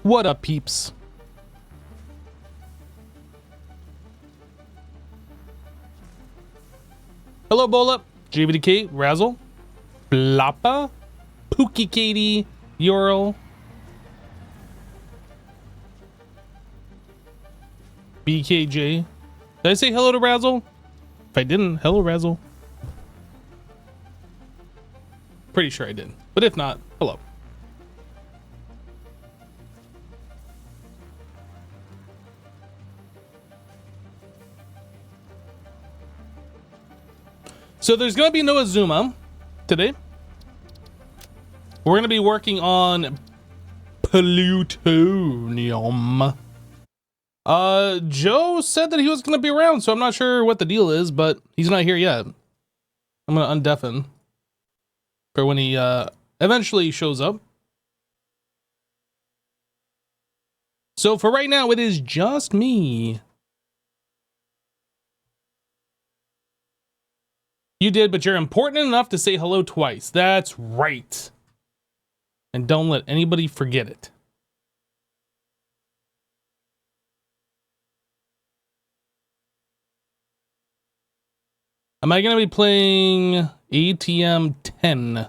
What up, peeps? Hello, Bola, JBDK, Razzle, Blappa, Pookie Katie, Ural, BKJ. Did I say hello to Razzle? If I didn't, hello, Razzle. Pretty sure I did, but if not, hello. So there's going to be no Azuma today. We're going to be working on plutonium. Joe said that he was going to be around, so I'm not sure what the deal is, but he's not here yet. I'm going to undeafen for when he eventually shows up. So for right now, it is just me. You did, but you're important enough to say hello twice. That's right. And don't let anybody forget it. Am I going to be playing ATM 10?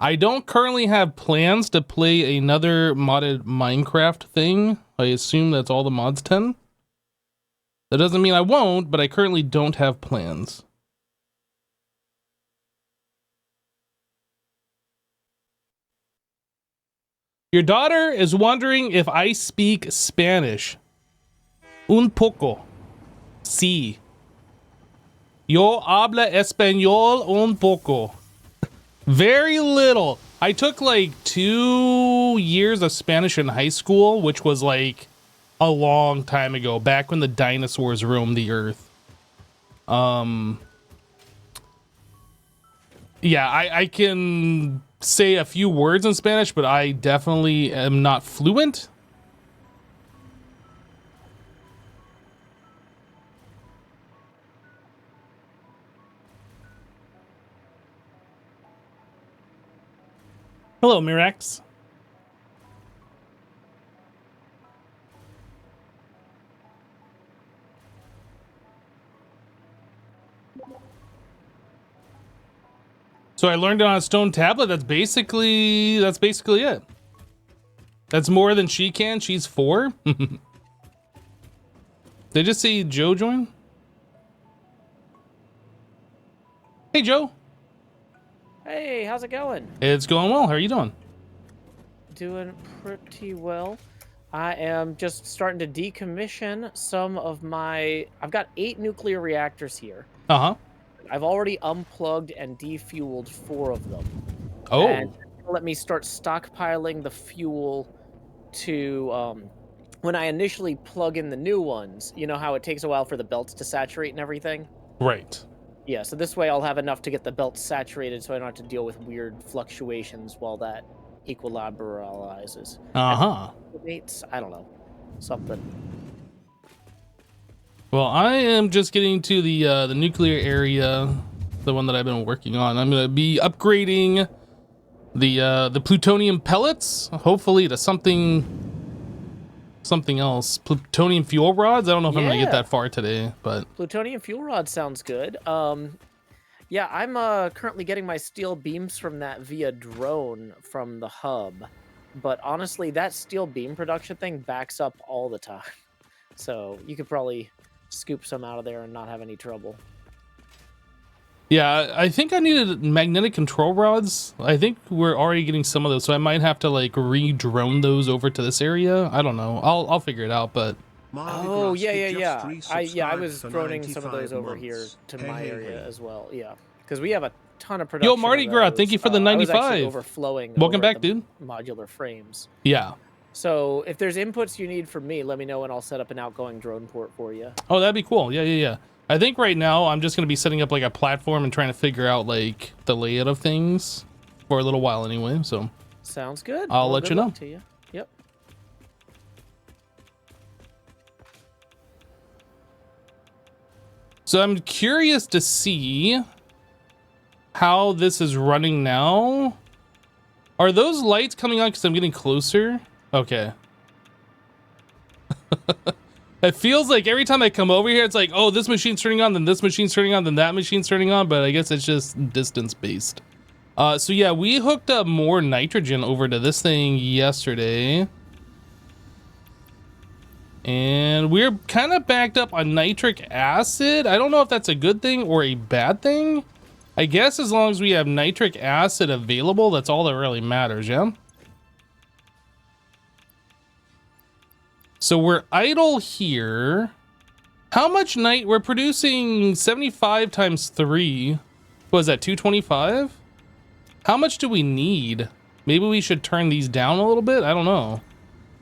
I don't currently have plans to play another modded Minecraft thing. I assume that's all the mods 10. That doesn't mean I won't, but I currently don't have plans. Your daughter is wondering if I speak Spanish. Un poco. Sí. Yo habla español un poco. Very little. I took like 2 years of Spanish in high school, which was like a long time ago, back when the dinosaurs roamed the earth. Yeah, I can say a few words in Spanish, but I definitely am not fluent. Hello, Mirax. So I learned it on a stone tablet. That's basically it. That's more than she can. She's 4. Did I just see Joe join? Hey, Joe. Hey, how's it going? It's going well. How are you doing? Doing pretty well. I am just starting to decommission some of my... I've got 8 nuclear reactors here. Uh-huh. I've already unplugged and defueled 4 of them. Oh. And let me start stockpiling the fuel to... when I initially plug in the new ones, you know how it takes a while for the belts to saturate and everything? Right. Yeah, so this way I'll have enough to get the belt saturated so I don't have to deal with weird fluctuations while that equilibrializes. Uh-huh. I don't know. Something. Well, I am just getting to the nuclear area, the one that I've been working on. I'm going to be upgrading the plutonium pellets, hopefully to something else. Plutonium fuel rods. I don't know if I'm going to get that far today, but plutonium fuel rod sounds good. Yeah, I'm currently getting my steel beams from that via drone from the hub, but honestly, that steel beam production thing backs up all the time, so you could probably scoop some out of there and not have any trouble. yeah, I think I needed magnetic control rods. I think we're already getting some of those, so I might have to like re-drone those over to this area. I don't know. I'll figure it out, but oh yeah. I was droning some of those over here to my area as well. Yeah, because we have a ton of production. Yo, Mardi Gras, thank you for the 95. I was actually overflowing. Welcome back, dude. Modular frames. Yeah. So if there's inputs you need from me, let me know and I'll set up an outgoing drone port for you. Oh, that'd be cool. Yeah. I think right now I'm just going to be setting up like a platform and trying to figure out like the layout of things for a little while anyway. So sounds good. I'll let you know. To you. Yep. So I'm curious to see how this is running now. Are those lights coming on because I'm getting closer? Okay. It feels like every time I come over here, it's like, oh, this machine's turning on, then this machine's turning on, then that machine's turning on, but I guess it's just distance based. So yeah, we hooked up more nitrogen over to this thing yesterday. And we're kind of backed up on nitric acid. I don't know if that's a good thing or a bad thing. I guess as long as we have nitric acid available, that's all that really matters, yeah? So we're idle here. How much we're producing 75 times 3. What is that, 225? How much do we need? Maybe we should turn these down a little bit? I don't know.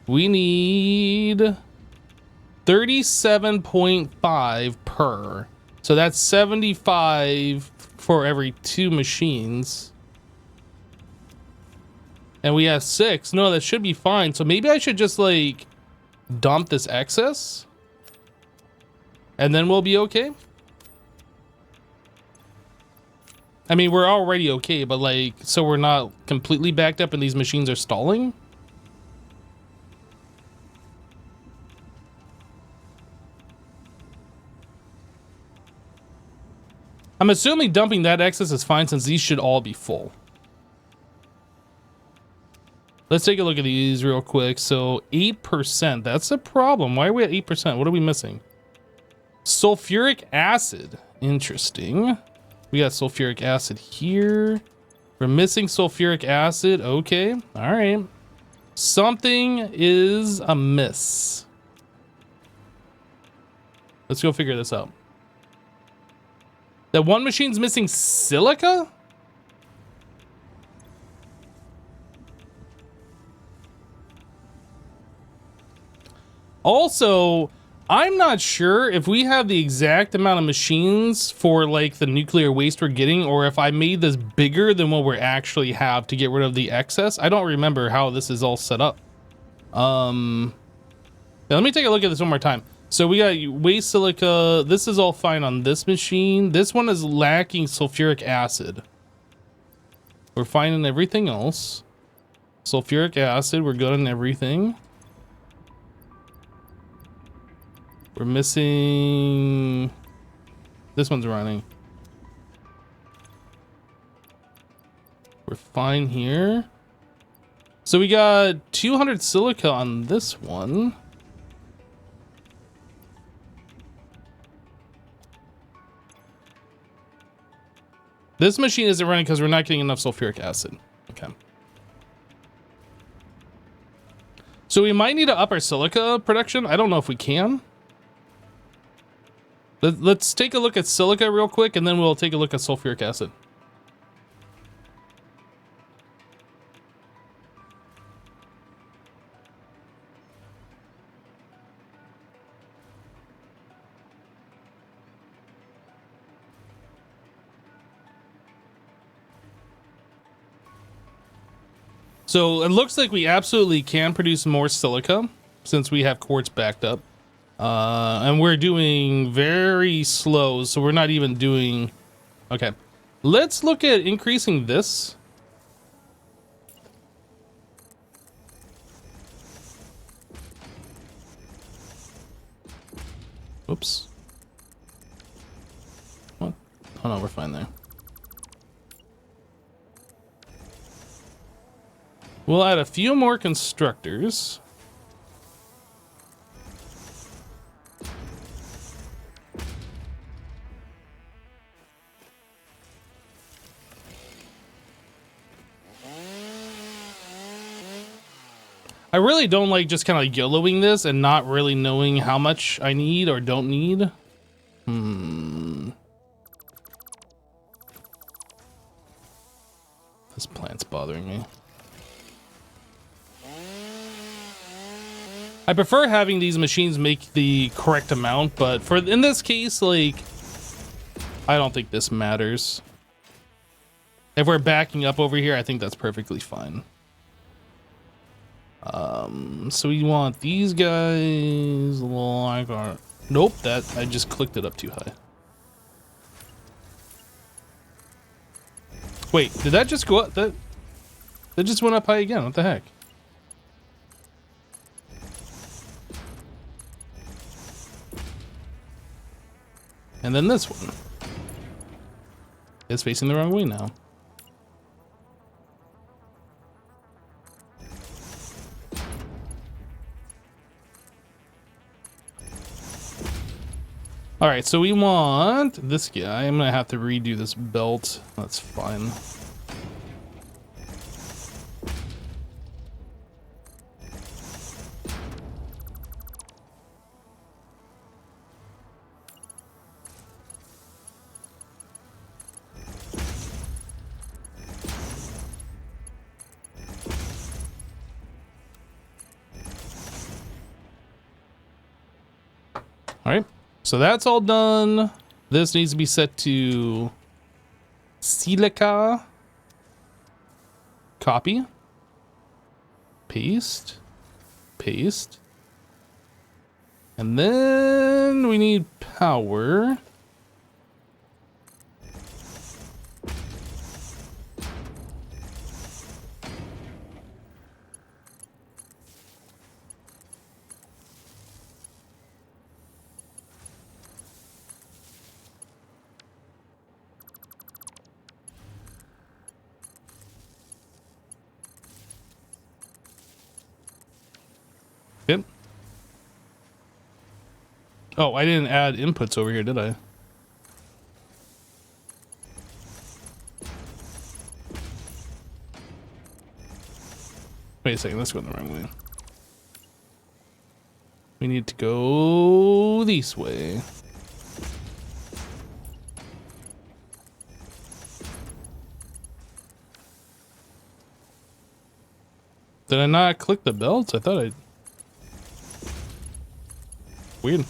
We need 37.5 per. So that's 75 for every 2 machines. And we have 6. No, that should be fine. So maybe I should just like dump this excess and then we'll be okay. I mean, we're already okay, but like, so we're not completely backed up and these machines are stalling. I'm assuming dumping that excess is fine since these should all be full. Let's take a look at these real quick. So 8%, that's a problem. Why are we at 8%? What are we missing? Sulfuric acid, interesting. We got sulfuric acid here. We're missing sulfuric acid, okay, all right. Something is amiss. Let's go figure this out. That one machine's missing silica? Also, I'm not sure if we have the exact amount of machines for like the nuclear waste we're getting, or if I made this bigger than what we actually have to get rid of the excess. I don't remember how this is all set up. Let me take a look at this one more time. So we got waste silica. This is all fine on this machine. This one is lacking sulfuric acid. We're fine in everything else. Sulfuric acid, we're good on everything. We're missing... This one's running. We're fine here. So we got 200 silica on this one. This machine isn't running because we're not getting enough sulfuric acid. Okay. So we might need to up our silica production. I don't know if we can. Let's take a look at silica real quick, and then we'll take a look at sulfuric acid. So it looks like we absolutely can produce more silica since we have quartz backed up. And we're doing very slow, so we're not even doing... Okay, let's look at increasing this. Oops. What? Oh no, we're fine there. We'll add a few more constructors. I really don't like just kind of YOLOing this and not really knowing how much I need or don't need. This plant's bothering me. I prefer having these machines make the correct amount, but for in this case, like, I don't think this matters. If we're backing up over here, I think that's perfectly fine. So we want these guys like our... Nope, that I just clicked it up too high. Wait, did that just go up? That just went up high again. What the heck? And then this one is facing the wrong way now. All right, so we want this guy. I'm gonna have to redo this belt. That's fine. All right. So that's all done. This needs to be set to silica. Copy. Paste. Paste. And then we need power. Yep. Oh, I didn't add inputs over here, did I? Wait a second, let's go the wrong way. We need to go this way. Did I not click the belts? I thought I... Weird.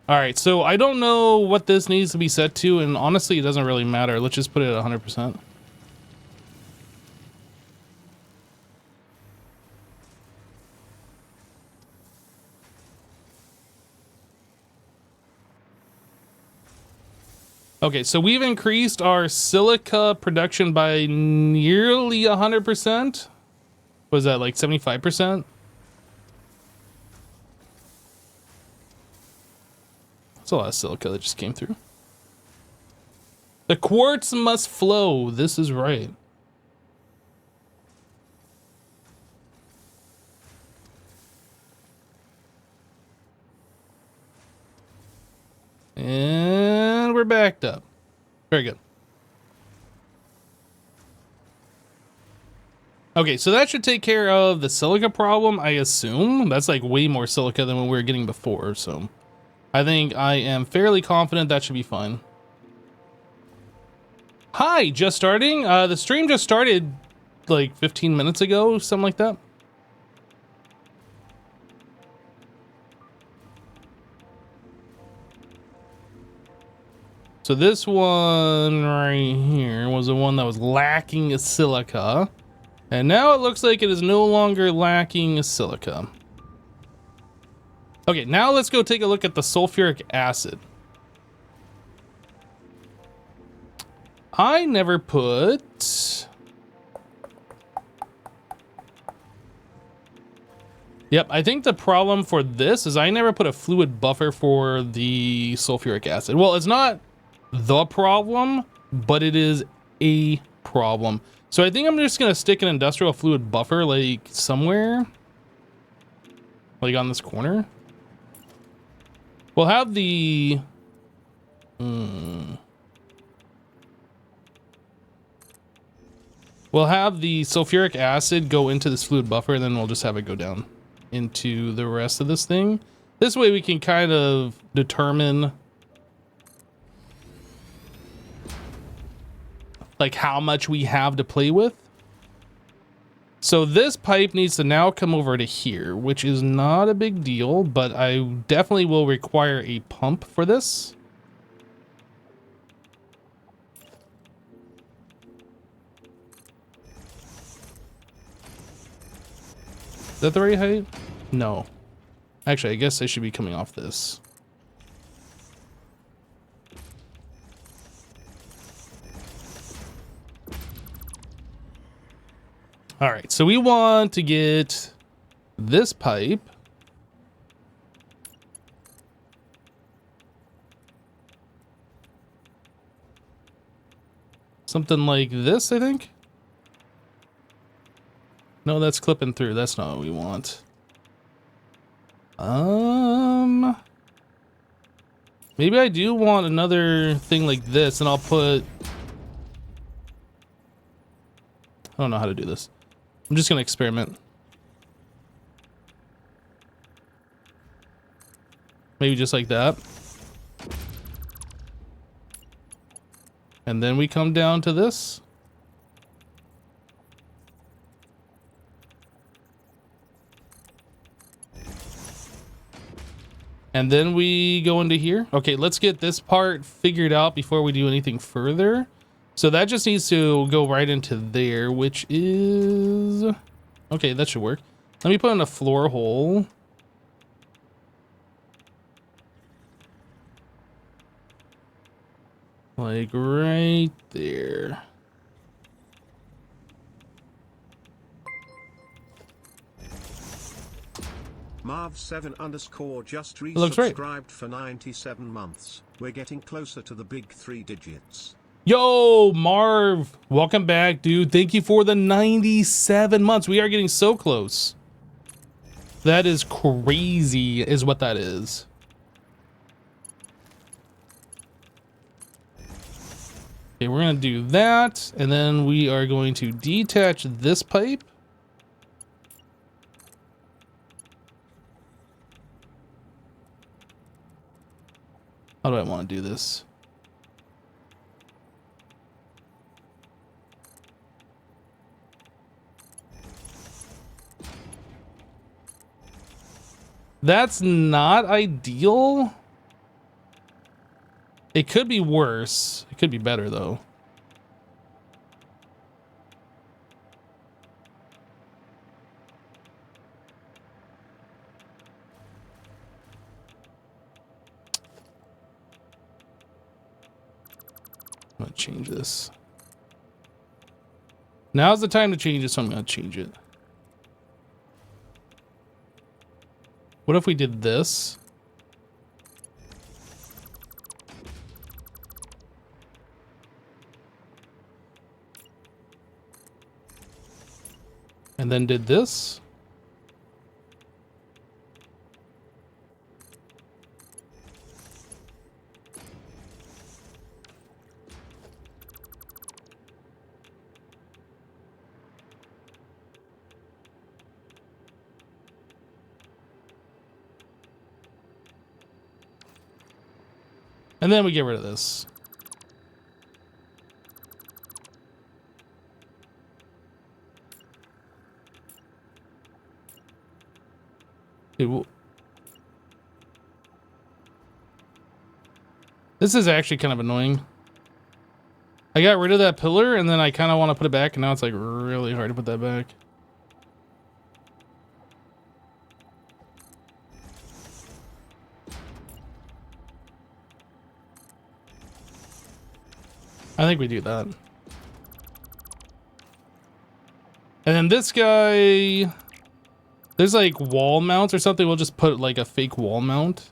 Alright, so I don't know what this needs to be set to, and honestly, it doesn't really matter. Let's just put it at 100%. Okay, so we've increased our silica production by nearly 100%. Was that like 75%? That's a lot of silica that just came through. The quartz must flow. This is right. And we're backed up. Very good. Okay, so that should take care of the silica problem, I assume. That's like way more silica than what we were getting before, so... I think I am fairly confident that should be fine. Hi, just starting. The stream just started like 15 minutes ago, something like that. So this one right here was the one that was lacking a silica. And now it looks like it is no longer lacking a silica. Okay, now let's go take a look at the sulfuric acid. I never put... Yep, I think the problem for this is I never put a fluid buffer for the sulfuric acid. Well, it's not the problem, but it is a problem. So I think I'm just gonna stick an industrial fluid buffer like somewhere. Like on this corner. We'll have the... We'll have the sulfuric acid go into this fluid buffer, and then we'll just have it go down into the rest of this thing. This way we can kind of determine like how much we have to play with. So this pipe needs to now come over to here, which is not a big deal, but I definitely will require a pump for this. Is that the right height? No. Actually, I guess I should be coming off this. All right, so we want to get this pipe Something like this, I think. No, that's clipping through. That's not what we want. Maybe I do want another thing like this, and I'll put... I don't know how to do this. I'm just gonna experiment. Maybe just like that. And then we come down to this. And then we go into here. Okay, let's get this part figured out before we do anything further. So that just needs to go right into there, which is... Okay, that should work. Let me put in a floor hole. Like right there. Marv7_ just looks right. resubscribed for 97 months. We're getting closer to the big 3 digits. Yo, Marv, welcome back, dude. Thank you for the 97 months. We are getting so close. That is crazy, is what that is. Okay, we're gonna do that, and then we are going to detach this pipe. How do I want to do this? That's not ideal. It could be worse. It could be better, though. I'm gonna change this. Now's the time to change it, so I'm gonna change it. What if we did this? And then did this? And then we get rid of this. This is actually kind of annoying. I got rid of that pillar and then I kind of want to put it back, and now it's like really hard to put that back. I think we do that. And then this guy, there's like wall mounts or something. We'll just put like a fake wall mount.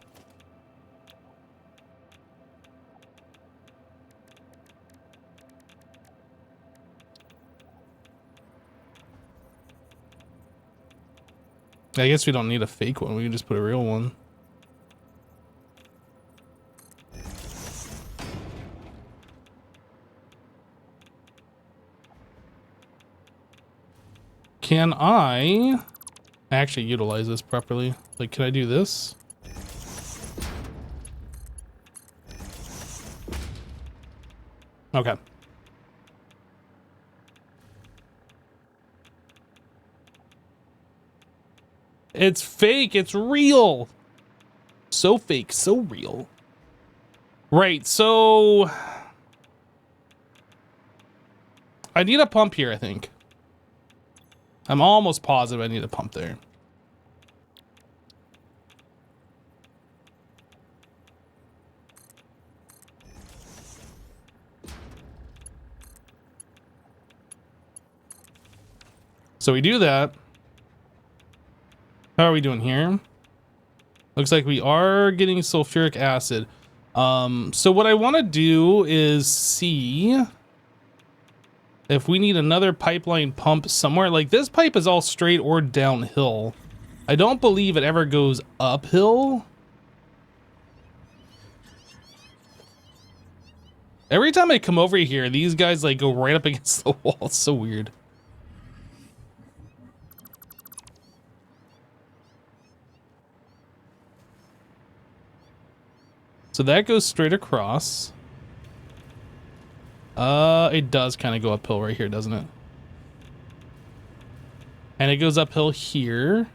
I guess we don't need a fake one. We can just put a real one. Can I actually utilize this properly? Like, can I do this? Okay. It's fake. It's real. So fake, so real. Right, so I need a pump here, I think. I'm almost positive I need a pump there. So we do that. How are we doing here? Looks like we are getting sulfuric acid. So what I want to do is see if we need another pipeline pump somewhere, like this pipe is all straight or downhill. I don't believe it ever goes uphill. Every time I come over here, these guys like go right up against the wall. It's so weird. So that goes straight across. It does kind of go uphill right here, doesn't it? And it goes uphill here.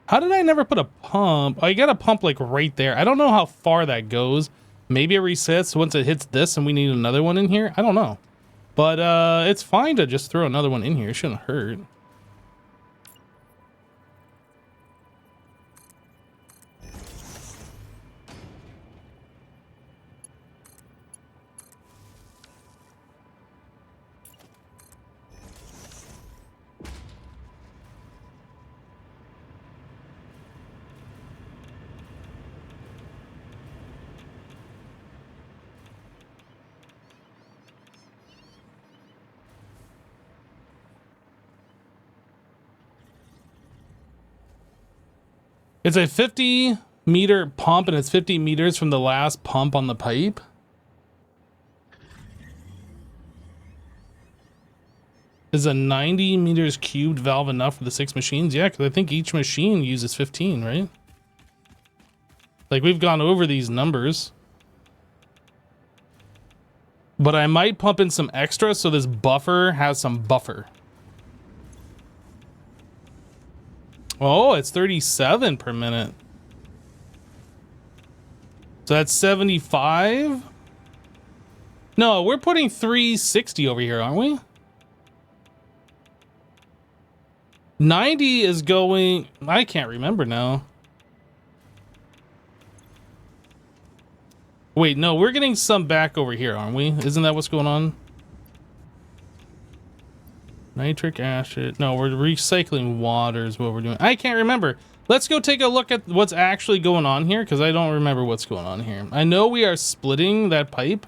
How did I never put a pump? Oh, you got a pump like right there. I don't know how far that goes. Maybe it resets once it hits this and we need another one in here. I don't know. But it's fine to just throw another one in here. It shouldn't hurt. It's a 50-meter pump, and it's 50 meters from the last pump on the pipe. Is a 90 meters cubed valve enough for the 6 machines? Yeah, because I think each machine uses 15, right? Like, we've gone over these numbers. But I might pump in some extra so this buffer has some buffer. Oh, it's 37 per minute. So that's 75. No, we're putting 360 over here, aren't we? 90 is going... I can't remember now. Wait, no, we're getting some back over here, aren't we? Isn't that what's going on? Nitric acid. No, we're recycling water is what we're doing. I can't remember. Let's go take a look at what's actually going on here, because I don't remember what's going on here. I know we are splitting that pipe,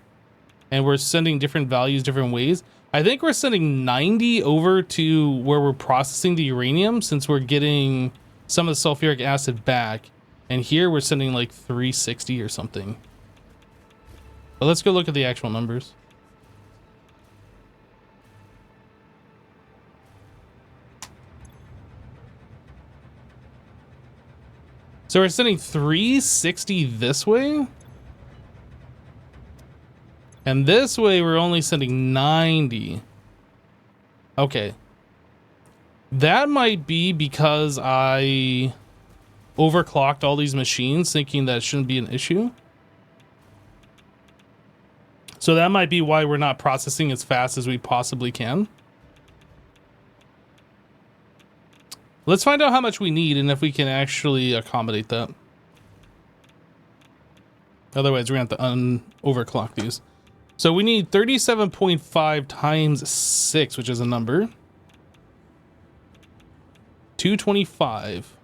and we're sending different values different ways. I think we're sending 90 over to where we're processing the uranium, since we're getting some of the sulfuric acid back. And here we're sending like 360 or something. But let's go look at the actual numbers. So we're sending 360 this way. And this way we're only sending 90. Okay. That might be because I overclocked all these machines thinking that shouldn't be an issue. So that might be why we're not processing as fast as we possibly can. Let's find out how much we need and if we can actually accommodate that. Otherwise, we're going to have to overclock these. So we need 37.5 times 6, which is a number. 225.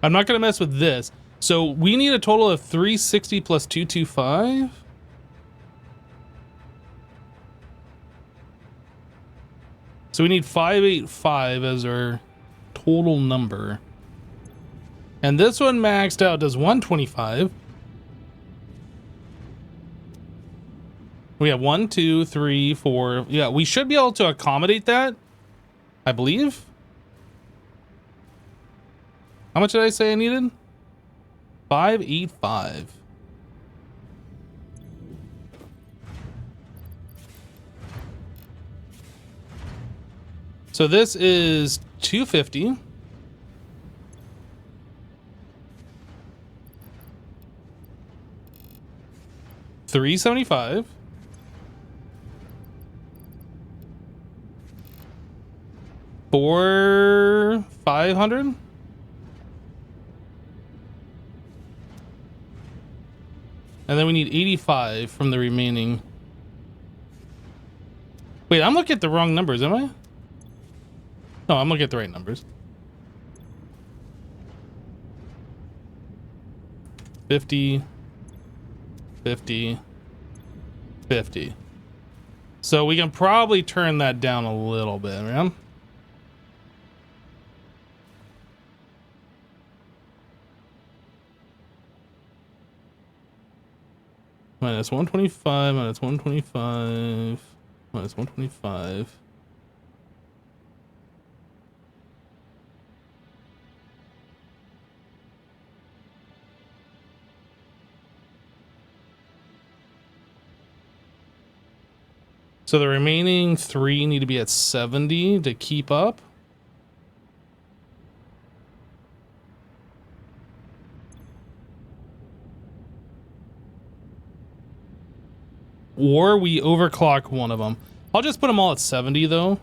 I'm not going to mess with this. So we need a total of 360 plus 225. So we need 585 as our total number. And this one maxed out does 125. We have 1, 2, 3, 4. Yeah, we should be able to accommodate that, I believe. How much did I say I needed? 585. So this is 250. 375. For 500. And then we need 85 from the remaining. Wait, I'm looking at the wrong numbers, am I? No, I'm looking at the right numbers. 50, 50, 50. So we can probably turn that down a little bit, man. Minus 125, minus 125, minus 125. So the remaining 3 need to be at 70 to keep up. Or we overclock one of them. I'll just put them all at 70 though.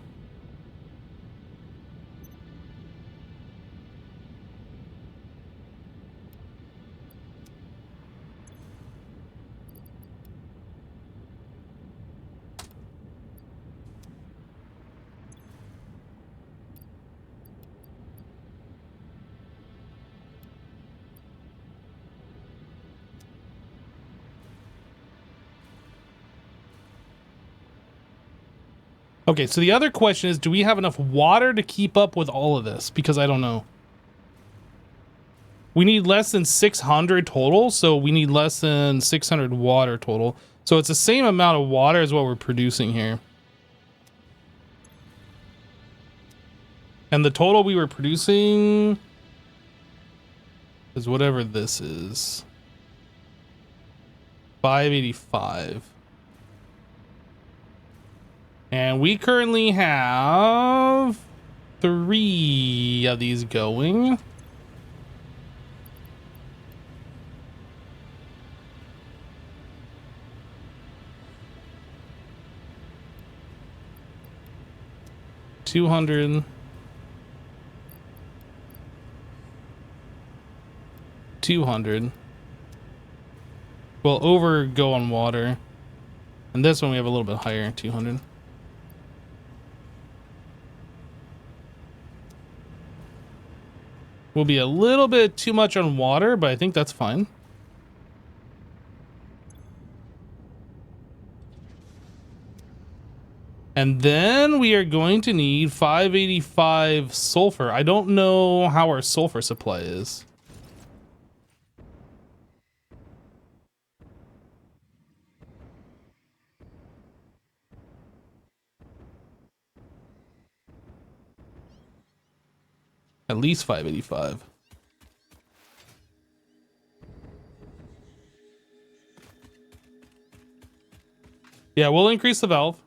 Okay, so the other question is, do we have enough water to keep up with all of this? Because I don't know. We need less than 600 total, so we need less than 600 water total. So it's the same amount of water as what we're producing here. And the total we were producing is whatever this is. 585. And we currently have 3 of these going. $200. 200. We'll over go on water. And this one we have a little bit higher, 200. Will be a little bit too much on water, but I think that's fine. And then we are going to need 585 sulfur. I don't know how our sulfur supply is. At least 585. Yeah, we'll increase the valve.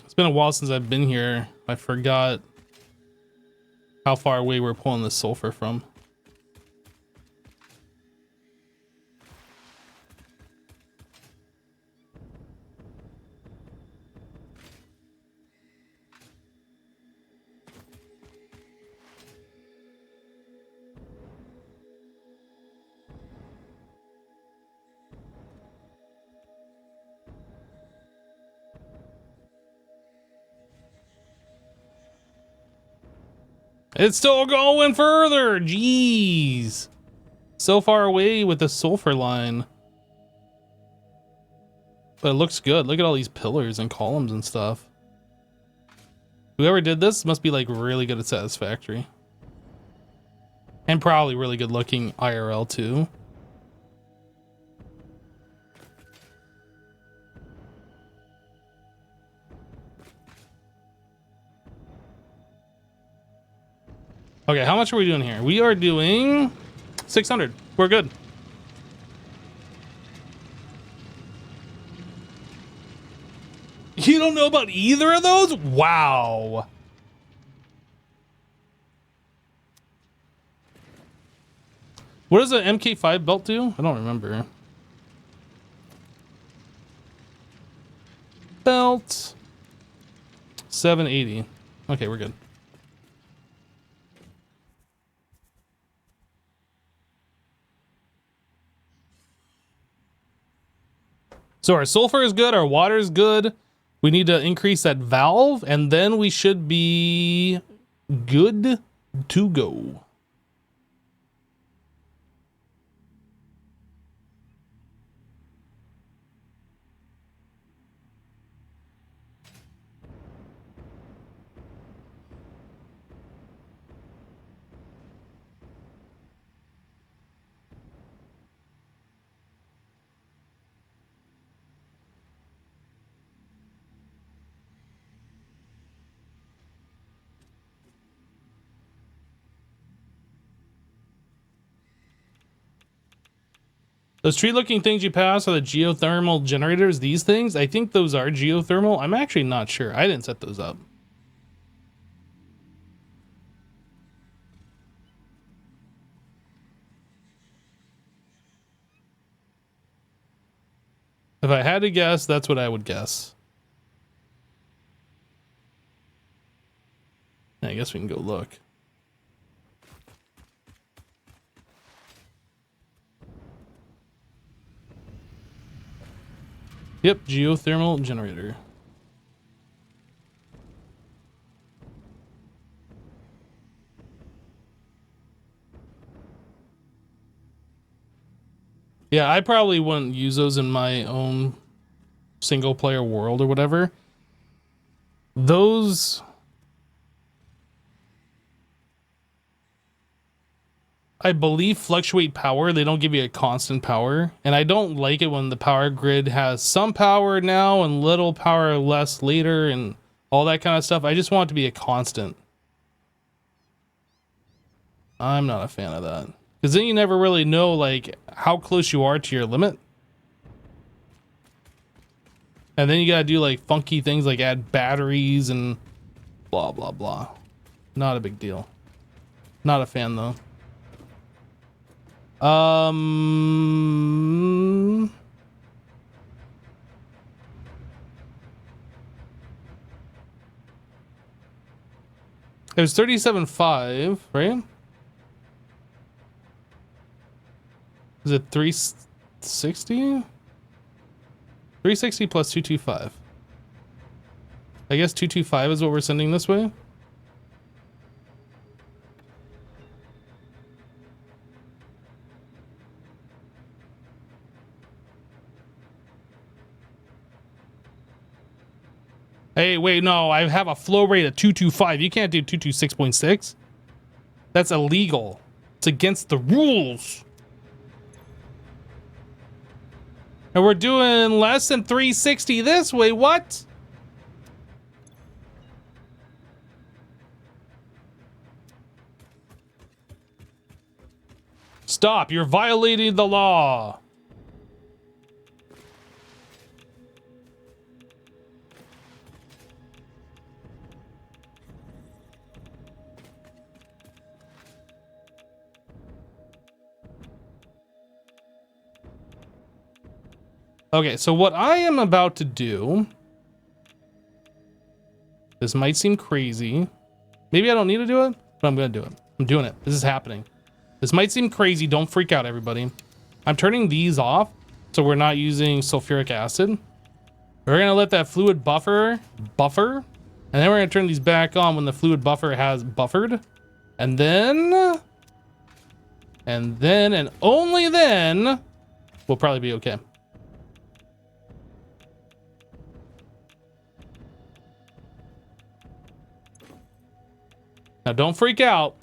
It's been a while since I've been here. I forgot how far away we're pulling the sulfur from. It's still going further. Jeez. So far away with the sulfur line. But it looks good. Look at all these pillars and columns and stuff. Whoever did this must be like really good at Satisfactory. And probably really good looking IRL too. Okay, how much are we doing here? We are doing 600. We're good. . You don't know about either of those? Wow. What does the MK5 belt do? I don't remember. Belt 780. Okay, we're good. So our sulfur is good, our water is good. We need to increase that valve, and then we should be good to go. Those tree-looking things you pass are the geothermal generators. These things, I think those are geothermal. I'm actually not sure. I didn't set those up. If I had to guess, that's what I would guess. I guess we can go look. Yep, geothermal generator. Yeah, I probably wouldn't use those in my own single player world or whatever. Those, I believe, fluctuate power. They don't give you a constant power. And I don't like it when the power grid has some power now and little power less later and all that kind of stuff. I just want it to be a constant. I'm not a fan of that. Because then you never really know, like, how close you are to your limit. And then you gotta do, like, funky things like add batteries and blah, blah, blah. Not a big deal. Not a fan, though. It was 37.5, right? Is it 360? 360 plus 225. I guess 225 is what we're sending this way. Hey, wait, no, I have a flow rate of 225. You can't do 226.6. That's illegal. It's against the rules. And we're doing less than 360 this way. What? Stop. You're violating the law. Okay, so what I am about to do, this might seem crazy. Maybe I don't need to do it, but I'm gonna do it. I'm doing it. This is happening. This might seem crazy. Don't freak out, everybody. I'm turning these off, so we're not using sulfuric acid. We're gonna let that fluid buffer, and then we're gonna turn these back on when the fluid buffer has buffered. And then, and only then, we'll probably be okay. Now don't freak out.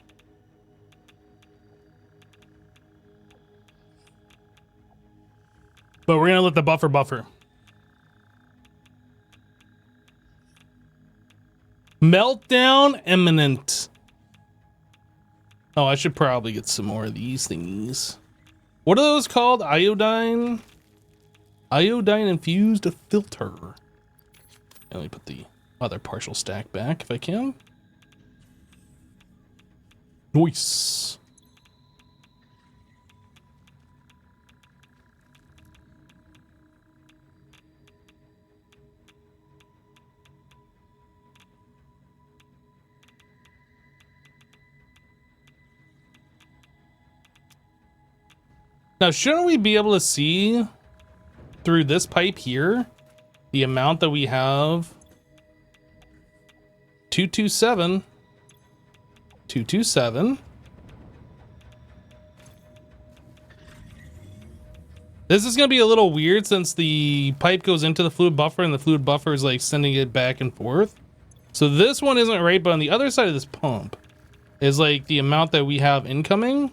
But we're gonna let the buffer. Meltdown imminent. Oh, I should probably get some more of these thingies. What are those called? Iodine infused filter. Let me put the other partial stack back if I can. Nice. Now, shouldn't we be able to see through this pipe here the amount that we have? 227. 227. This is going to be a little weird since the pipe goes into the fluid buffer and the fluid buffer is like sending it back and forth. So this one isn't right, but on the other side of this pump is like the amount that we have incoming.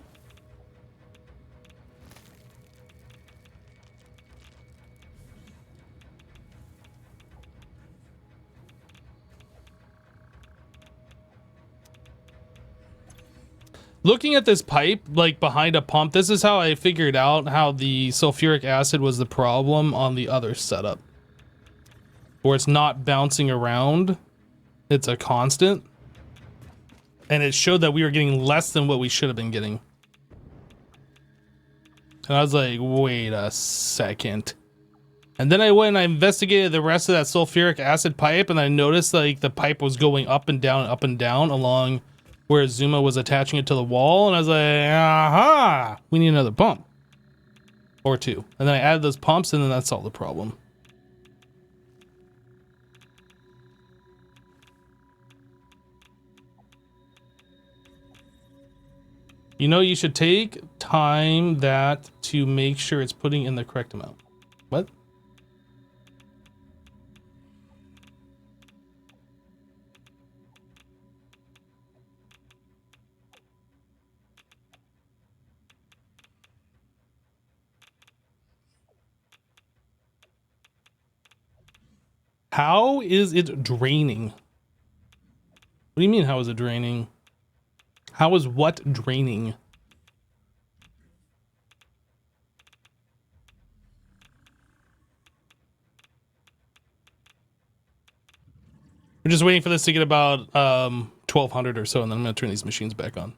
Looking at this pipe, like behind a pump, this is how I figured out how the sulfuric acid was the problem on the other setup. Where it's not bouncing around, it's a constant. And it showed that we were getting less than what we should have been getting. And I was like, wait a second. And then I went and I investigated the rest of that sulfuric acid pipe, and I noticed like the pipe was going up and down along where Zuma was attaching it to the wall, and I was like, aha, we need another pump or two. And then I added those pumps, and then that solved the problem. You know, you should take time that to make sure it's putting in the correct amount. What? How is it draining? What do you mean, how is it draining? How is what draining? We're just waiting for this to get about 1200 or so, and then I'm going to turn these machines back on.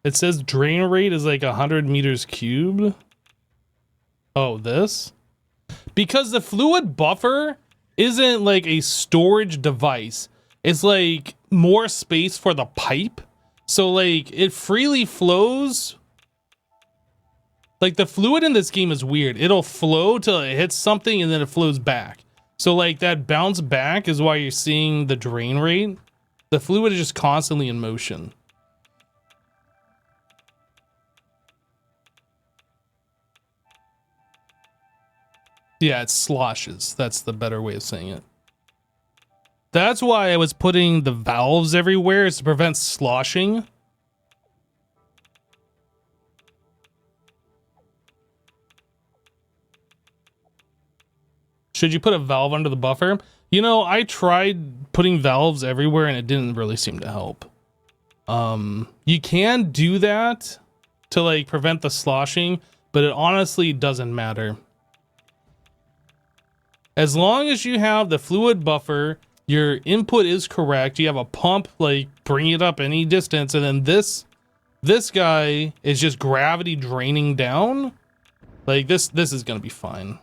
It says drain rate is like 100 meters cubed. Oh, this? Because the fluid buffer isn't like a storage device. It's like more space for the pipe. So like it freely flows. Like the fluid in this game is weird. It'll flow till it hits something and then it flows back. So like that bounce back is why you're seeing the drain rate. The fluid is just constantly in motion. Yeah, it sloshes. That's the better way of saying it. That's why I was putting the valves everywhere, is to prevent sloshing. Should you put a valve under the buffer? You know, I tried putting valves everywhere and it didn't really seem to help. You can do that to like prevent the sloshing, but it honestly doesn't matter. As long as you have the fluid buffer, your input is correct, you have a pump, like bring it up any distance, and then this guy is just gravity draining down. Like this is gonna be fine.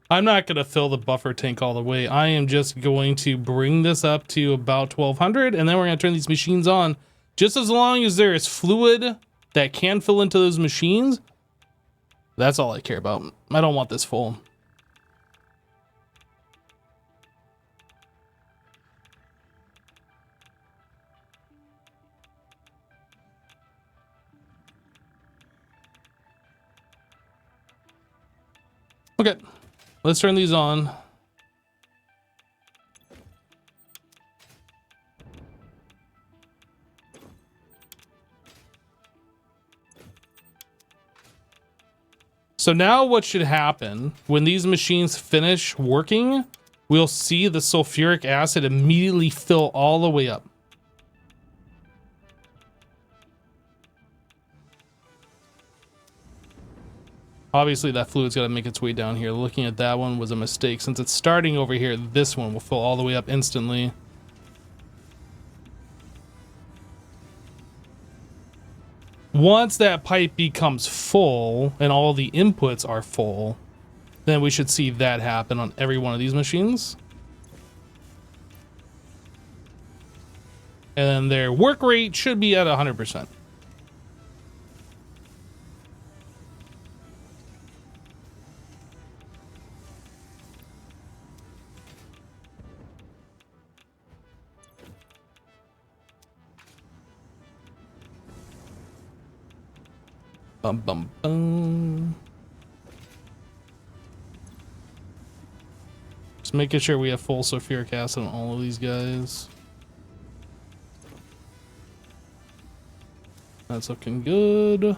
I'm not gonna fill the buffer tank all the way. I am just going to bring this up to about 1200, and then we're gonna turn these machines on. Just as long as there is fluid that can fill into those machines, that's all I care about. I don't want this full. Okay, let's turn these on. So now what should happen when these machines finish working, we'll see the sulfuric acid immediately fill all the way up. Obviously, that fluid's got to make its way down here. Looking at that one was a mistake. Since it's starting over here, this one will fill all the way up instantly. Once that pipe becomes full and all the inputs are full, then we should see that happen on every one of these machines. And then their work rate should be at 100%. Bum, bum, bum. Just making sure we have full sulfuric acid on all of these guys. That's looking good.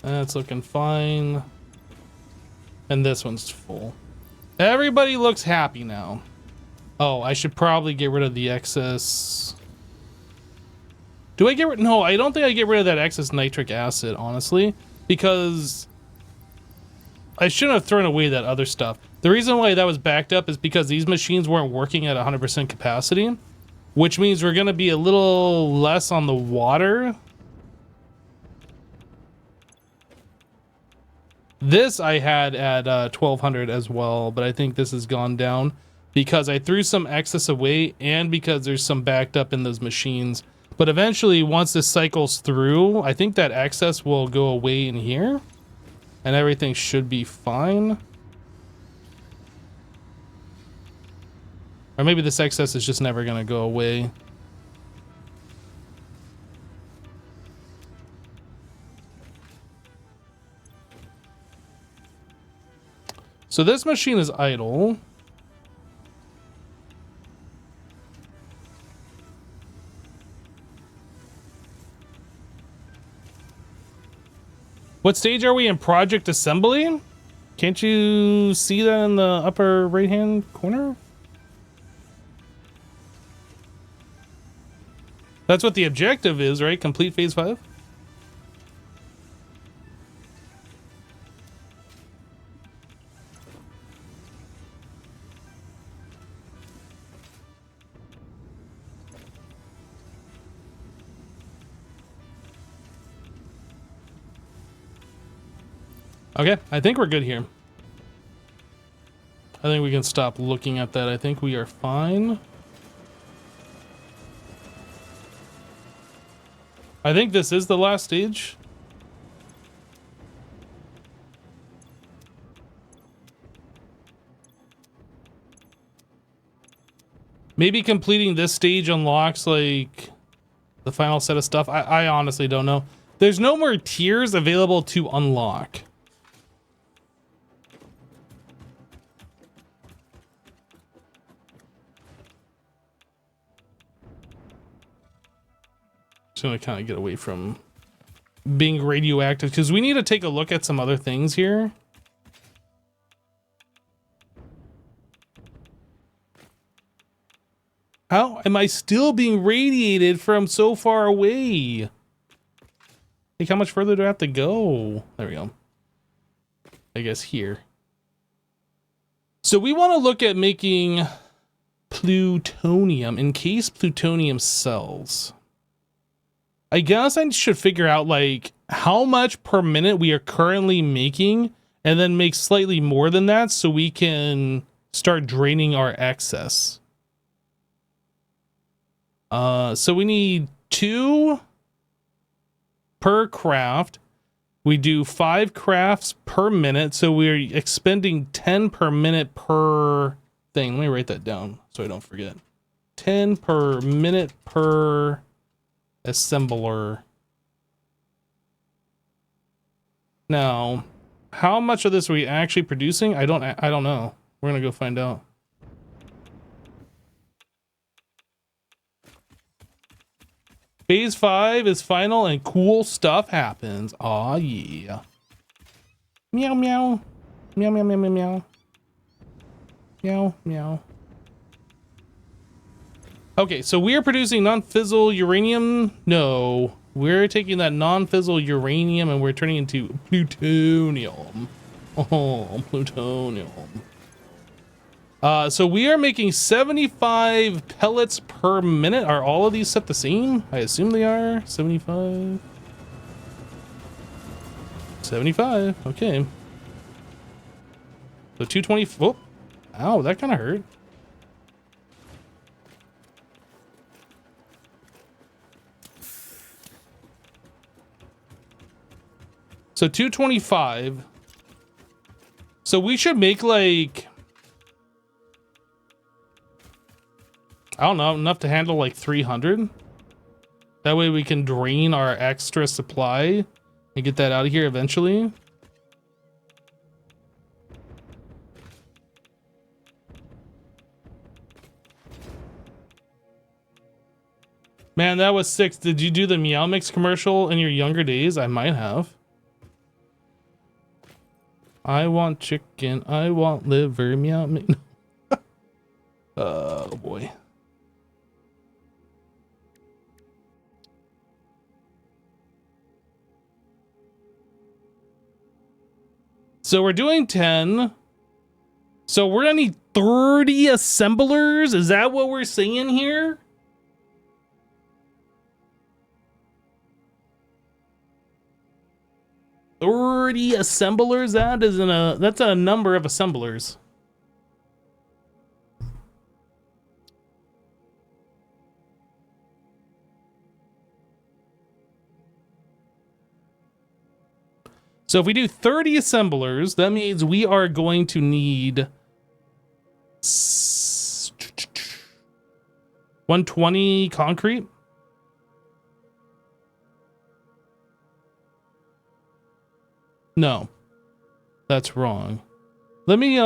That's looking fine. And this one's full. Everybody looks happy now. Oh, I should probably get rid of the excess. Do I get rid? No, I don't think I get rid of that excess nitric acid, honestly, because I shouldn't have thrown away that other stuff. The reason why that was backed up is because these machines weren't working at 100% capacity, which means we're going to be a little less on the water. This I had at 1200 as well, but I think this has gone down because I threw some excess away and because there's some backed up in those machines. But eventually, once this cycles through, I think that excess will go away in here and everything should be fine. Or maybe this excess is just never going to go away. So this machine is idle. What stage are we in project assembly? Can't you see that in the upper right hand corner? That's what the objective is, right? Complete phase 5? Okay, I think we're good here. I think we can stop looking at that. I think we are fine. I think this is the last stage. Maybe completing this stage unlocks like the final set of stuff. I honestly don't know. There's no more tiers available to unlock. Gonna kind of get away from being radioactive because we need to take a look at some other things here. How am I still being radiated from so far away? Like, how much further do I have to go? There we go. I guess here. So we want to look at making plutonium, encased plutonium cells. I guess I should figure out like how much per minute we are currently making and then make slightly more than that so we can start draining our excess. So we need 2 per craft. We do 5 crafts per minute. So we're expending 10 per minute per thing. Let me write that down so I don't forget. 10 per minute per assembler. Now, how much of this are we actually producing? I don't know. We're gonna go find out. Phase 5 is final and cool stuff happens. Aw, yeah. Meow, meow. Meow, meow, meow, meow, meow. Meow, meow. Okay, so we are producing non-fissile uranium. No, We're taking that non-fissile uranium and we're turning it into plutonium. Oh, plutonium. So we are making 75 pellets per minute. Are all of these set the same? I assume they are. 75. 75. Okay. So 220. Oh, ow, that kind of hurt. So 225. So we should make like, I don't know, enough to handle like 300. That way we can drain our extra supply and get that out of here eventually. Man, that was 6. Did you do the Meow Mix commercial in your younger days? I might have. I want chicken, I want liver, meow mix. Oh boy. So we're doing 10. So we're gonna need 30 assemblers? Is that what we're saying here? Assemblers? That's a number of assemblers. So if we do 30 assemblers, that means we are going to need 120 concrete. No, that's wrong. Let me,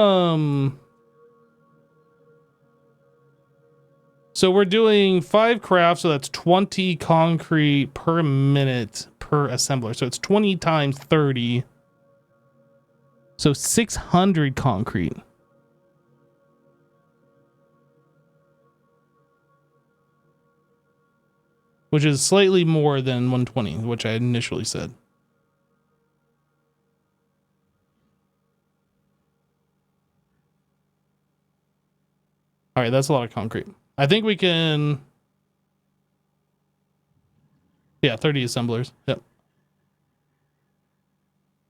so we're doing 5 crafts, so that's 20 concrete per minute per assembler. So it's 20 times 30. So 600 concrete. Which is slightly more than 120, which I initially said. All right, that's a lot of concrete. I think we can... Yeah, 30 assemblers. Yep.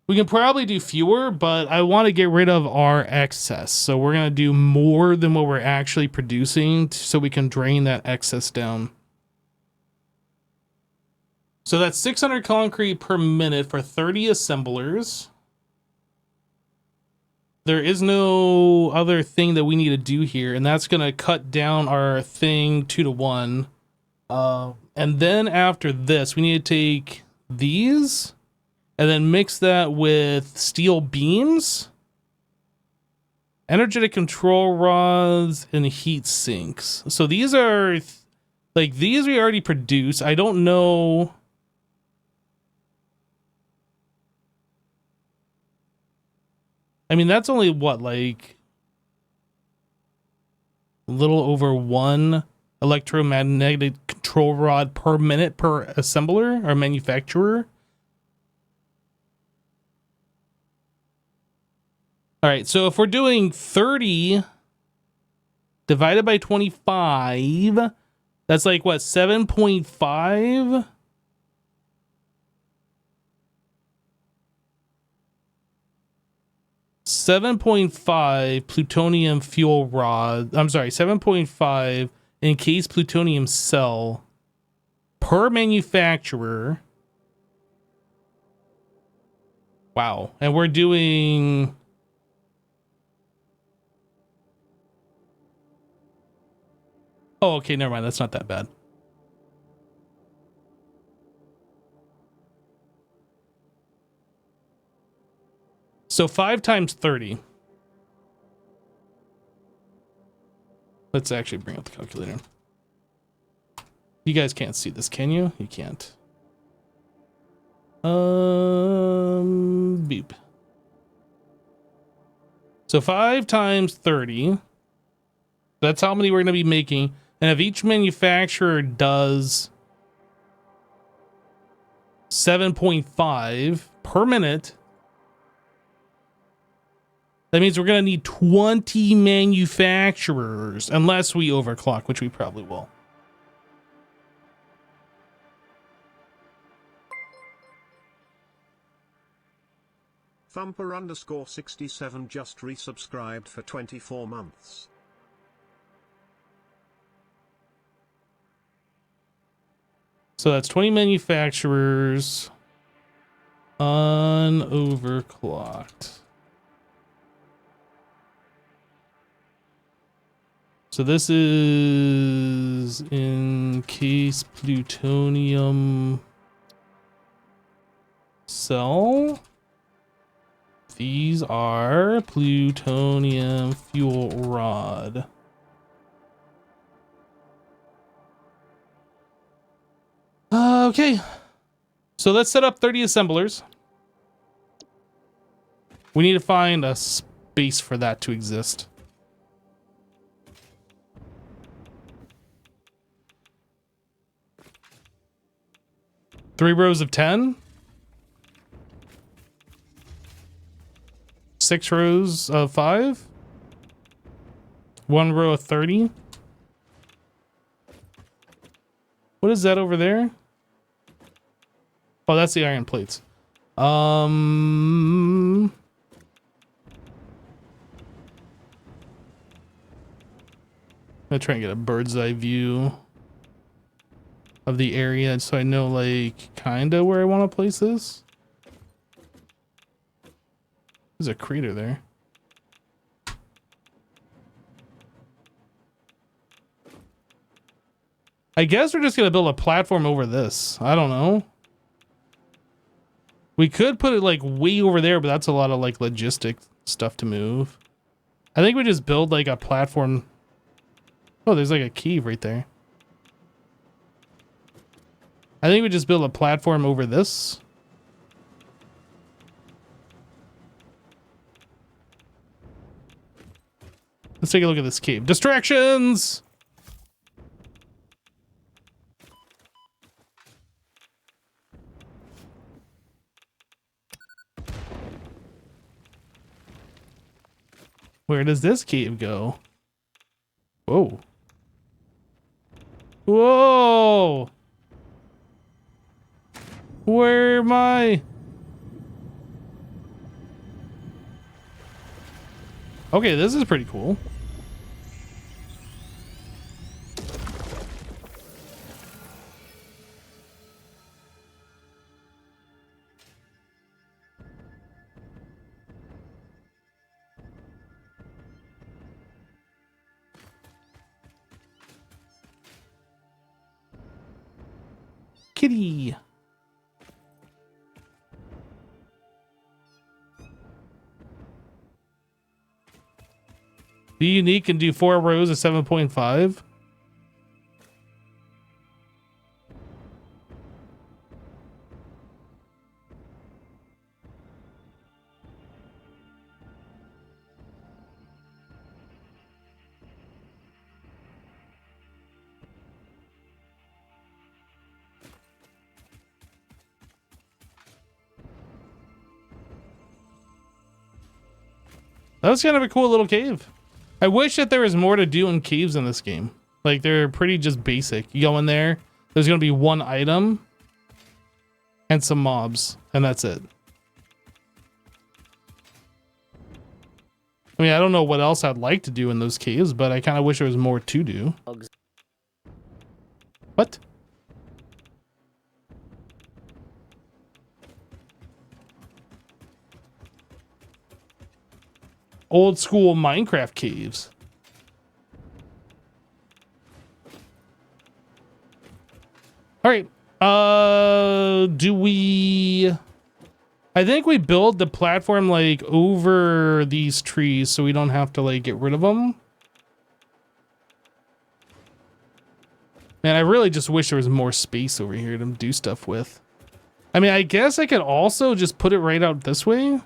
We can probably do fewer, but I want to get rid of our excess. So we're going to do more than what we're actually producing so we can drain that excess down. So that's 600 concrete per minute for 30 assemblers. There is no other thing that we need to do here, and that's going to cut down our thing 2 to 1. And then after this, we need to take these and then mix that with steel beams, energetic control rods, and heat sinks. So these are, like, these we already produce. I don't know... I mean, that's only what, like a little over 1 electromagnetic control rod per minute per assembler or manufacturer. All right, so if we're doing 30 divided by 25, that's like what, 7.5? .5 plutonium fuel rod. I'm sorry, 7.5 encased plutonium cell per manufacturer. Wow. And we're doing... Oh, okay, never mind. That's not that bad. So 5 times 30. Let's actually bring up the calculator. You guys can't see this, can you? You can't. Beep. So 5 times 30. That's how many we're going to be making. And if each manufacturer does 7.5 per minute. That means we're going to need 20 manufacturers, unless we overclock, which we probably will. Thumper_67 just resubscribed for 24 months. So that's 20 manufacturers unoverclocked. So this is in case plutonium cell. These are plutonium fuel rod. Okay. So let's set up 30 assemblers. We need to find a space for that to exist. Three rows of 10. 6 rows of 5. 1 row of 30. What is that over there? Oh, that's the iron plates. I'm gonna try and get a bird's eye view of the area so I know, like, kinda where I want to place this. There's a crater there. I guess we're just gonna build a platform over this. I don't know. We could put it like way over there, but that's a lot of like logistic stuff to move. I think we just build like a platform. Oh, there's like a cave right there. I think we just build a platform over this. Let's take a look at this cave. Distractions! Where does this cave go? Whoa. Whoa! Where am I? Okay, this is pretty cool. Kitty. Be unique and do 4 rows of 7.5. That was kind of a cool little cave. I wish that there was more to do in caves in this game. Like, they're pretty just basic. You go in there, there's going to be one item and some mobs, and that's it. I mean, I don't know what else I'd like to do in those caves, but I kind of wish there was more to do. What? Old school Minecraft caves. All right. Do we... I think we build the platform like over these trees so we don't have to like get rid of them. Man, I really just wish there was more space over here to do stuff with. I mean, I guess I could also just put it right out this way.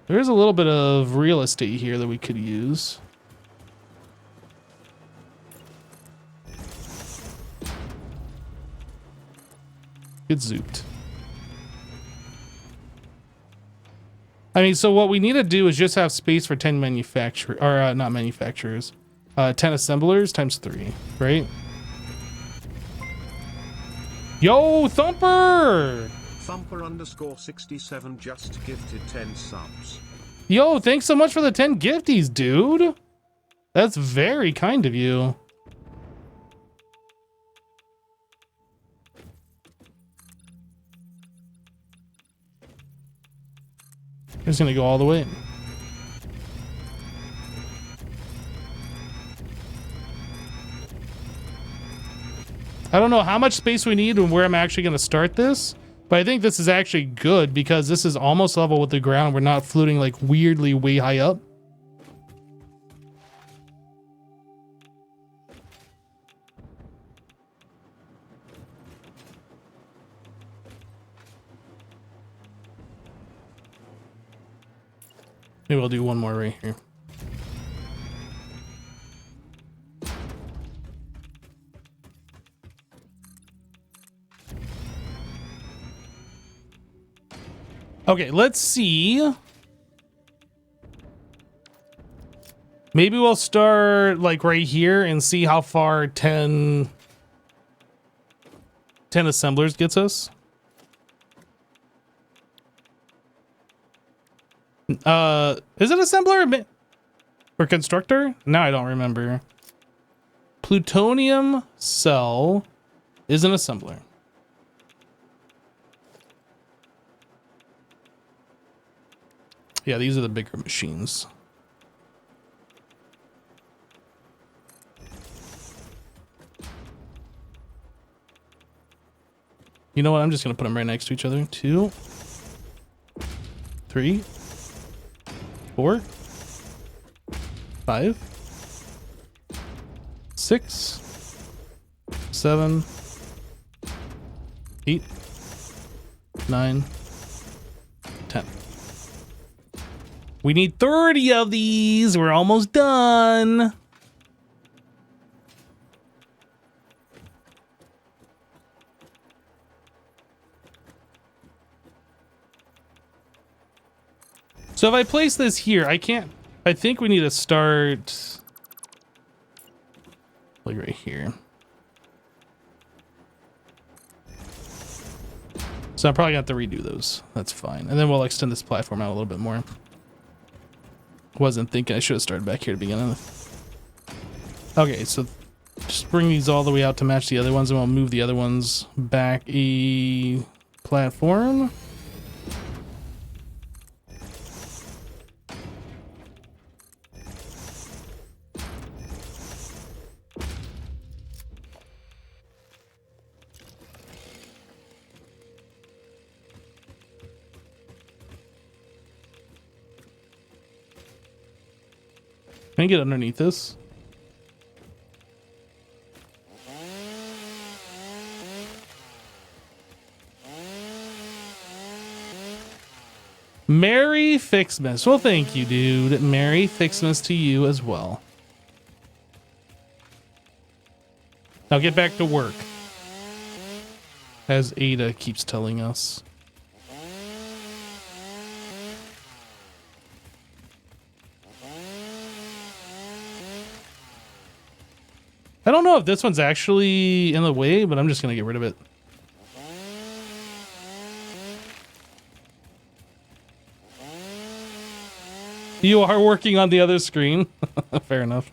There's a little bit of real estate here that we could use. Get zooped. I mean, so what we need to do is just have space for 10 manufacturers, or not manufacturers, 10 assemblers times 3, right? Yo, Thumper! Thumper underscore 67 just gifted 10 subs. Yo, thanks so much for the 10 gifties, dude. That's very kind of you. I'm just gonna go all the way. I don't know how much space we need and where I'm actually gonna start this, but I think this is actually good because this is almost level with the ground. We're not floating like weirdly way high up. Maybe we'll do one more right here. Okay, let's see. Maybe we'll start like right here and see how far 10 assemblers gets us. Is it assembler or constructor? Now I don't remember. Plutonium cell is an assembler. Yeah, these are the bigger machines. You know what? I'm just gonna put them right next to each other. 2, 3, 4, 5, 6, 7, 8, 9, 10. We need 30 of these. We're almost done. So if I place this here, I can't. I think we need to start like right here. So I'm probably gonna have to redo those. That's fine. And then we'll extend this platform out a little bit more. Wasn't thinking I should have started back here to begin with. Okay, so just bring these all the way out to match the other ones, and we'll move the other ones back a platform. Can I get underneath this? Merry Fixmas. Well, thank you, dude. Merry Fixmas to you as well. Now get back to work, as Ada keeps telling us. I don't know if this one's actually in the way, but I'm just gonna get rid of it. You are working on the other screen. Fair enough.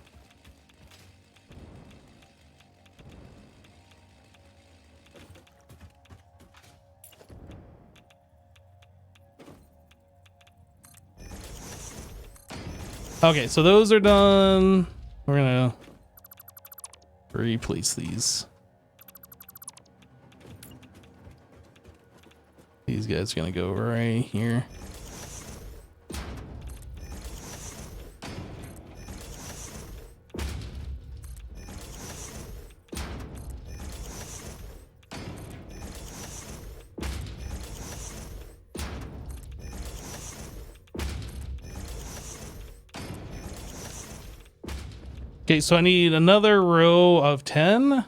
Okay, so those are done. We're gonna replace these. These guys are gonna go right here. So I need another row of 10.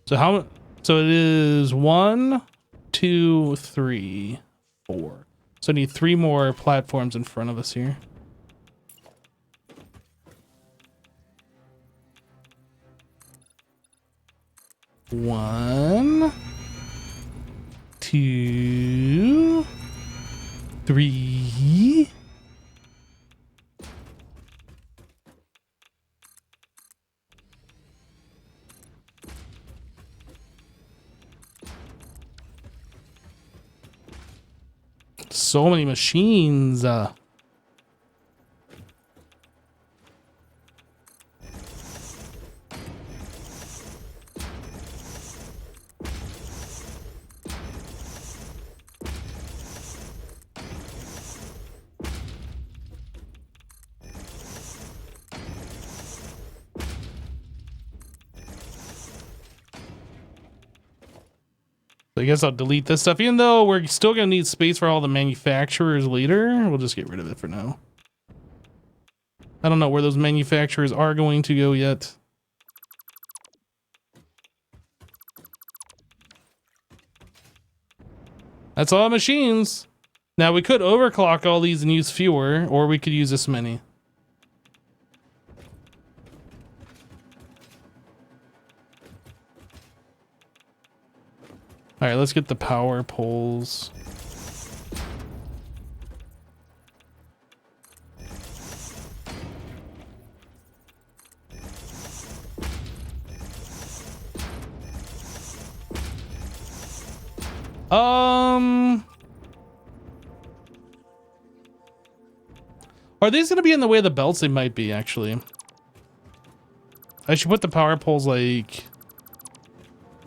So So it is 1, 2, 3, 4. So I need 3 more platforms in front of us here. One, 2, 3. So many machines. I guess I'll delete this stuff, even though we're still gonna need space for all the manufacturers later. We'll just get rid of it for now. I don't know where those manufacturers are going to go yet. That's all machines. Now we could overclock all these and use fewer, or we could use this many. All right, let's get the power poles. Are these gonna be in the way of the belts? They might be, actually. I should put the power poles like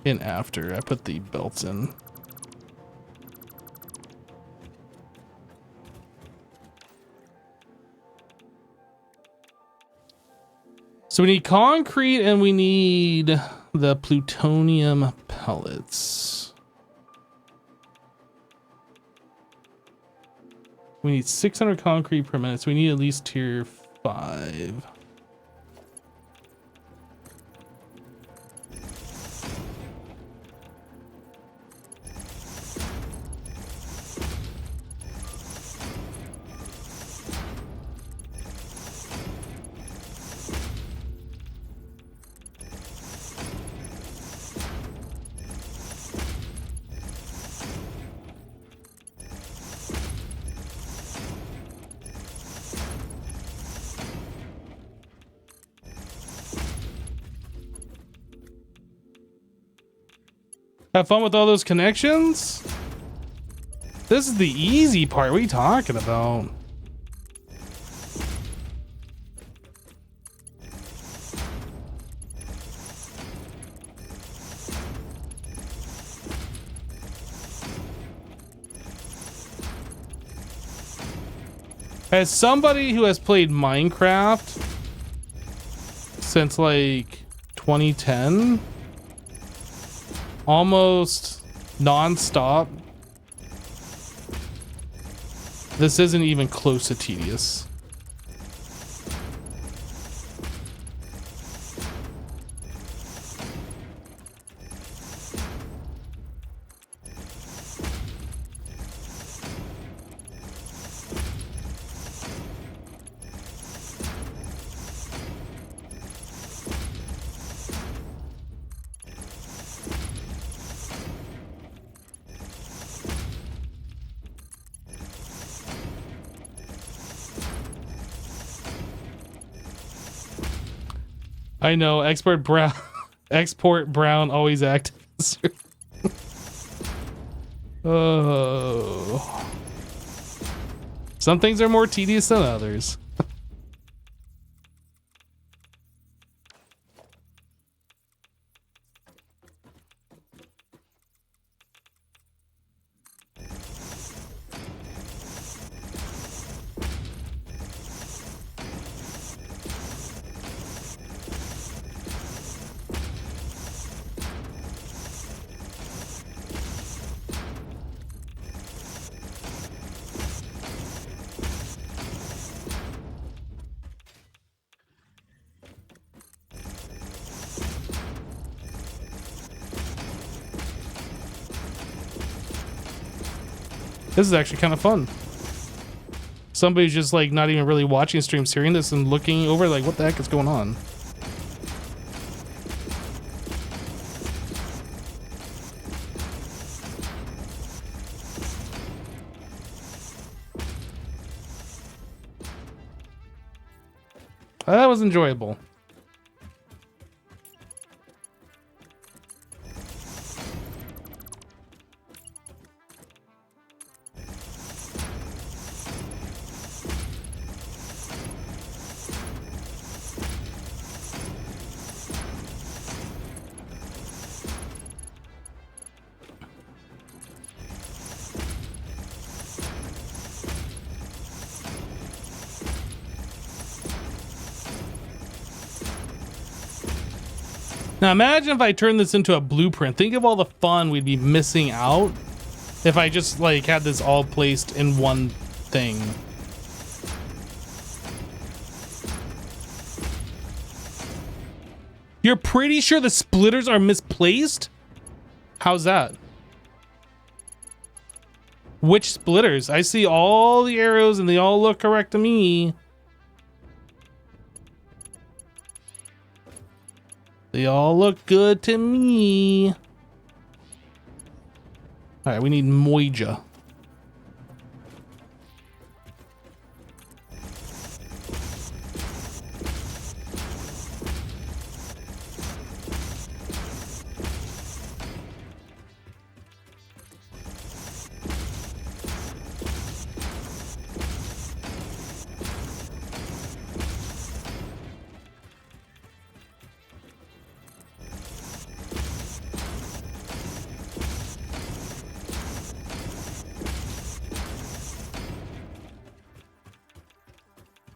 in after I put the belts in. So we need concrete and we need the plutonium pellets. We need 600 concrete per minute, so we need at least tier 5. Have fun with all those connections? This is the easy part. What are you talking about? As somebody who has played Minecraft since like 2010, almost non-stop, this isn't even close to tedious. I know, export brown always active. Oh. Some things are more tedious than others. This is actually kind of fun. Somebody's just like not even really watching streams, hearing this and looking over like, what the heck is going on? That was enjoyable. Now imagine if I turned this into a blueprint. Think of all the fun we'd be missing out if I just like had this all placed in one thing. You're pretty sure the splitters are misplaced? How's that? Which splitters? I see all the arrows and they all look correct to me. They all look good to me. All right, we need Moija.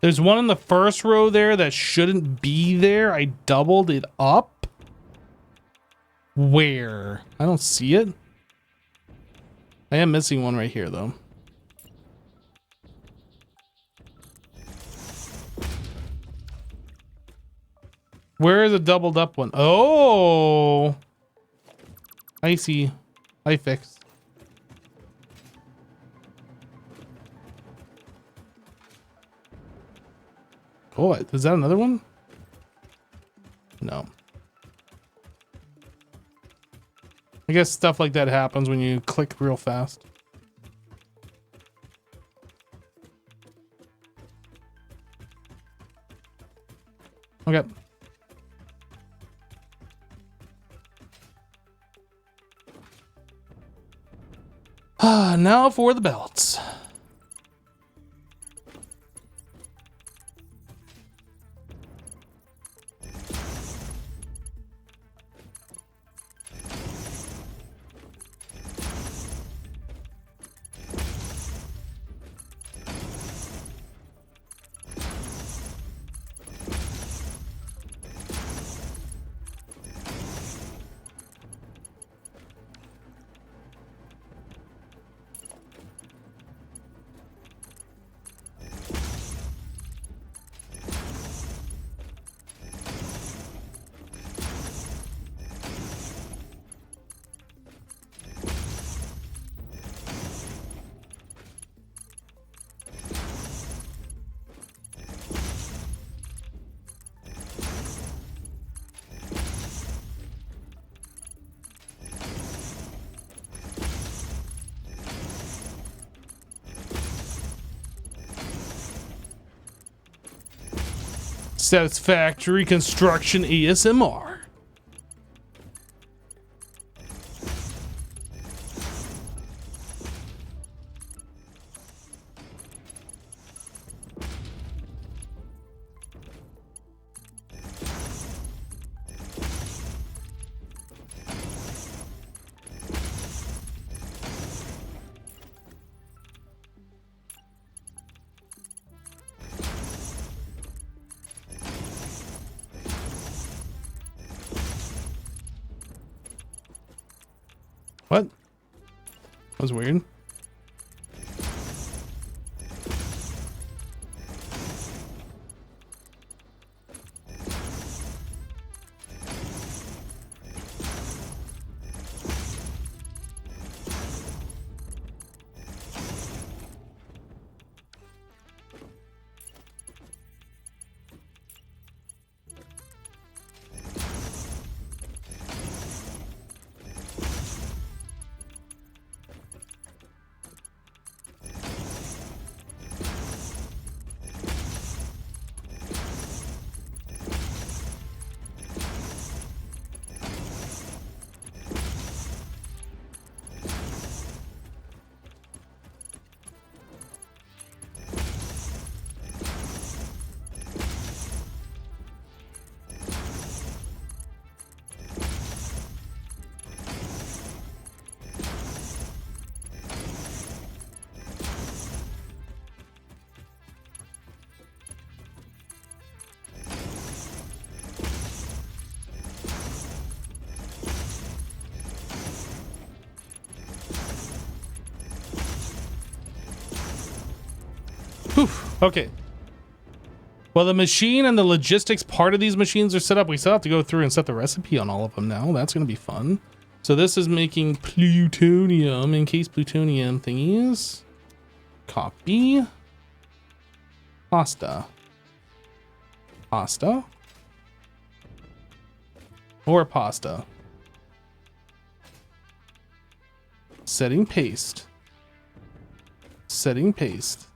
There's one in the first row there that shouldn't be there. I doubled it up. Where? I don't see it. I am missing one right here, though. Where is a doubled up one? Oh! I see. I fixed. Oh, is that another one? No. I guess stuff like that happens when you click real fast. Okay. Now for the belts. Satisfactory construction ASMR. What? That was weird. Whew. Okay. Well, the machine and the logistics part of these machines are set up. We still have to go through and set the recipe on all of them now. That's going to be fun. So this is making plutonium, in case plutonium thingies. Copy. Pasta. Pasta. Or pasta. Setting paste. Setting paste.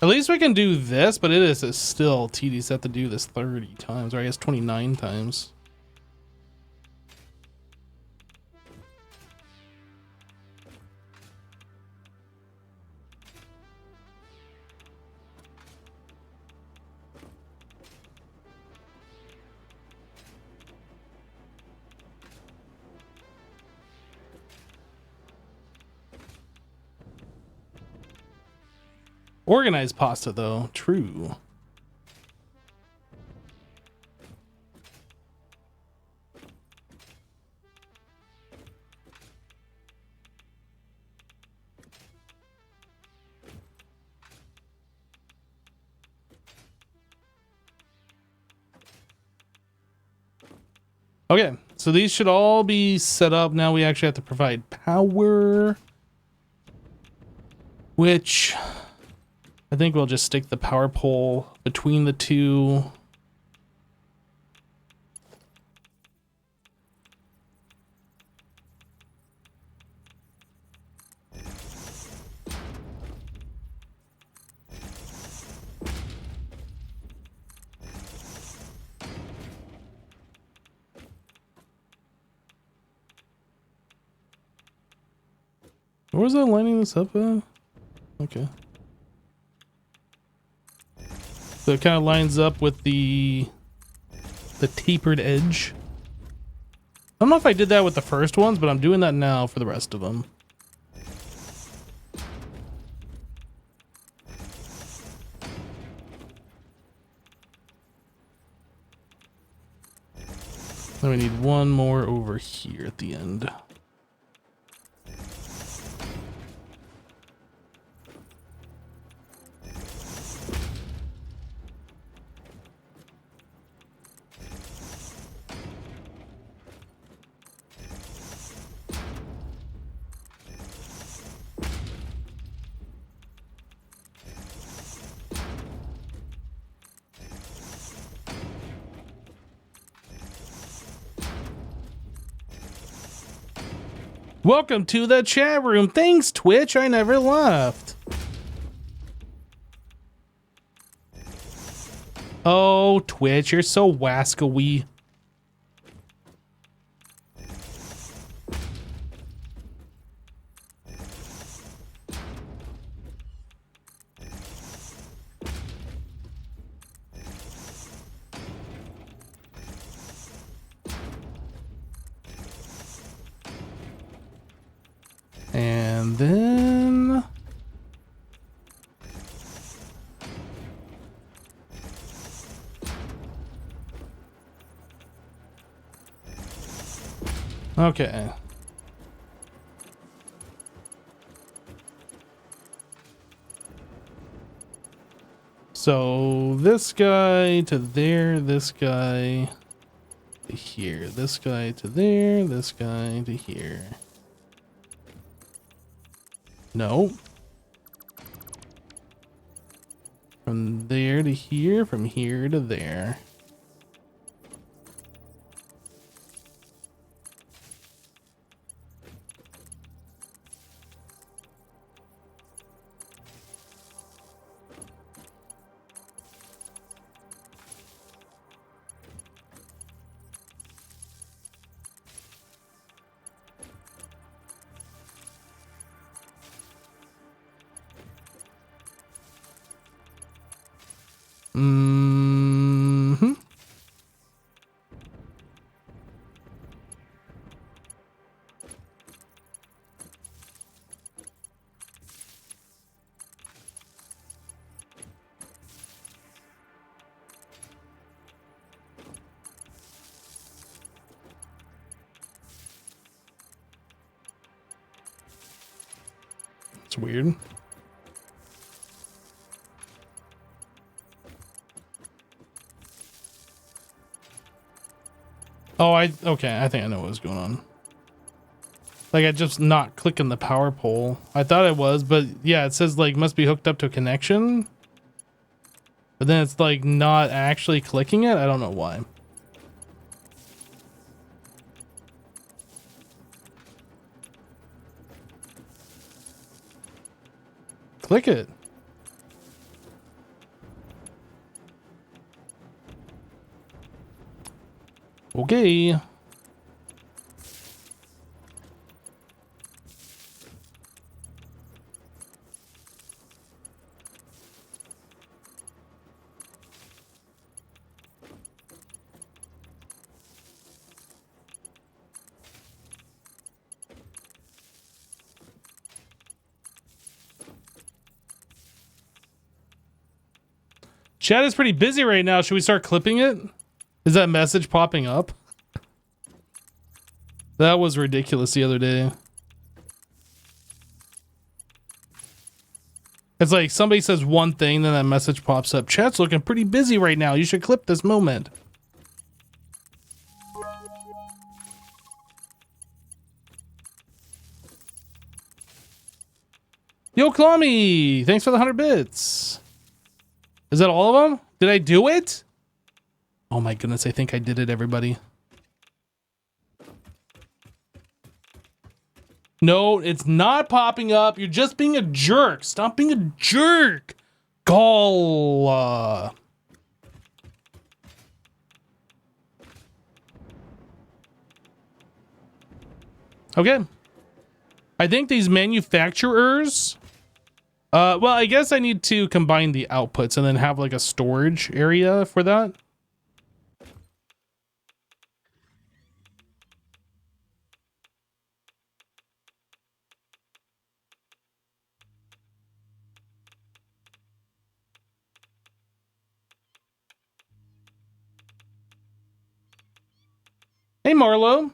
At least we can do this, but it is still tedious to have to do this 30 times, or I guess 29 times. Organized pasta, though. True. Okay, so these should all be set up. Now we actually have to provide power, which I think we'll just stick the power pole between the two. Where was I lining this up at? Okay. So it kind of lines up with the tapered edge. I don't know if I did that with the first ones, but I'm doing that now for the rest of them. Then we need one more over here at the end. Welcome to the chat room. Thanks, Twitch. I never left. Oh, Twitch, you're so wascally. And then okay. So this guy to there, this guy to here, this guy to there, this guy to here. No. From there to here, from here to there. Mm-hmm. That's weird. Oh, okay, I think I know what was going on. Like, I just not clicking the power pole. I thought it was, but yeah, it says like must be hooked up to a connection. But then it's like not actually clicking it. I don't know why. Click it. Okay. Chat is pretty busy right now. Should we start clipping it? Is that message popping up? That was ridiculous the other day. It's like somebody says one thing, then that message pops up. Chat's looking pretty busy right now. You should clip this moment. Yo, Clommy! Thanks for the 100 bits. Is that all of them? Did I do it? Oh my goodness, I think I did it, everybody. No, it's not popping up. You're just being a jerk. Stop being a jerk. Gall. Okay. I think these manufacturers... well, I guess I need to combine the outputs and then have like a storage area for that. Hey, Marlo.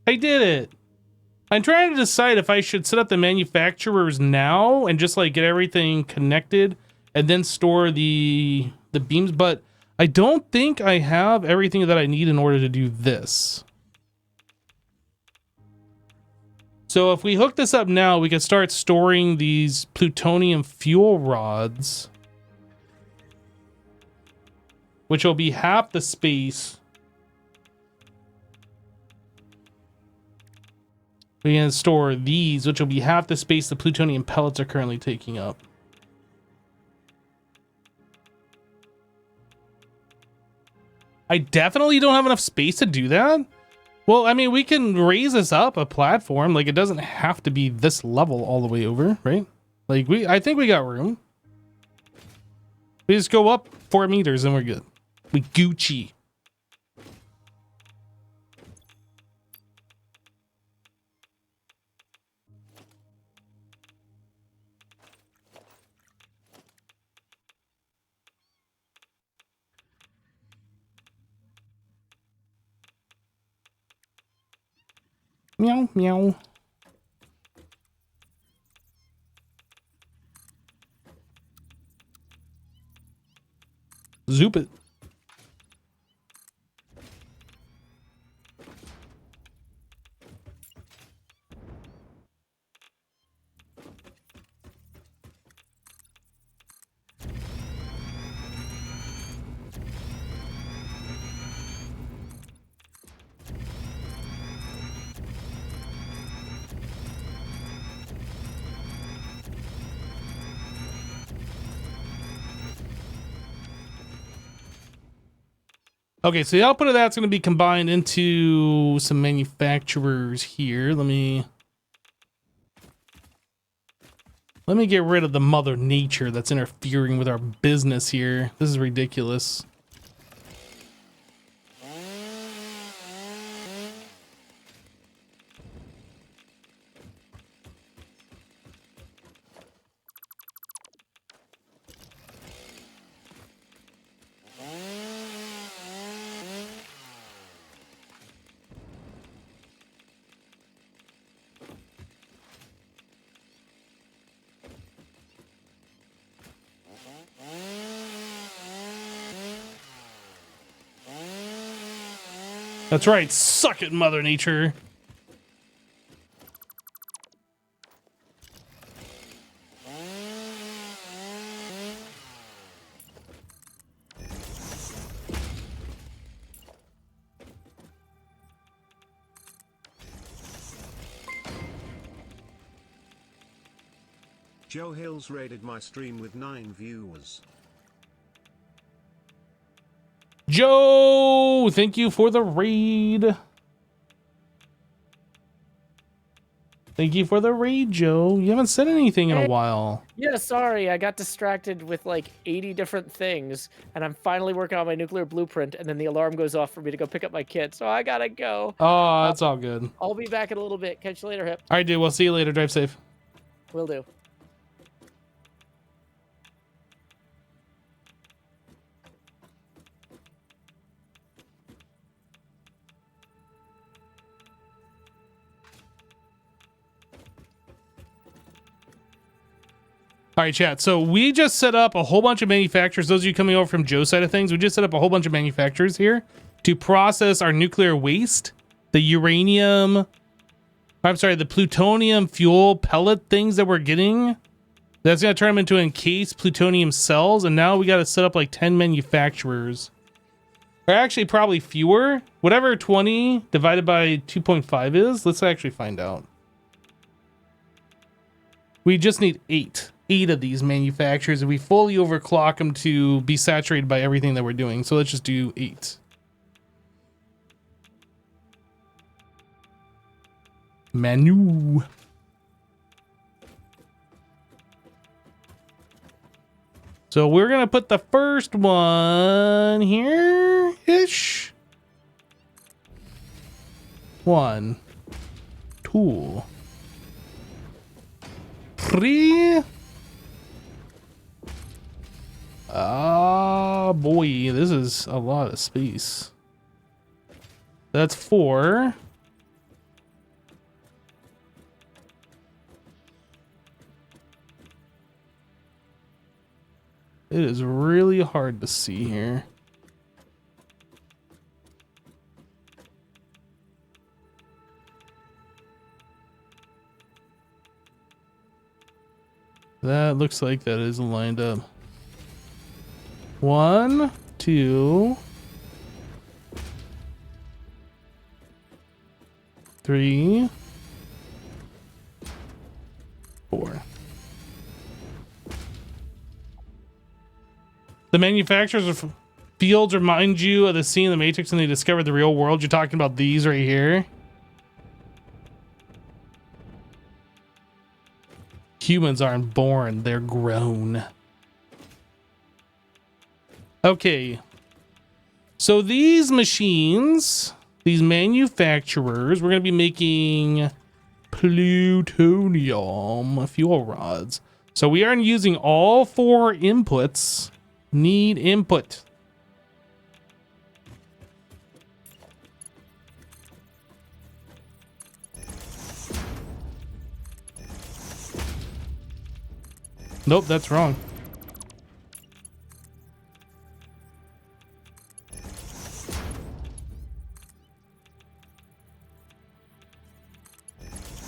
I did it. I'm trying to decide if I should set up the manufacturers now and just like get everything connected and then store the beams, but I don't think I have everything that I need in order to do this. So if we hook this up now, we can start storing these plutonium fuel rods, which will be half the space. We can store these, which will be half the space the plutonium pellets are currently taking up. I definitely don't have enough space to do that. Well, I mean, we can raise this up a platform. Like, it doesn't have to be this level all the way over, right? Like, I think we got room. We just go up 4 meters and we're good. We Gucci. Meow, meow. Zoop it. Okay, so the output of that's going to be combined into some manufacturers here. Let me get rid of the mother nature that's interfering with our business here. This is ridiculous. That's right. Suck it, Mother Nature. Joe Hills raided my stream with 9 viewers. Joe, thank you for the raid. Thank you for the raid, Joe. You haven't said anything in a while. Yeah, sorry, I got distracted with like 80 different things, and I'm finally working on my nuclear blueprint, and then the alarm goes off for me to go pick up my kid, so I gotta go. Oh, that's all good. I'll be back in a little bit. Catch you later, Hip. All right, dude. We'll see you later. Drive safe. Will do. All right, chat. So we just set up a whole bunch of manufacturers. Those of you coming over from Joe's side of things, we just set up a whole bunch of manufacturers here to process our nuclear waste, the uranium, I'm sorry, the plutonium fuel pellet things that we're getting. That's going to turn them into encased plutonium cells. And now we got to set up like 10 manufacturers. Or actually probably fewer. Whatever 20 divided by 2.5 is, let's actually find out. We just need 8 of these manufacturers if we fully overclock them to be saturated by everything that we're doing. So let's just do 8. Manu. So we're gonna put the first one here ish. 1, 2, 3. Ah, boy, this is a lot of space. That's 4. It is really hard to see here. That looks like that is lined up. 1, 2, 3, 4. The manufacturers of fields remind you of the scene in the Matrix when they discovered the real world. You're talking about these right here. Humans aren't born, they're grown. Okay. So these machines, these manufacturers, we're going to be making plutonium fuel rods. So we are using all 4 inputs. Need input. Nope, that's wrong.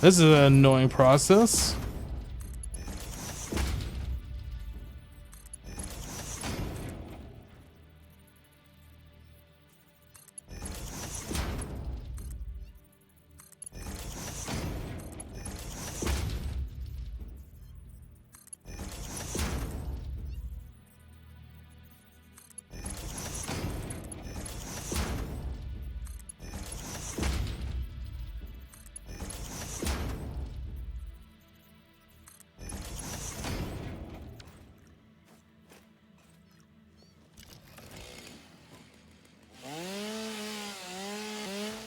This is an annoying process.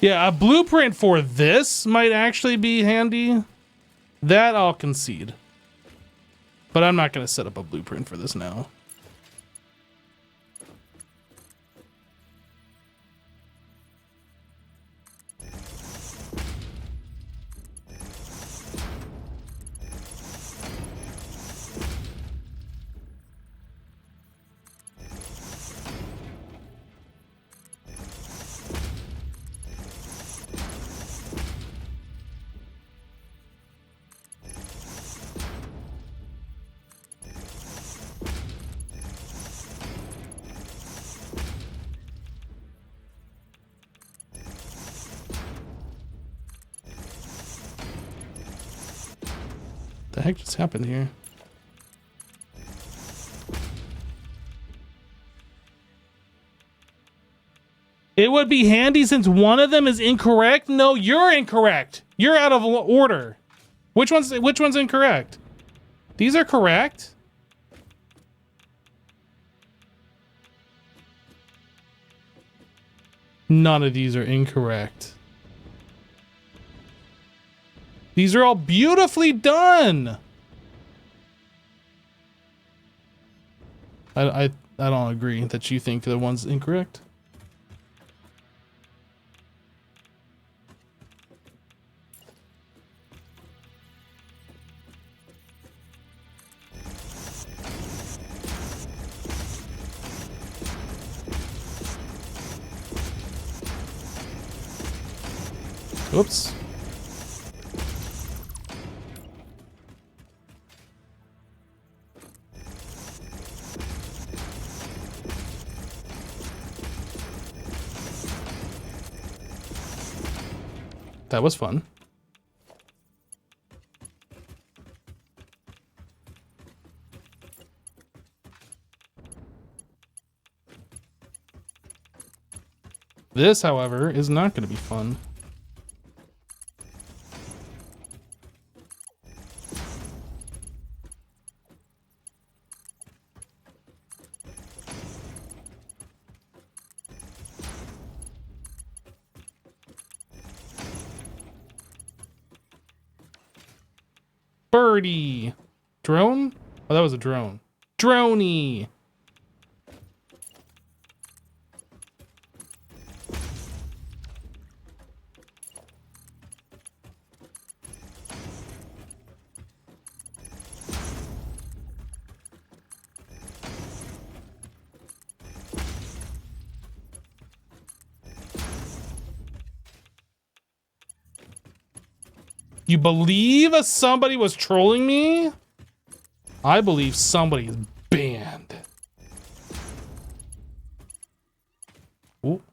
Yeah, a blueprint for this might actually be handy. That I'll concede. But I'm not going to set up a blueprint for this now. heck just happened here? It would be handy since one of them is incorrect. No, you're incorrect. You're out of order. Which one's incorrect? These are correct. None of these are incorrect. These are all beautifully done. I don't agree that you think the one's incorrect. Oops. That was fun. This, however, is not going to be fun. Birdie. Drone? Oh, that was a drone. Droney. You believe somebody was trolling me? I believe somebody is banned. Ooh.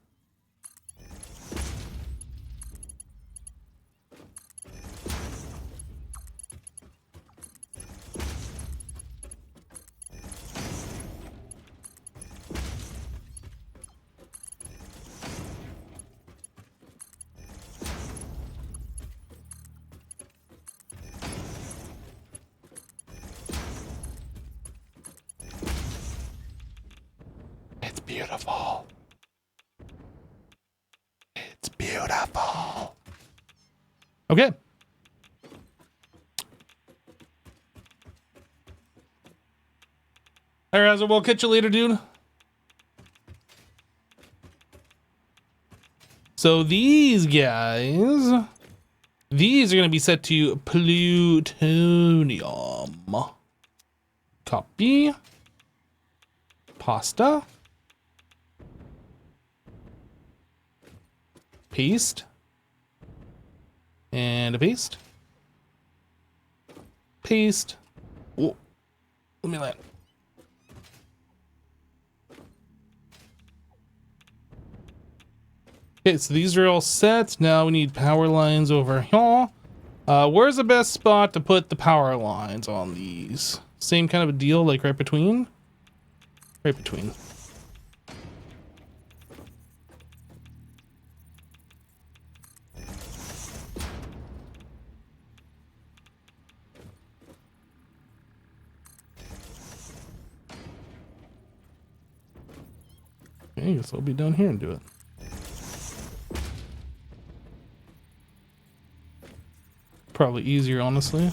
It's beautiful. It's beautiful. Okay. All right, so we'll catch you later, dude. So these guys, these are going to be set to plutonium. Copy. Pasta. Paste. And a paste. Paste. Whoa. Let me land. Okay, so these are all set. Now we need power lines over here. Where's the best spot to put the power lines on these? Same kind of a deal, like right between? Right between. Okay, I guess I'll be down here and do it. Probably easier, honestly.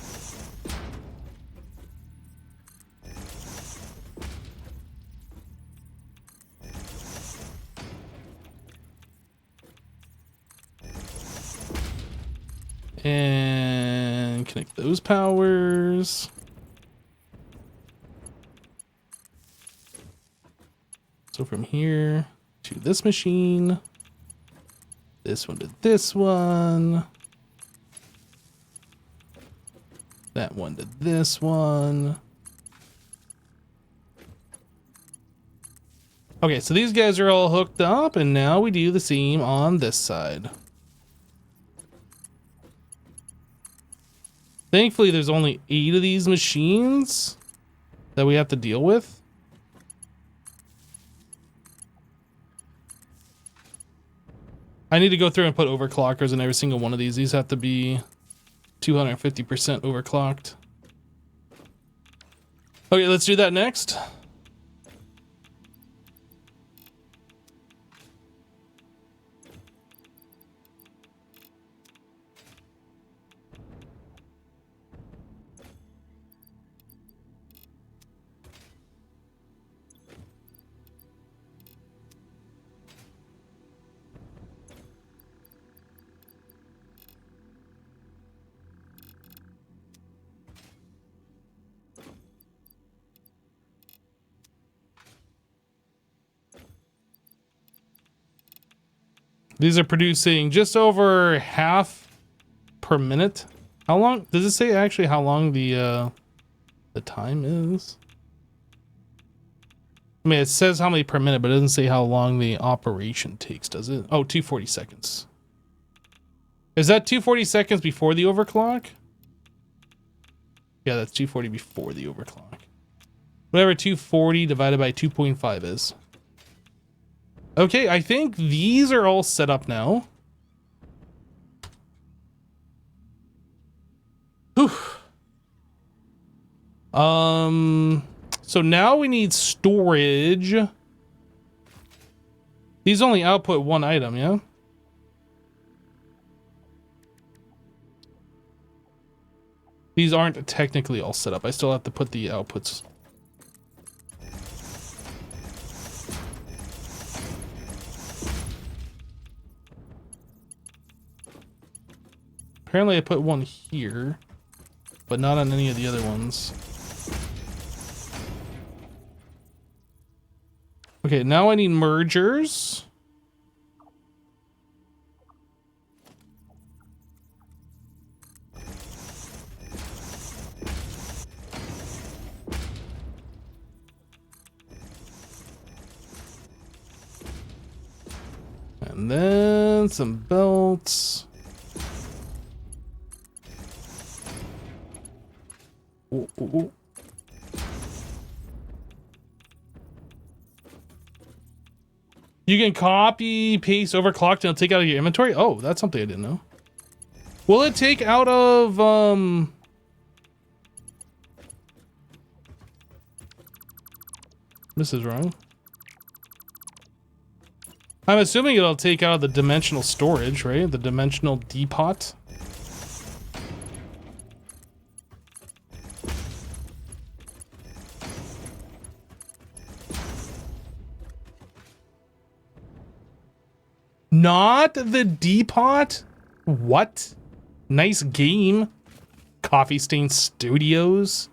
And connect those powers. So from here to this machine, this one to this one, that one to this one. Okay, so these guys are all hooked up, and now we do the same on this side. Thankfully, there's only 8 of these machines that we have to deal with. I need to go through and put overclockers in every single one of these. These have to be 250% overclocked. Okay, let's do that next. These are producing just over half per minute. How long does it say actually how long the time is? I mean, it says how many per minute, but it doesn't say how long the operation takes, does it? Oh, 240 seconds. Is that 240 seconds before the overclock? Yeah, that's 240 before the overclock. Whatever 240 divided by 2.5 is. Okay, I think these are all set up now. Whew. So now we need storage. These only output one item, yeah? These aren't technically all set up. I still have to put the outputs. Apparently I put one here, but not on any of the other ones. Okay, now I need mergers. And then some belts. Ooh, ooh, ooh. You can copy, paste, overclock, and it'll take out of your inventory? Oh, that's something I didn't know. Will it take out of, This is wrong. I'm assuming it'll take out of the dimensional storage, right? The dimensional depot. Not the depot? What? Nice game. Coffee Stain Studios.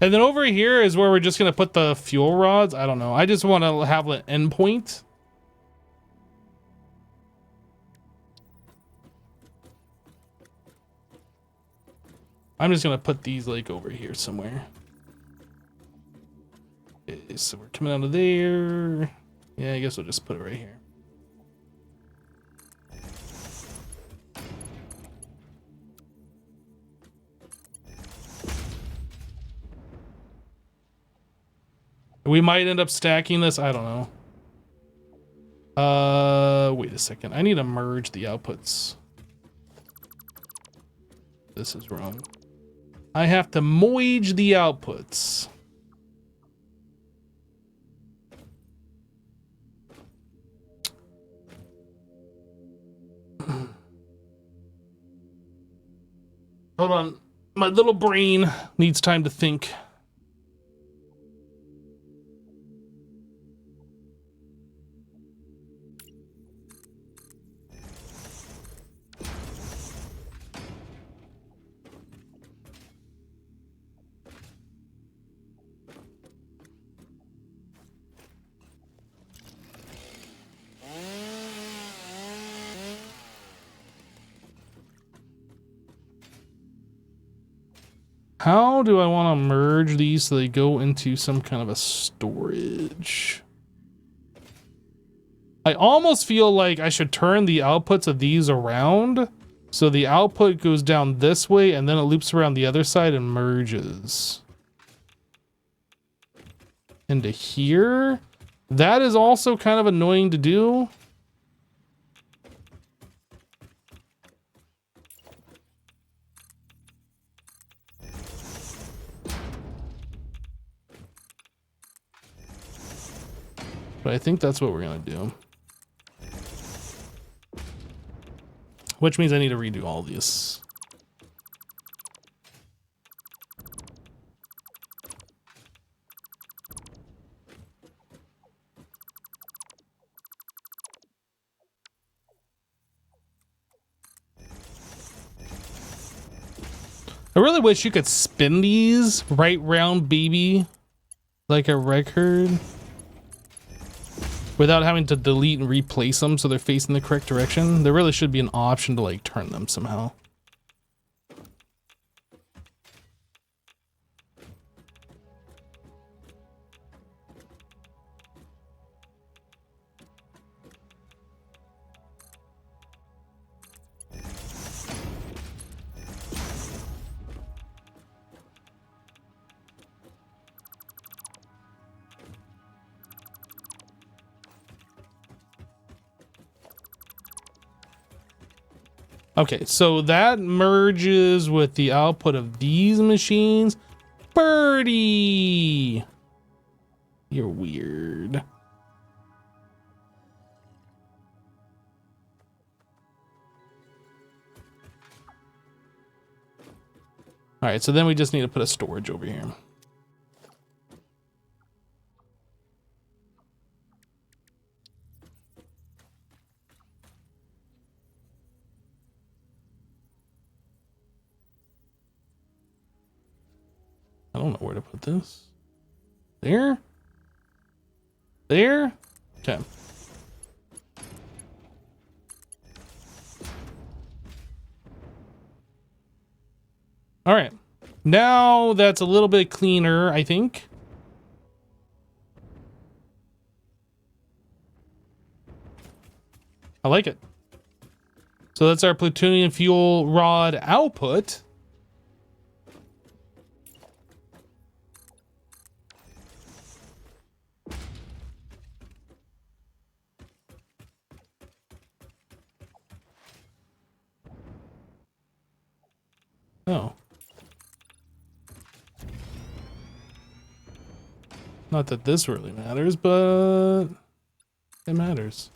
And then over here is where we're just going to put the fuel rods. I don't know. I just want to have an endpoint. I'm just going to put these like over here somewhere. Okay, so we're coming out of there. Yeah, I guess we'll just put it right here. We might end up stacking this. I don't know. Wait a second. I need to merge the outputs. This is wrong. I have to merge the outputs. Hold on. My little brain needs time to think. How do I want to merge these so they go into some kind of a storage? I almost feel like I should turn the outputs of these around. So the output goes down this way and then it loops around the other side and merges into here. That is also kind of annoying to do. But I think that's what we're gonna do. Which means I need to redo all these. I really wish you could spin these right round, baby, like a record, without having to delete and replace them so they're facing the correct direction. There really should be an option to like turn them somehow. Okay, so that merges with the output of these machines. Birdie! You're weird. All right, so then we just need to put a storage over here. I don't know where to put this. There? There? Okay. All right. Now that's a little bit cleaner, I think. I like it. So that's our plutonium fuel rod output. Oh. Not that this really matters, but it matters.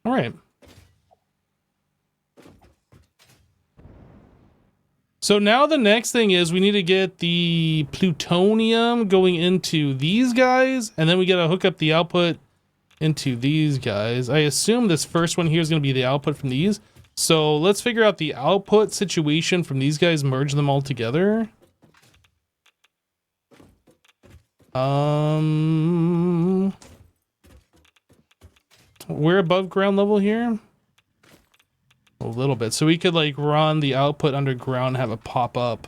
All right. So now the next thing is we need to get the plutonium going into these guys, and then we got to hook up the output into these guys. I assume this first one here is going to be the output from these. So let's figure out the output situation from these guys, merge them all together. We're above ground level here. A little bit. So we could like run the output underground, have it pop up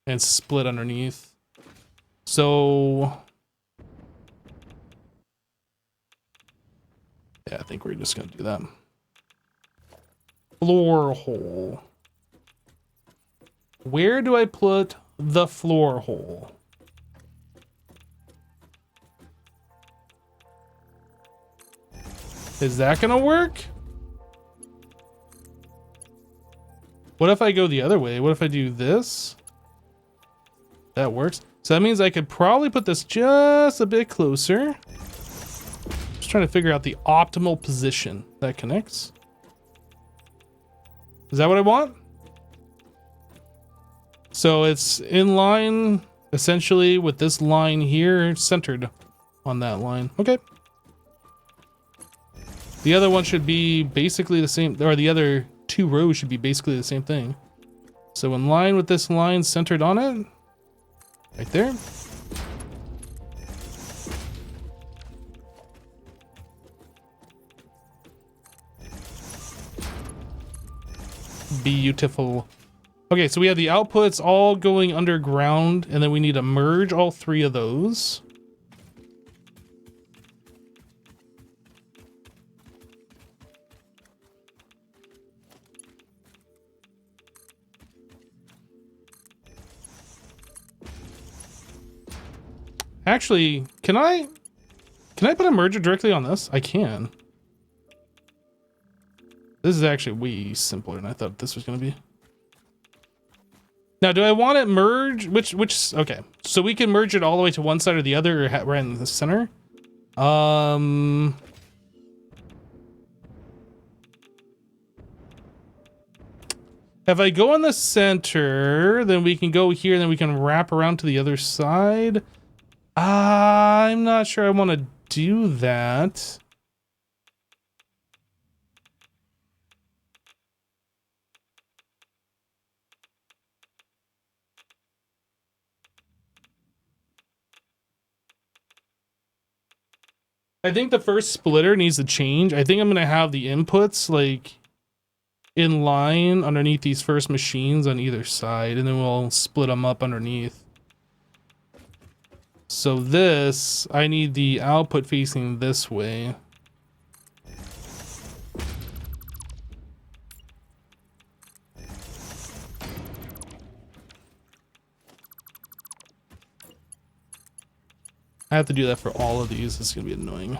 and split underneath. So yeah, I think we're just gonna do that. Floor hole. Where do I put the floor hole? Is that gonna work? What if I go the other way? What if I do this? That works. So that means I could probably put this just a bit closer. Just trying to figure out the optimal position that connects. Is that what I want? So it's in line essentially with this line here, centered on that line. Okay. The other one should be basically the same, or the other 2 rows should be basically the same thing. So in line with this line centered on it, right there. Beautiful. Okay, so we have the outputs all going underground, and then we need to merge all 3 of those. Actually, can I put a merger directly on this? I can. This is actually way simpler than I thought this was going to be. Now, do I want it merged? Which, okay. So we can merge it all the way to one side or the other, or right in the center. If I go in the center, then we can go here, and then we can wrap around to the other side. I'm not sure I want to do that. I think the first splitter needs to change. I think I'm going to have the inputs like in line underneath these first machines on either side, and then we'll split them up underneath. So this, I need the output facing this way. I have to do that for all of these. This is going to be annoying.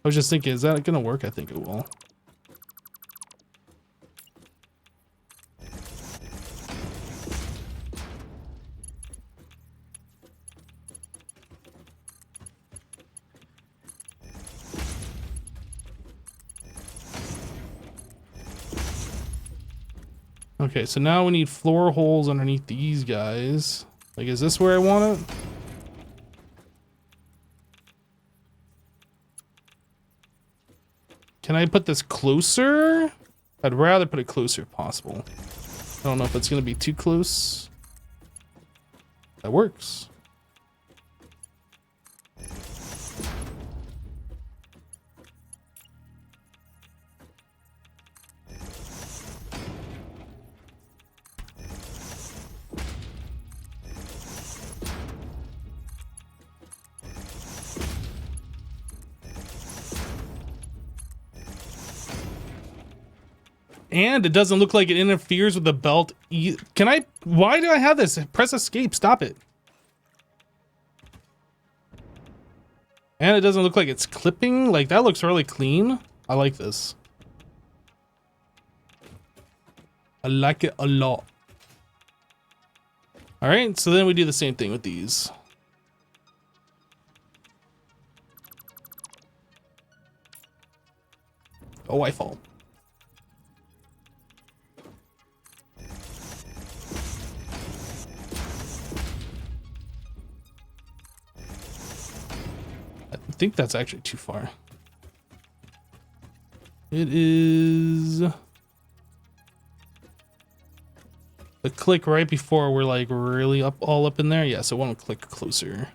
I was just thinking, is that going to work? I think it will. Okay, so now we need floor holes underneath these guys. Like, is this where I want it? Can I put this closer? I'd rather put it closer if possible. I don't know if it's going to be too close. That works. And it doesn't look like it interferes with the belt. Can I? Why do I have this? Press escape. Stop it. And it doesn't look like it's clipping. Like, that looks really clean. I like this. I like it a lot. All right, so then we do the same thing with these. Oh, I fall. I think that's actually too far. It is the click right before we're like really all up in there. Yeah, so I want to click closer.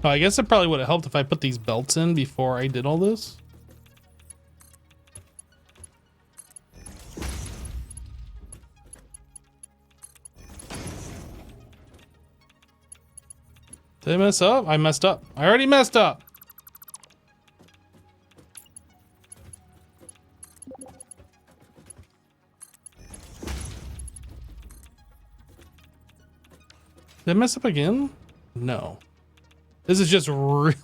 Oh, I guess it probably would have helped if I put these belts in before I did all this. Did I mess up? I messed up. I already messed up. Did I mess up again? No. This is just really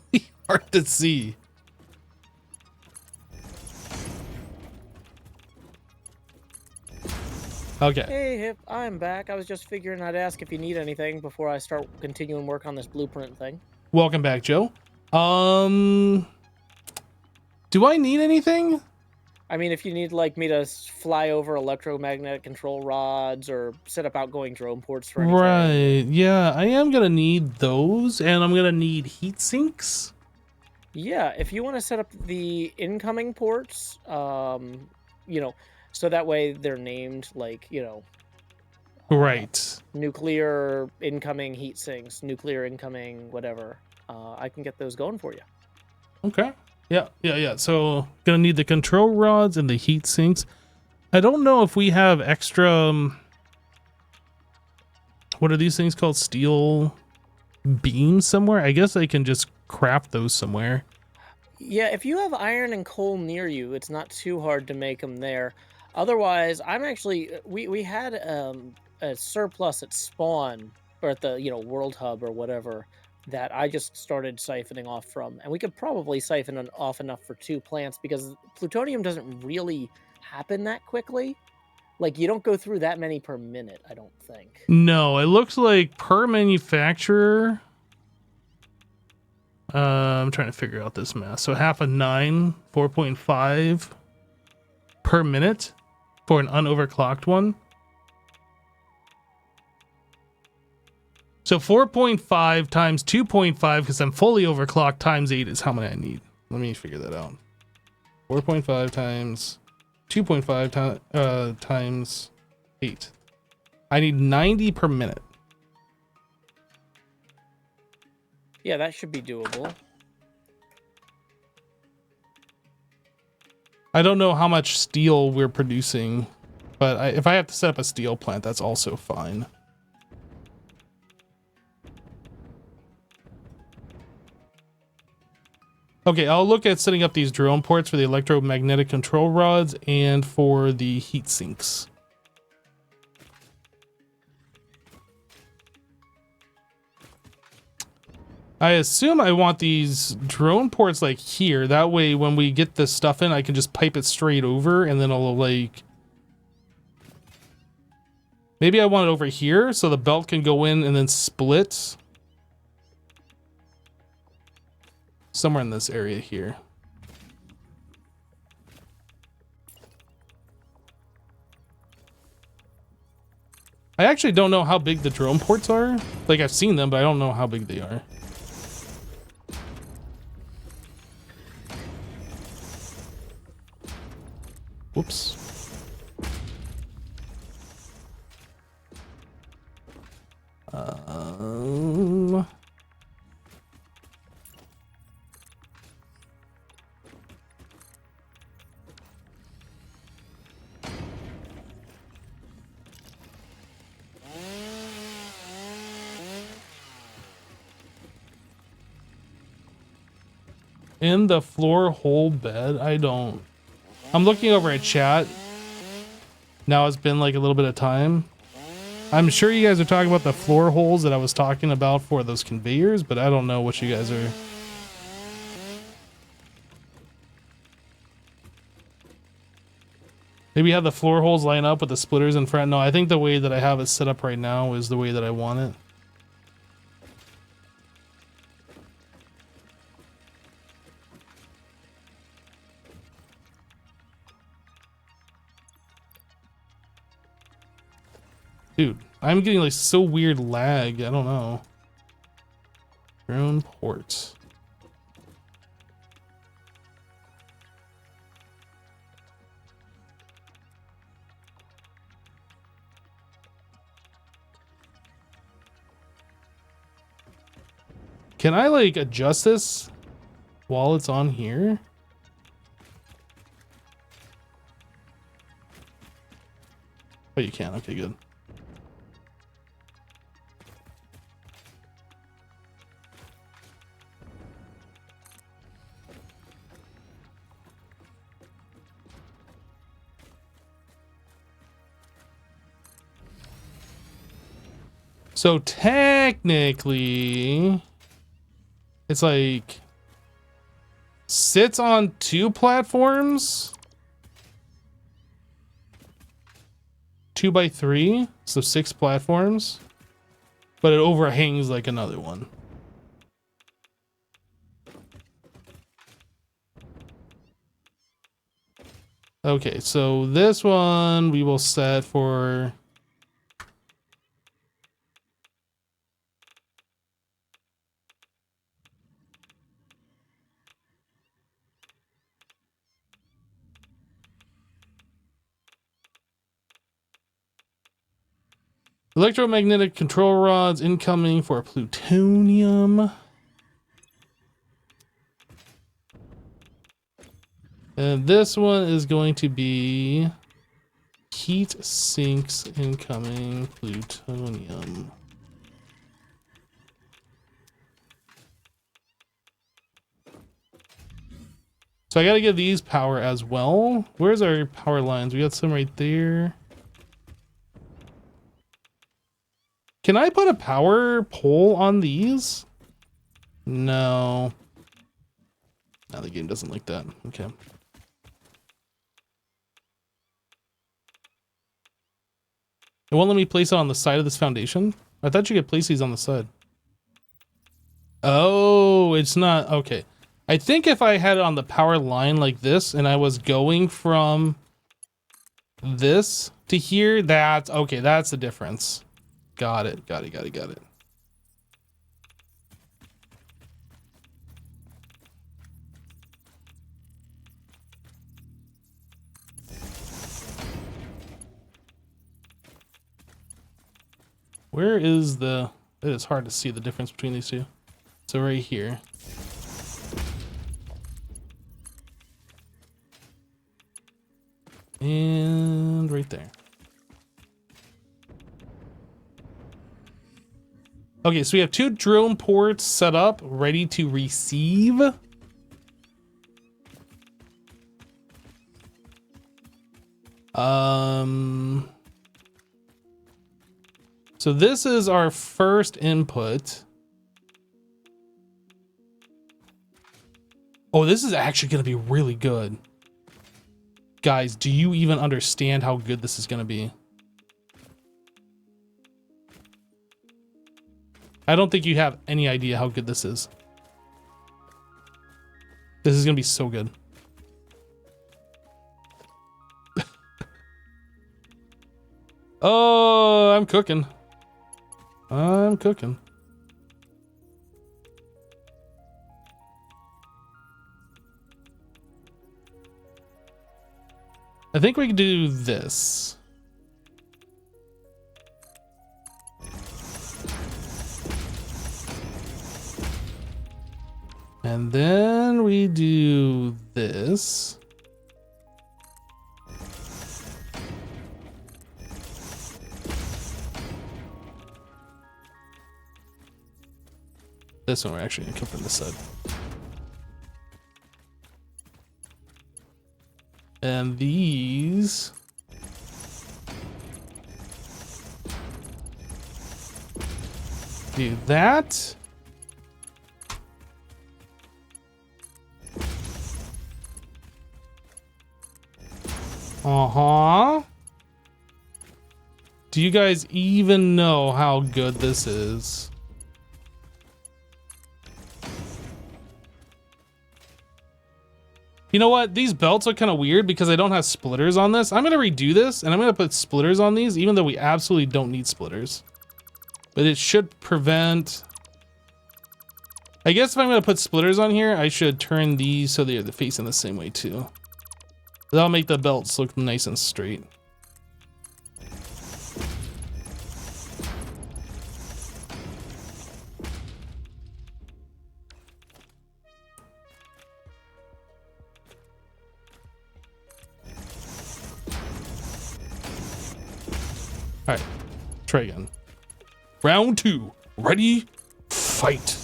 hard to see. Okay. Hey, Hip, I'm back. I was just figuring I'd ask if you need anything before I start continuing work on this blueprint thing. Welcome back, Joe. Do I need anything? I mean, if you need like me to fly over electromagnetic control rods or set up outgoing drone ports for anything. Right. Yeah, I am gonna need those, and I'm gonna need heat sinks. Yeah, if you want to set up the incoming ports, you know, so that way they're named like, Right. nuclear incoming heat sinks, nuclear incoming whatever. I can get those going for you. Okay. Yeah. So gonna need the control rods and the heat sinks. I don't know if we have extra. What are these things called? Steel beams somewhere? I guess I can just craft those somewhere. Yeah, if you have iron and coal near you, it's not too hard to make them there. Otherwise, I'm actually we had a surplus at spawn or at the world hub or whatever that I just started siphoning off from, and we could probably siphon off enough for 2 plants because plutonium doesn't really happen that quickly. Like you don't go through that many per minute, I don't think. No, it looks like per manufacturer. I'm trying to figure out this math. So half of 9, 4.5 per minute for an unoverclocked one. So 4.5 times 2.5, because I'm fully overclocked, times 8 is how many I need. Let me figure that out. 4.5 times 2.5 times 8. I need 90 per minute. Yeah, that should be doable. I don't know how much steel we're producing, but if I have to set up a steel plant, that's also fine. Okay, I'll look at setting up these drone ports for the electromagnetic control rods and for the heat sinks. I assume I want these drone ports like here. That way when we get this stuff in, I can just pipe it straight over and then I'll like... Maybe I want it over here so the belt can go in and then split. Somewhere in this area here. I actually don't know how big the drone ports are. Like I've seen them, but I don't know how big they are. Whoops. In the floor hole bed, I'm looking over at chat. Now it's been like a little bit of time. I'm sure you guys are talking about the floor holes that I was talking about for those conveyors, but I don't know what you guys are. Maybe have the floor holes line up with the splitters in front. No, I think the way that I have it set up right now is the way that I want it. Dude, I'm getting like so weird lag. I don't know. Drone ports. Can I like adjust this while it's on here? Oh, you can. Okay, good. So technically, it's like sits on 2 platforms. 2x3, so 6 platforms, but it overhangs like another one. Okay, so this one we will set for electromagnetic control rods incoming for plutonium. And this one is going to be heat sinks incoming plutonium. So I gotta give these power as well. Where's our power lines? We got some right there. Can I put a power pole on these? No. No, the game doesn't like that. Okay. It won't let me place it on the side of this foundation. I thought you could place these on the side. Oh, it's not. Okay. I think if I had it on the power line like this and I was going from this to here, that's okay. That's the difference. Got it. Got it. Got it. Got it. Where is the... It is hard to see the difference between these two. So right here. And right there. Okay, so we have 2 drone ports set up, ready to receive. So this is our first input. Oh, this is actually going to be really good. Guys, do you even understand how good this is going to be? I don't think you have any idea how good this is. This is going to be so good. Oh, I'm cooking. I'm cooking. I think we can do this. And then we do this. This one we're actually gonna come from this side. And these do that. Uh-huh. Do you guys even know how good this is? You know what? These belts are kind of weird because I don't have splitters on this. I'm going to redo this and I'm going to put splitters on these, even though we absolutely don't need splitters. But it should prevent... I guess if I'm going to put splitters on here, I should turn these so they're facing the same way too. That'll make the belts look nice and straight. All right, try again. Round 2, ready, fight.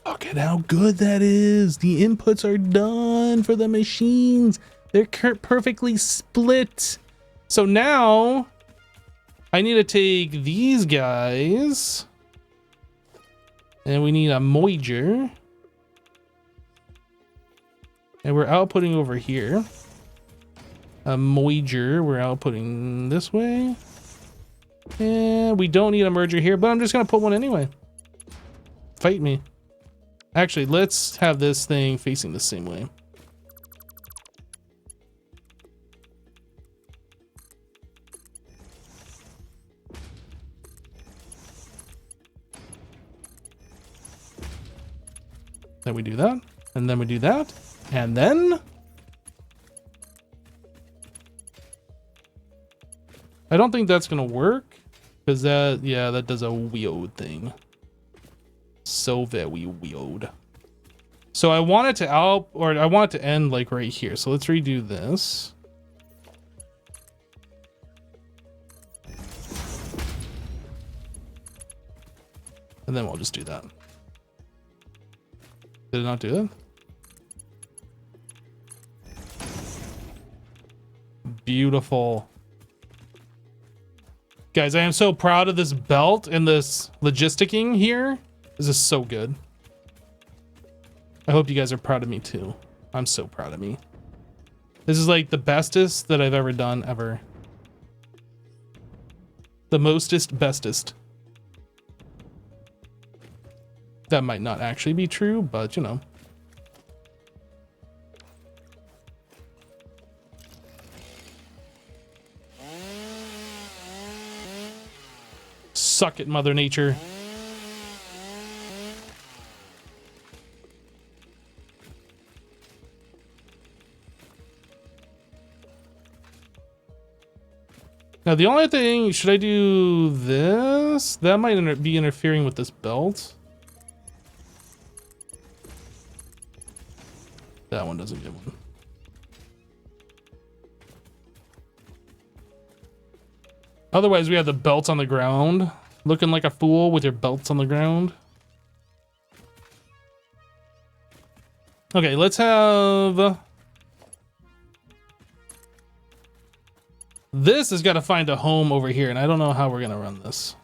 Look at how good that is. The inputs are done for the machines. They're perfectly split. So now I need to take these guys and we need a moiger. And we're outputting over here. A merger, we're outputting this way. And we don't need a merger here, but I'm just gonna put one anyway. Fight me. Actually, let's have this thing facing the same way. Then we do that, and then we do that, and then I don't think that's gonna work because that, yeah, that does a weird thing. So very weird. So I want it to I want it to end like right here. So let's redo this. And then we'll just do that. Did it not do it? Beautiful. Guys, I am so proud of this belt and this logisticking here. This is so good. I hope you guys are proud of me too. I'm so proud of me. This is like the bestest that I've ever done ever. The mostest bestest. That might not actually be true, but you know. Suck it, Mother Nature. Now the only thing, should I do this? That might be interfering with this belt. That one doesn't get one. Otherwise, we have the belts on the ground. Looking like a fool with your belts on the ground. Okay, let's have... This has got to find a home over here, and I don't know how we're going to run this.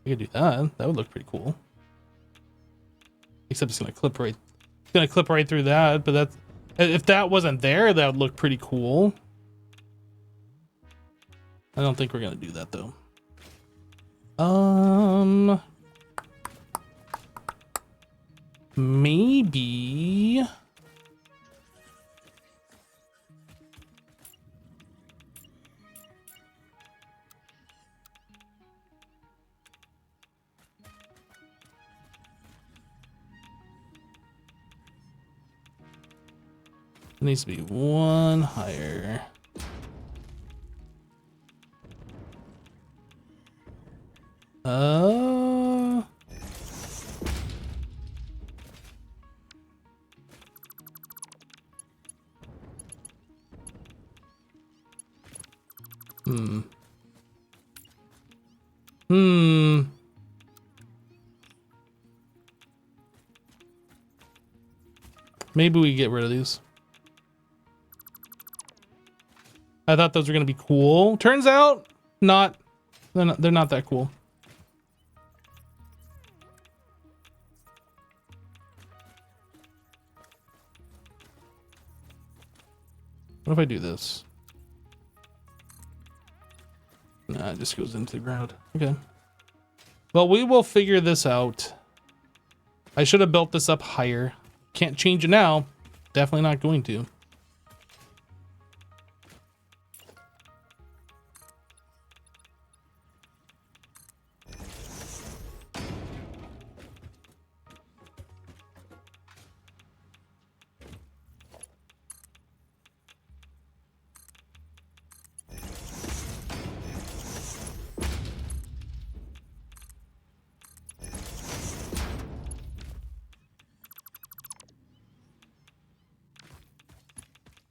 We could do that. That would look pretty cool. Except it's gonna clip right. It's gonna clip right through that. But that's, if that wasn't there, that would look pretty cool. I don't think we're gonna do that though. Maybe. It needs to be one higher. Maybe we get rid of these. I thought those were gonna be cool. Turns out, not. They're not that cool. What if I do this? Nah, it just goes into the ground. Okay. Well, we will figure this out. I should have built this up higher. Can't change it now. Definitely not going to.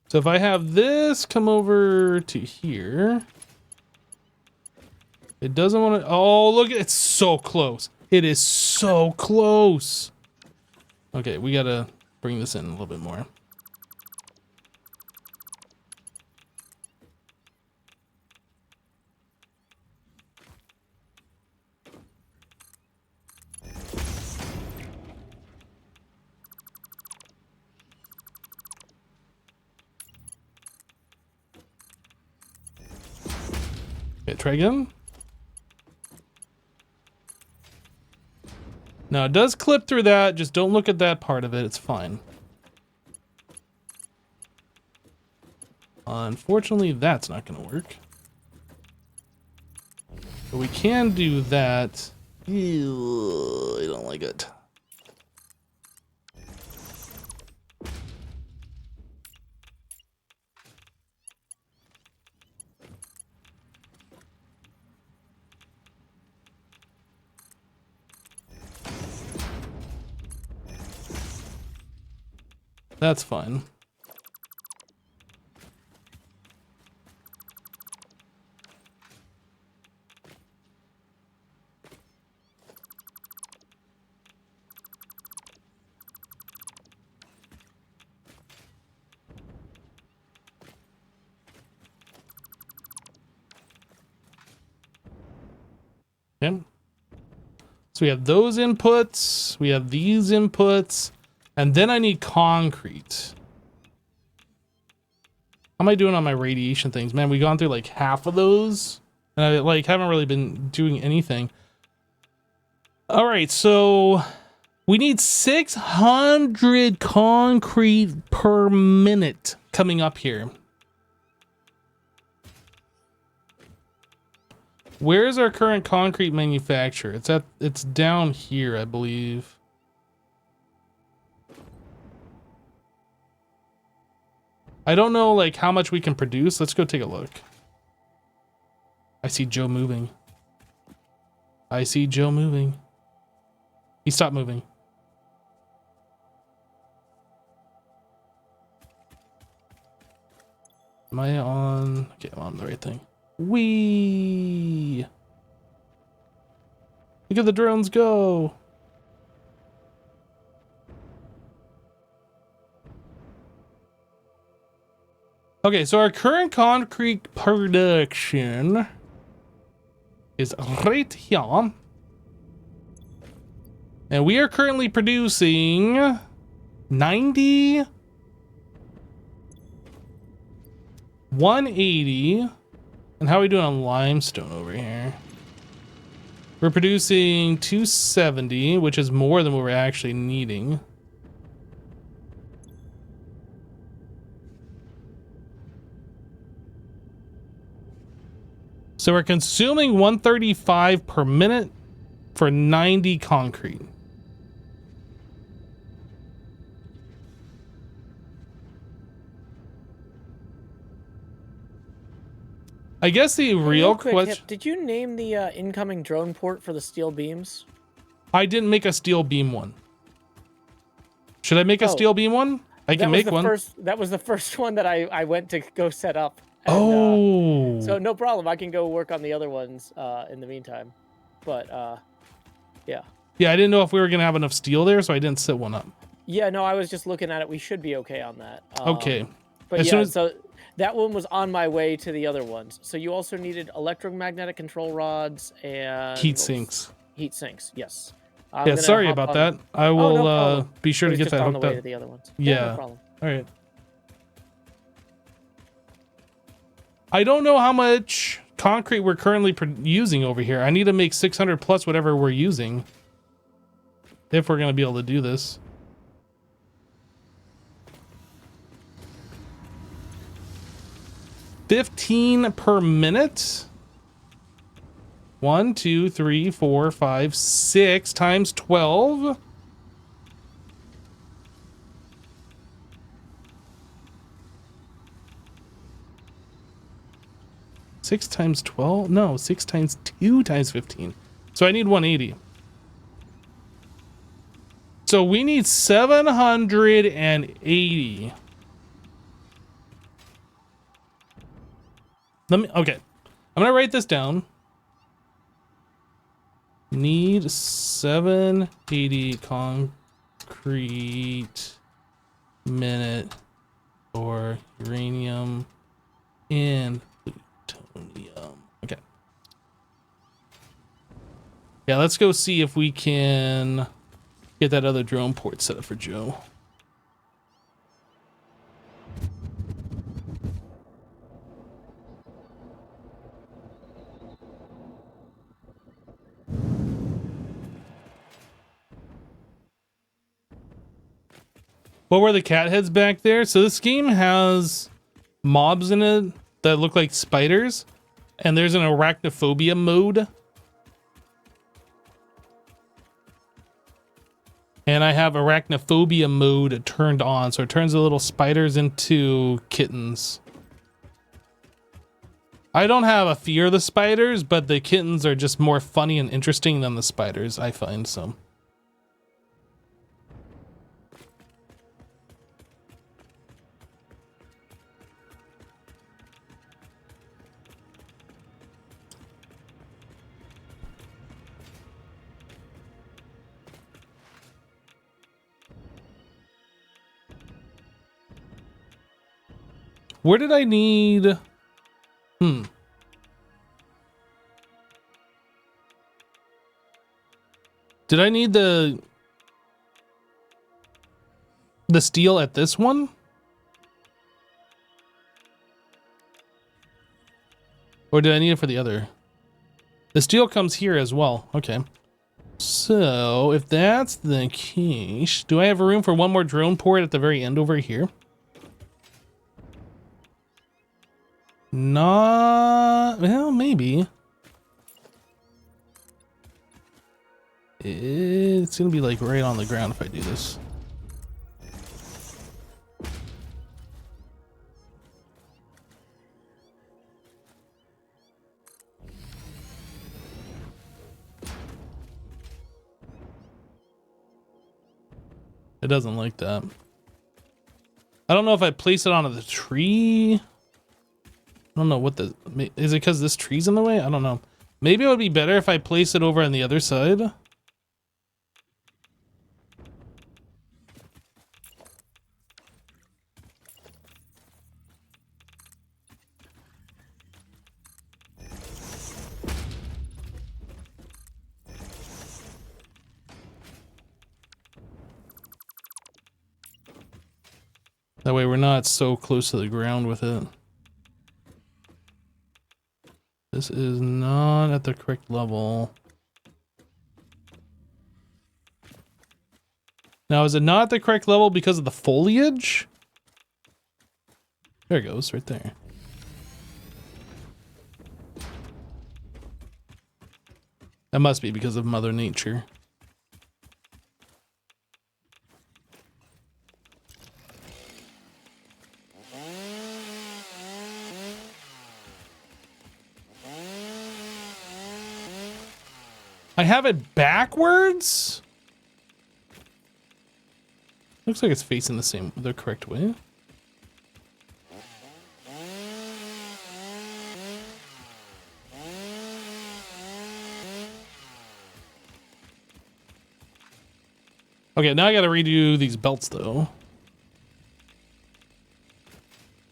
So if I have this come over to here, it doesn't want to. Oh, look, it's so close. It is so close. Okay, we gotta bring this in a little bit more. Okay, try again. Now it does clip through that. Just don't look at that part of it. It's fine. Unfortunately, that's not going to work. But we can do that. Ew, I don't like it. That's fine. Okay. So we have those inputs, we have these inputs, and then I need concrete. How am I doing on my radiation things? Man, we've gone through like half of those, and I like haven't really been doing anything. All right, so we need 600 concrete per minute coming up here. Where's our current concrete manufacturer? It's down here, I believe. I don't know like how much we can produce. Let's go take a look. I see Joe moving. I see Joe moving. He stopped moving. Am I on? Okay, I'm on the right thing. Whee! Look at the drones go! Okay, so our current concrete production is right here. And we are currently producing 90, 180. And how are we doing on limestone over here? We're producing 270, which is more than what we're actually needing. So we're consuming 135 per minute for 90 concrete. I guess the real question... Did you name the incoming drone port for the steel beams? I didn't make a steel beam one. Should I make a steel beam one? I can make one. That was the first one that I went to go set up. And, so no problem. I can go work on the other ones in the meantime. But yeah. Yeah, I didn't know if we were going to have enough steel there, so I didn't set one up. Yeah, no, I was just looking at it. We should be okay on that. Okay. But yeah, so that one was on my way to the other ones. So you also needed electromagnetic control rods and... heat sinks. Heat sinks, yes. Yeah, sorry about that. I will be sure to get that hooked up. To the other ones. Yeah. No problem. All right. I don't know how much concrete we're currently using over here. I need to make 600 plus whatever we're using if we're going to be able to do this. $15 per minute. 1, 2, 3, 4, 5, 6 times 12. Six times 12? No, 6 times 2 times 15. So I need 180. So we need 780. Okay. I'm gonna write this down. Need 780 concrete minute for uranium and plutonium. Okay. Yeah, let's go see if we can get that other drone port set up for Joe. What were the cat heads back there? So this game has mobs in it that look like spiders, and there's an arachnophobia mode. And I have arachnophobia mode turned on, so it turns the little spiders into kittens. I don't have a fear of the spiders, but the kittens are just more funny and interesting than the spiders, I find so. Where did I need... Did I need the steel at this one? Or did I need it for the other? The steel comes here as well. Okay. So, if that's the case, do I have room for one more drone port at the very end over here? Not... Well, maybe. It's gonna be like right on the ground if I do this. It doesn't like that. I don't know if I place it onto the tree. I don't know what the... Is it because this tree's in the way? I don't know. Maybe it would be better if I place it over on the other side. That way we're not so close to the ground with it. This is not at the correct level. Now, is it not at the correct level because of the foliage? There it goes, right there. That must be because of Mother Nature. I have it backwards? Looks like it's facing the correct way. Okay, now I gotta redo these belts though.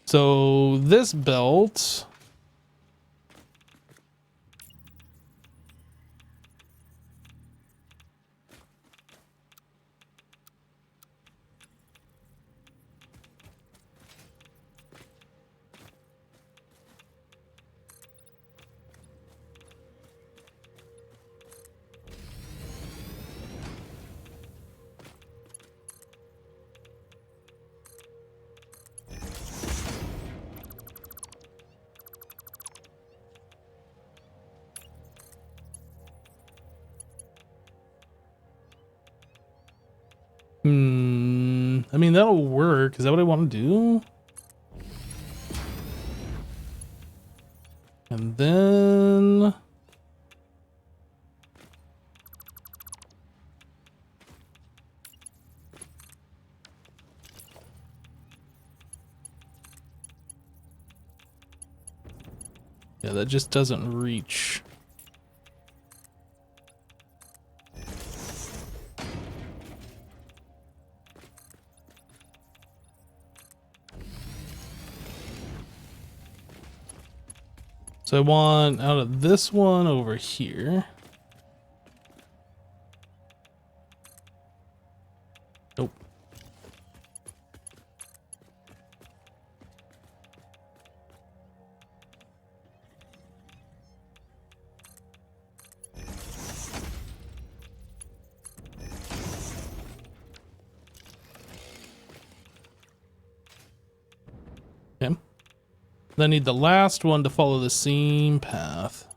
So this belt... I mean, that'll work. Is that what I want to do? And then... Yeah, that just doesn't reach. So I want out of this one over here. Nope. Then I need the last one to follow the same path.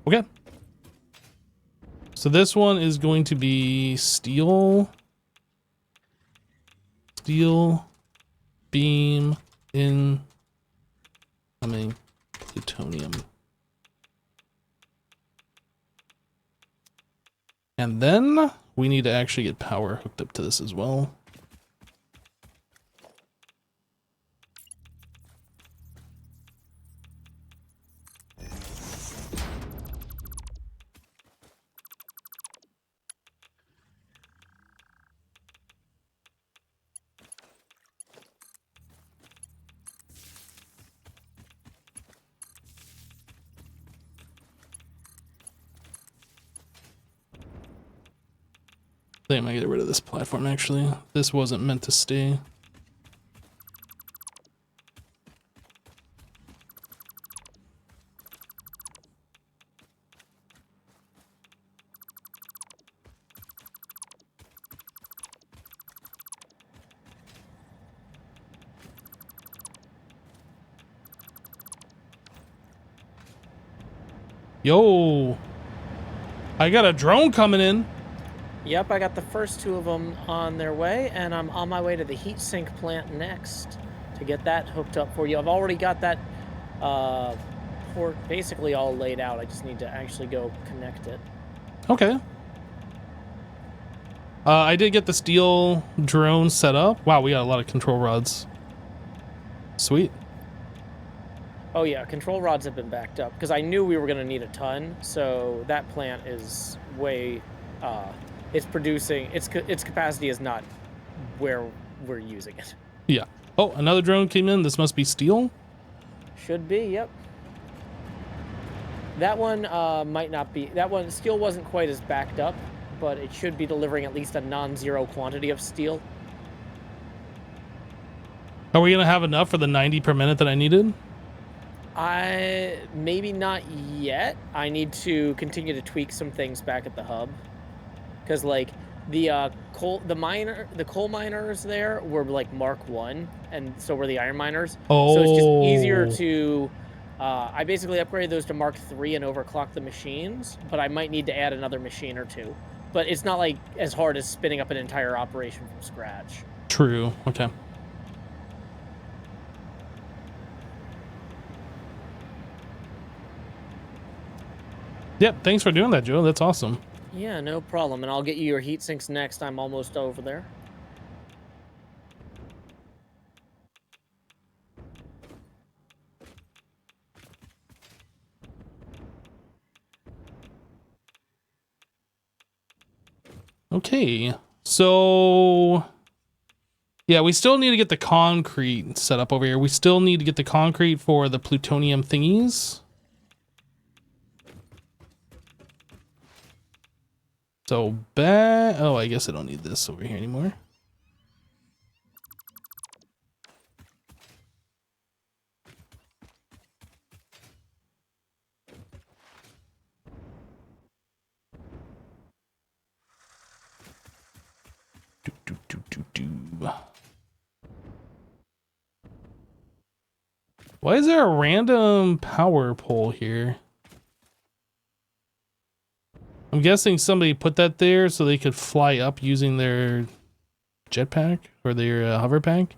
Okay. So this one is going to be steel, beam, incoming plutonium. And then we need to actually get power hooked up to this as well. I think I might get rid of this platform actually. This wasn't meant to stay. Yo, I got a drone coming in. Yep, I got the first 2 of them on their way, and I'm on my way to the heat sink plant next to get that hooked up for you. I've already got that port basically all laid out. I just need to actually go connect it. Okay. I did get the steel drone set up. Wow, we got a lot of control rods. Sweet. Oh yeah, control rods have been backed up because I knew we were going to need a ton. So that plant is way, it's producing, its capacity is not where we're using it. Yeah. Oh, another drone came in. This must be steel. Should be, yep. That one might not be. That one, steel wasn't quite as backed up, but it should be delivering at least a non-zero quantity of steel. Are we gonna have enough for the 90 per minute that I needed? Maybe not yet. I need to continue to tweak some things back at the hub, because like the coal miners there were like Mark 1, and so were the iron miners. Oh. So it's just easier to. I basically upgraded those to Mark 3 and overclocked the machines, but I might need to add another machine or 2. But it's not like as hard as spinning up an entire operation from scratch. True. Okay. Yep, thanks for doing that, Joe. That's awesome. Yeah, no problem. And I'll get you your heat sinks next. I'm almost over there. Okay, so yeah, we still need to get the concrete set up over here. We still need to get the concrete for the plutonium thingies. So oh, I guess I don't need this over here anymore. Why is there a random power pole here? I'm guessing somebody put that there so they could fly up using their jetpack or their hover pack.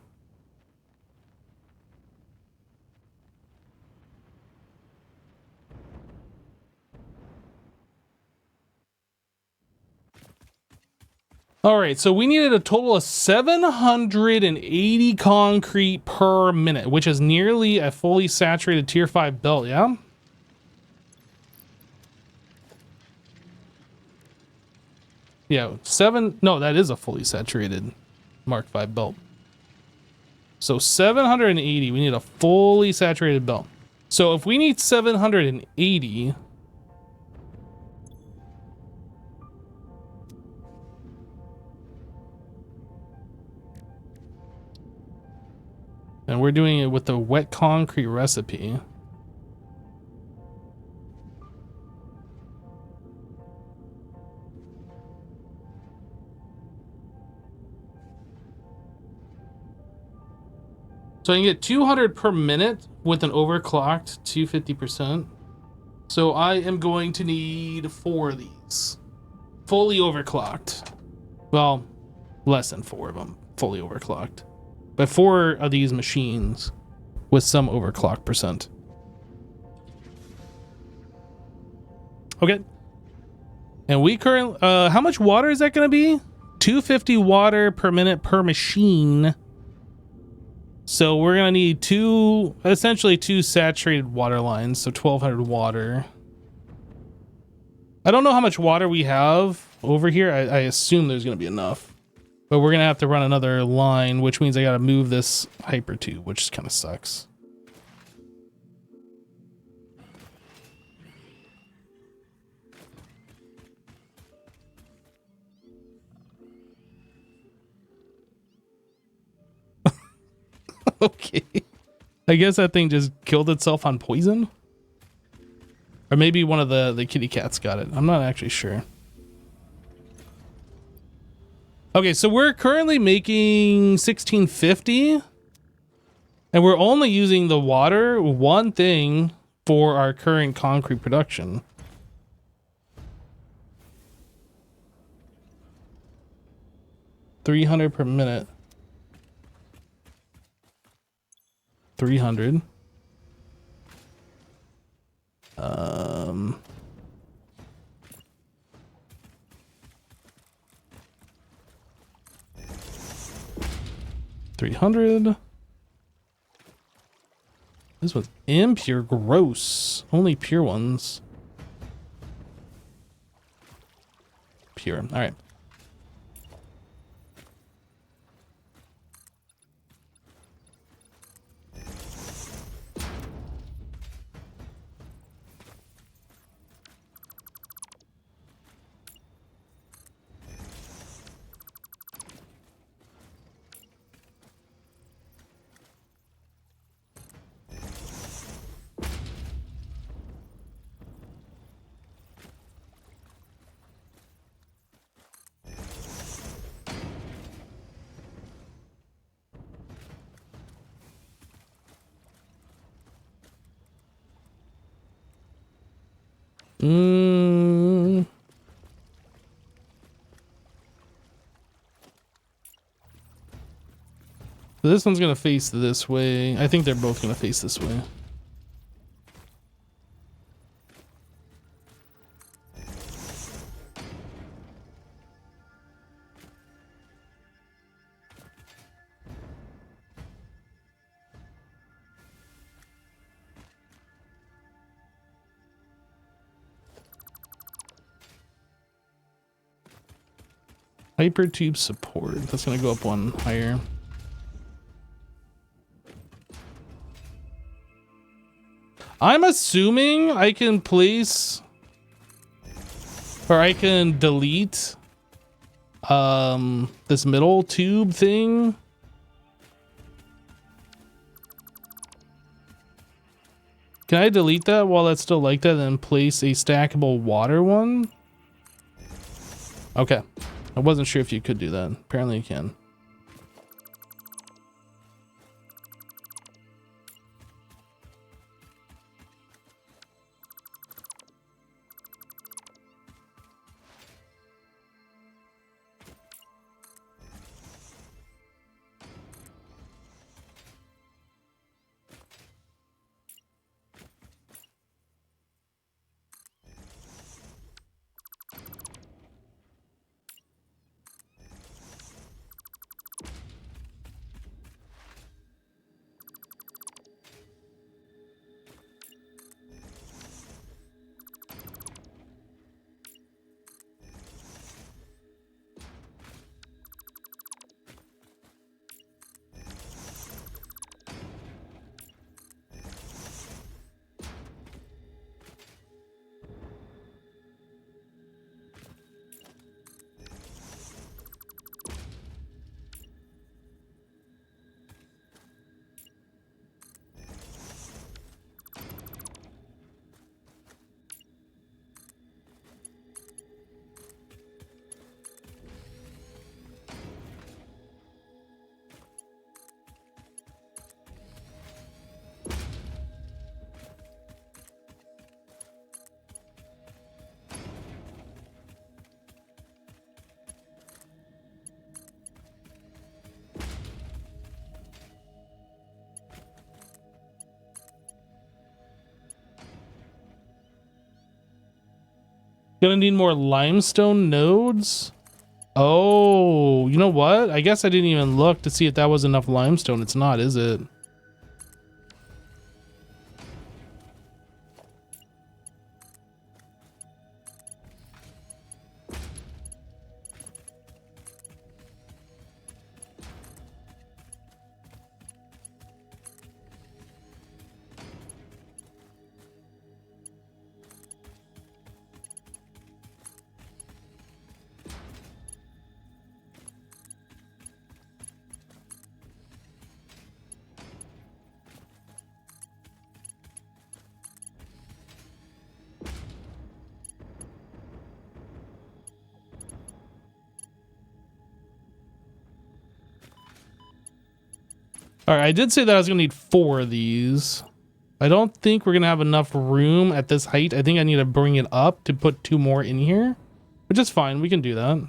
All right, so we needed a total of 780 concrete per minute, which is nearly a fully saturated tier 5 belt, yeah? Yeah, no, that is a fully saturated Mark 5 belt. So 780, we need a fully saturated belt. So if we need 780, And we're doing it with the wet concrete recipe. So I can get 200 per minute with an overclocked 250%. So I am going to need 4 of these. Fully overclocked. Well, less than 4 of them fully overclocked. But 4 of these machines with some overclock percent. Okay. And we currently, how much water is that going to be? 250 water per minute per machine. So we're going to need essentially two saturated water lines. So 1200 water. I don't know how much water we have over here. I assume there's going to be enough. But we're going to have to run another line, which means I got to move this hyper tube, which kind of sucks. Okay. I guess that thing just killed itself on poison. Or maybe one of the kitty cats got it. I'm not actually sure. Okay, so we're currently making 1650. And we're only using the water, one thing, for our current concrete production. $300 per minute. 300. $300. This one's impure, gross. Only pure ones. Pure. All right. So this one's gonna face this way. I think they're both gonna face this way. Hypertube support. That's gonna go up one higher. I'm assuming I can place, or I can delete this middle tube thing. Can I delete that while that's still like that and then place a stackable water one? Okay. I wasn't sure if you could do that. Apparently you can. Gonna need more limestone nodes. Oh, you know what? I guess I didn't even look to see if that was enough limestone. It's not, is it? All right, I did say that I was gonna need 4 of these. I don't think we're gonna have enough room at this height. I think I need to bring it up to put 2 more in here, which is fine. We can do that.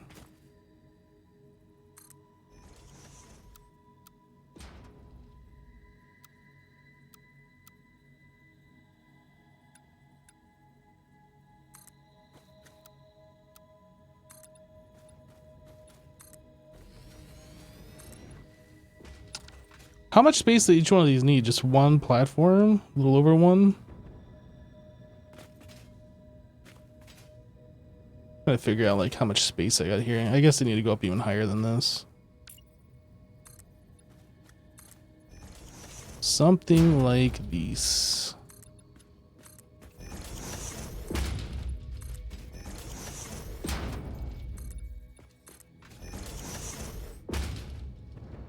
How much space do each one of these need? Just 1 platform? A little over 1? Trying to figure out like how much space I got here. I guess I need to go up even higher than this. Something like this.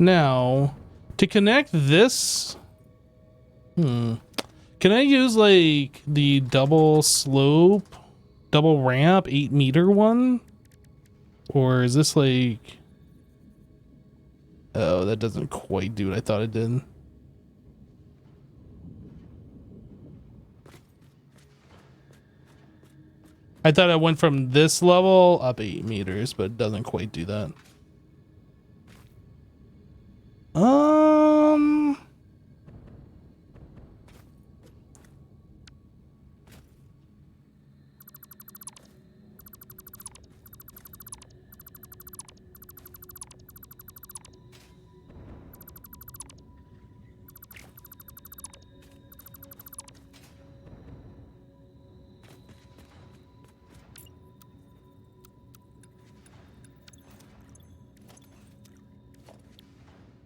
Now, to connect this, can I use like the double slope, double ramp 8-meter one? Or is this like, oh, that doesn't quite do what I thought it did. I thought I went from this level up 8 meters, but it doesn't quite do that.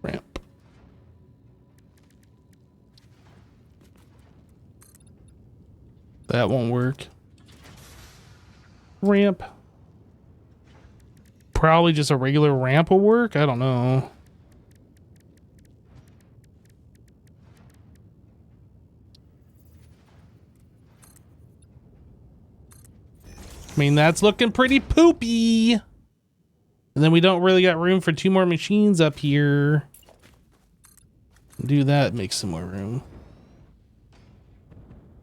Ramp. That won't work. Ramp. Probably just a regular ramp will work. I don't know. I mean, that's looking pretty poopy. And then we don't really got room for 2 more machines up here. Do that, make some more room.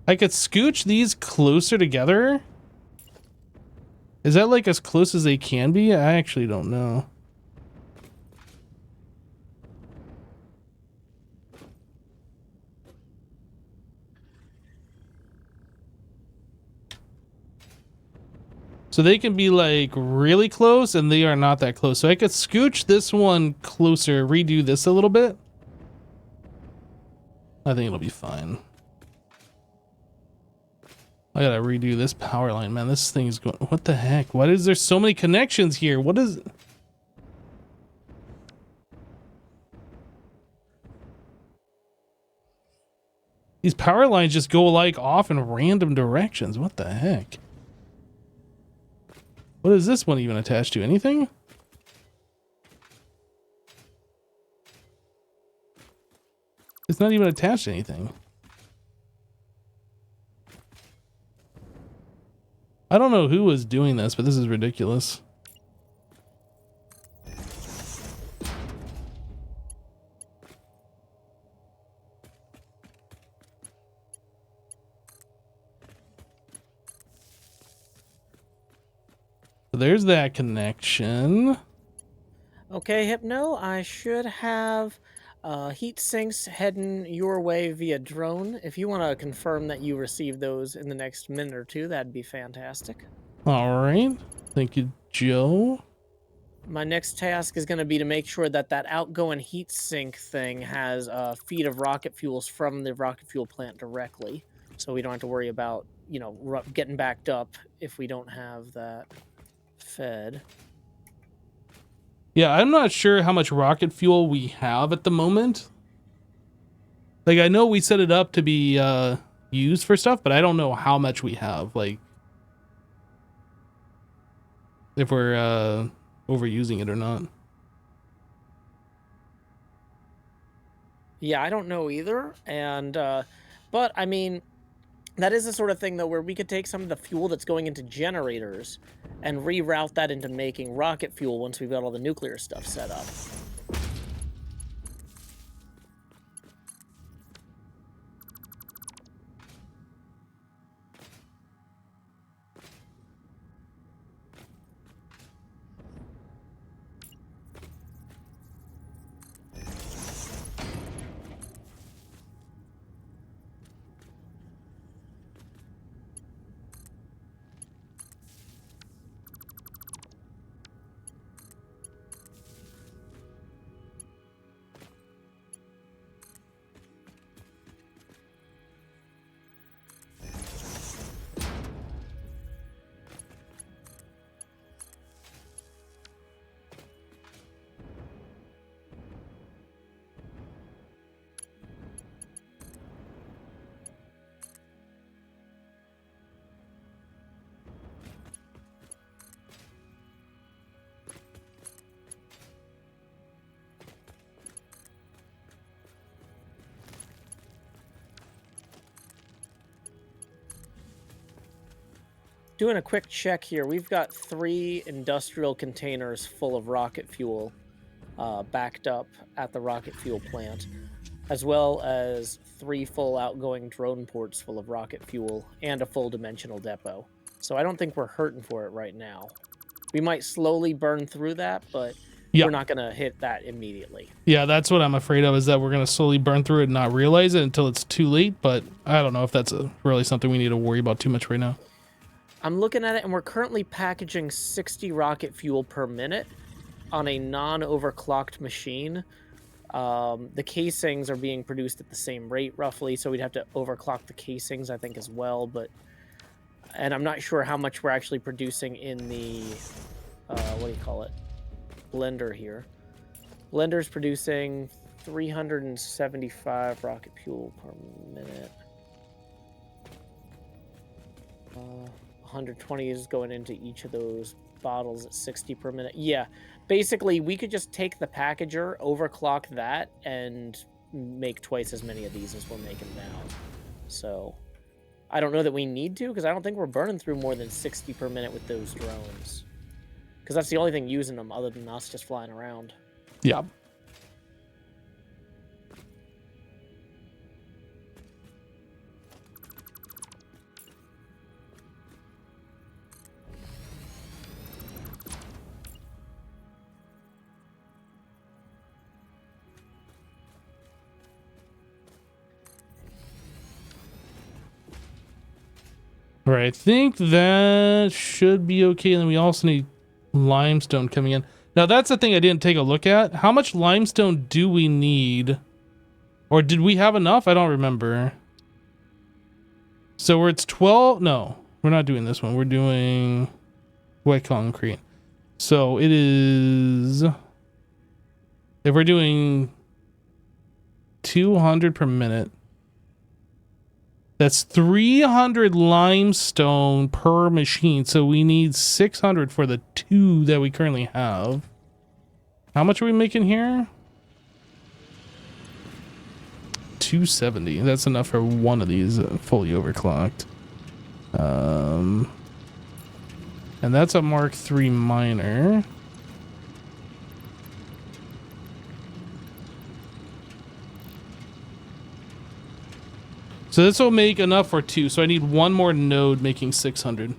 I could scooch these closer together. Is that like as close as they can be? I actually don't know. So they can be like really close and they are not that close. So I could scooch this one closer, redo this a little bit. I think it'll be fine. I gotta redo this power line, man. This thing is going, what the heck? Why is there so many connections here? What is... These power lines just go like off in random directions. What the heck? What is this one even attached to? Anything? It's not even attached to anything. I don't know who was doing this, but this is ridiculous. So there's that connection. Okay, Hypno, I should have heat sinks heading your way via drone. If you want to confirm that you received those in the next minute or two, that'd be fantastic. All right. Thank you, Joe. My next task is going to be to make sure that that outgoing heat sink thing has feed of rocket fuels from the rocket fuel plant directly, so we don't have to worry about, you know, getting backed up if we don't have that fed. Yeah, I'm not sure how much rocket fuel we have at the moment. Like, I know we set it up to be used for stuff, but I don't know how much we have. Like, if we're overusing it or not. Yeah, I don't know either, and but I mean, that is the sort of thing though where we could take some of the fuel that's going into generators and reroute that into making rocket fuel once we've got all the nuclear stuff set up. Doing a quick check here, we've got 3 industrial containers full of rocket fuel backed up at the rocket fuel plant, as well as 3 full outgoing drone ports full of rocket fuel and a full dimensional depot. So I don't think we're hurting for it right now. We might slowly burn through that, but Yeah. we're not going to hit that immediately. Yeah, that's what I'm afraid of, is that we're going to slowly burn through it and not realize it until it's too late. But I don't know if that's really something we need to worry about too much right now. I'm looking at it, and we're currently packaging 60 rocket fuel per minute on a non-overclocked machine. The casings are being produced at the same rate, roughly, so we'd have to overclock the casings, I think, as well. And I'm not sure how much we're actually producing in the, what do you call it, blender here. Blender's producing 375 rocket fuel per minute. 120 is going into each of those bottles at 60 per minute. Yeah, basically we could just take the packager, overclock that, and make twice as many of these as we're making now. So I don't know that we need to, because I don't think we're burning through more than 60 per minute with those drones, because that's the only thing using them other than us just flying around. Yeah. All right, I think that should be okay. And then we also need limestone coming in. Now, that's the thing I didn't take a look at. How much limestone do we need? Or did we have enough? I don't remember. So it's 12. No, we're not doing this one. We're doing wet concrete. So it is, if we're doing 200 per minute, that's 300 limestone per machine. So we need 600 for the 2 that we currently have. How much are we making here? 270. That's enough for one of these fully overclocked. And that's a Mark III miner. So this will make enough for 2. So I need one more node making 600.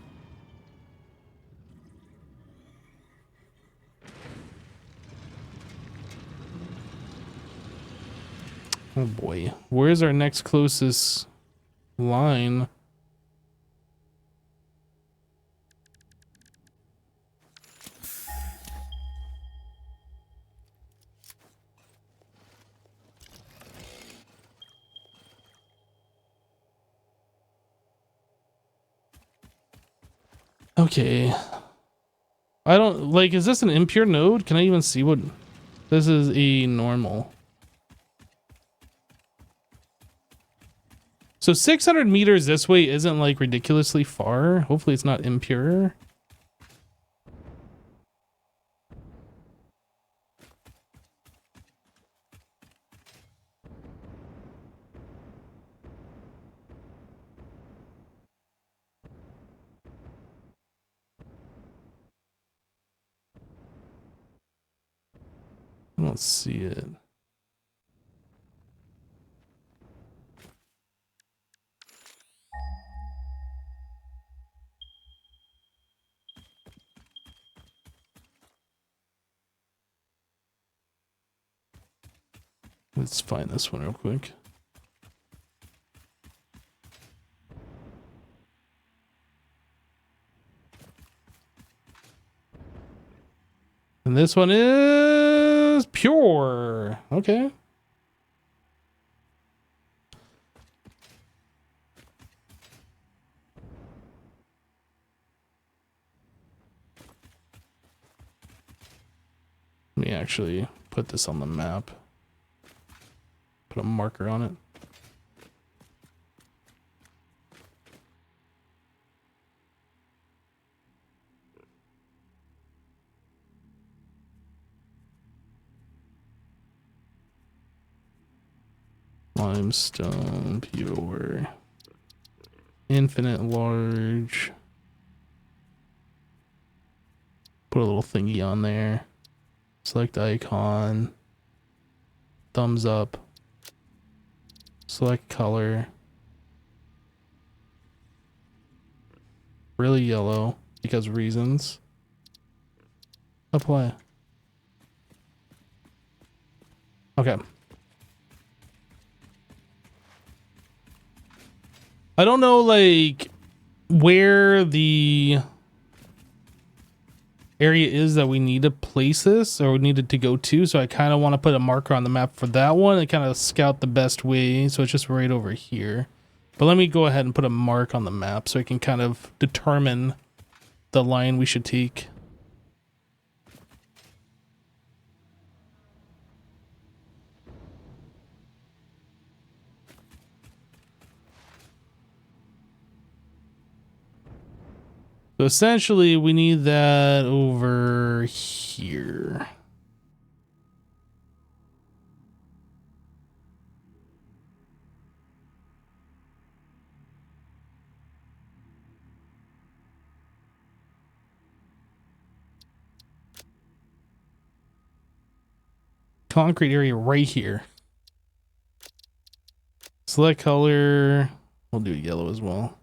Oh boy. Where's our next closest line? Okay. I don't like, is this an impure node? Can I even see what this is? A normal. So 600 meters this way isn't like ridiculously far. Hopefully it's not impure. I don't see it. Let's find this one real quick. And this one is pure. Okay. Let me actually put this on the map. Put a marker on it. Limestone, pure. Infinite large. Put a little thingy on there. Select icon. Thumbs up. Select color. Really yellow because reasons. Apply. Okay. I don't know like where the area is that we need to place this or we needed to go to, so I kind of want to put a marker on the map for that one and kind of scout the best way, so it's just right over here. But let me go ahead and put a mark on the map so I can kind of determine the line we should take. So essentially we need that over here. Concrete area right here. Select color. We'll do yellow as well.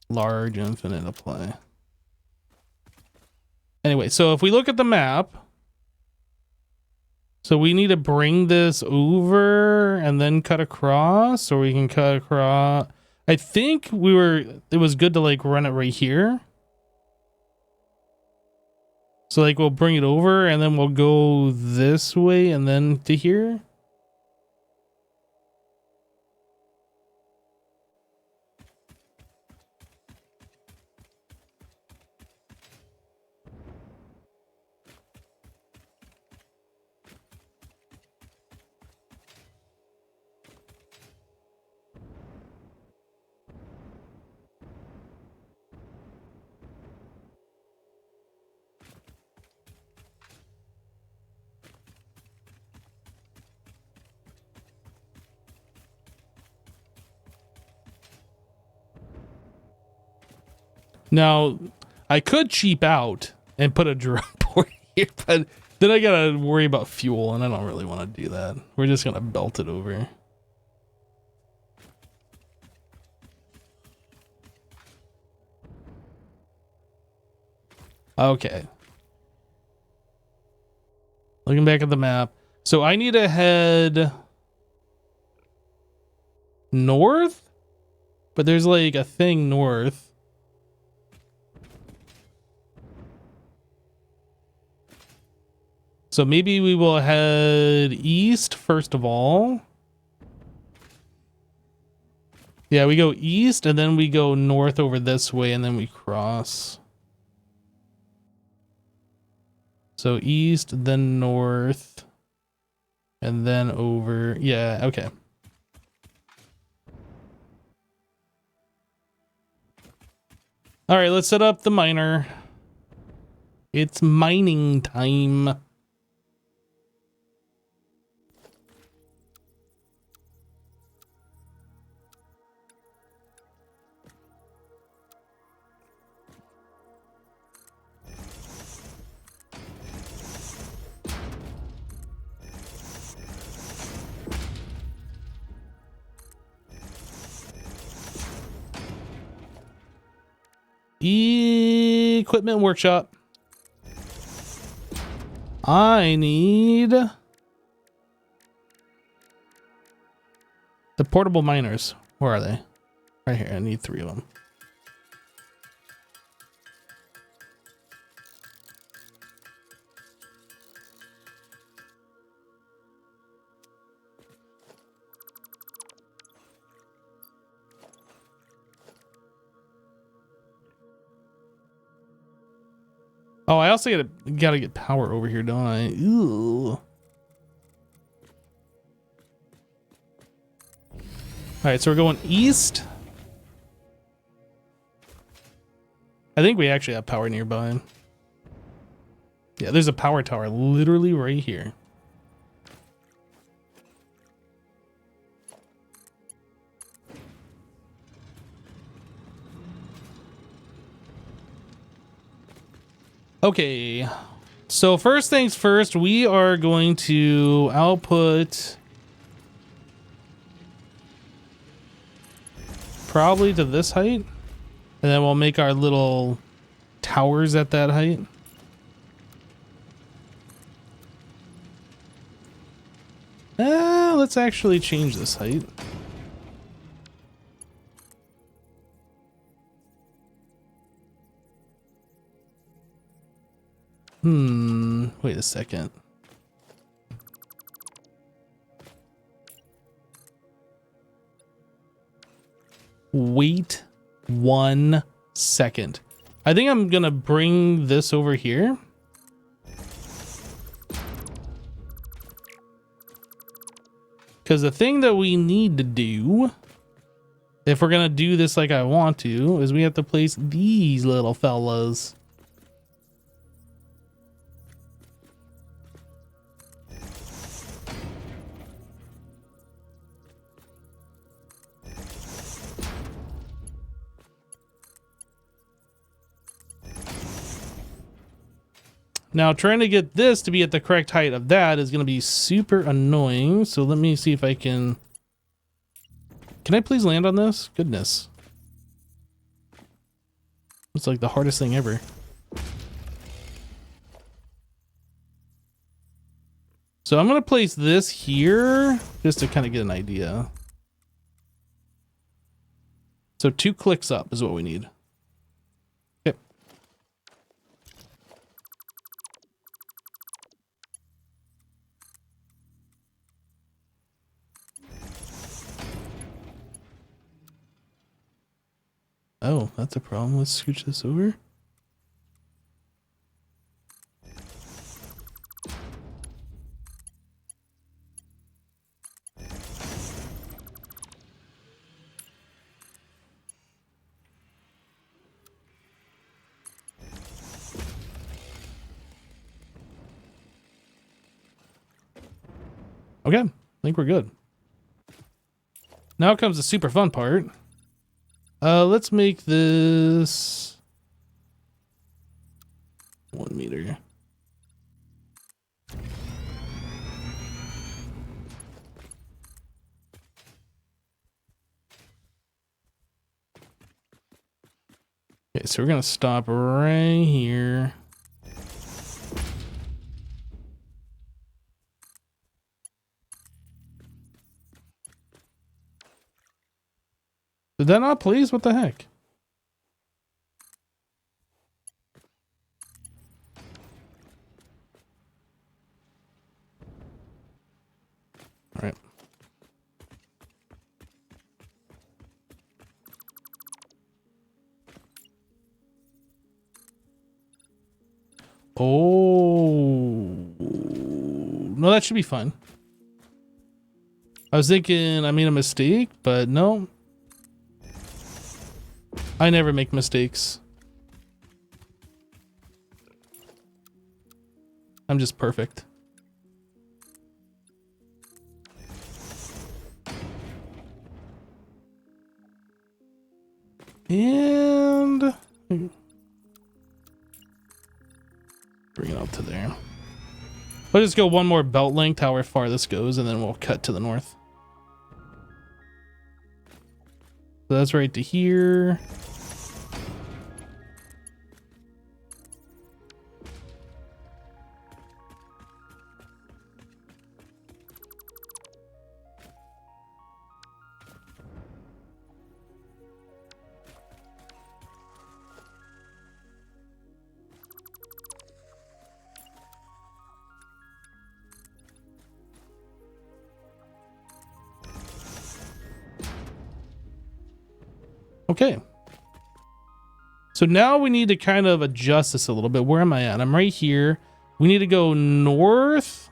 Large, infinite, apply. Anyway, so if we look at the map, so we need to bring this over and then cut across, or we can cut across. I think it was good to like run it right here. So like we'll bring it over and then we'll go this way and then to here. Now, I could cheap out and put a drum port here, but then I gotta worry about fuel, and I don't really want to do that. We're just gonna belt it over. Okay. Looking back at the map. So I need to head north, but there's like a thing north. So maybe we will head east first of all. Yeah, we go east and then we go north over this way and then we cross. So east, then north, and then over. Yeah, okay. All right, let's set up the miner. It's mining time. Equipment workshop. I need the portable miners. Where are they? Right here. I need 3 of them. Oh, I also gotta get power over here, don't I? Ooh. All right, so we're going east. I think we actually have power nearby. Yeah, there's a power tower literally right here. Okay, so first things first, we are going to output probably to this height, and then we'll make our little towers at that height. Let's actually change this height. Wait a second. Wait 1 second. I think I'm gonna bring this over here. Because the thing that we need to do, if we're gonna do this like I want to, is we have to place these little fellas. Now, trying to get this to be at the correct height of that is going to be super annoying. So let me see if I can... Can I please land on this? Goodness. It's like the hardest thing ever. So I'm going to place this here just to kind of get an idea. So 2 clicks up is what we need. Okay. Oh, that's a problem. Let's scooch this over. Okay, I think we're good. Now comes the super fun part. Let's make this 1 meter. Okay, so we're gonna stop right here. Did that not please? What the heck? All right. Oh. No, that should be fine. I was thinking I made a mistake, but no. I never make mistakes. I'm just perfect. And bring it up to there. We'll just go one more belt length, however far this goes, and then we'll cut to the north. So that's right to here. Okay. So now we need to kind of adjust this a little bit. Where am I at? I'm right here. We need to go north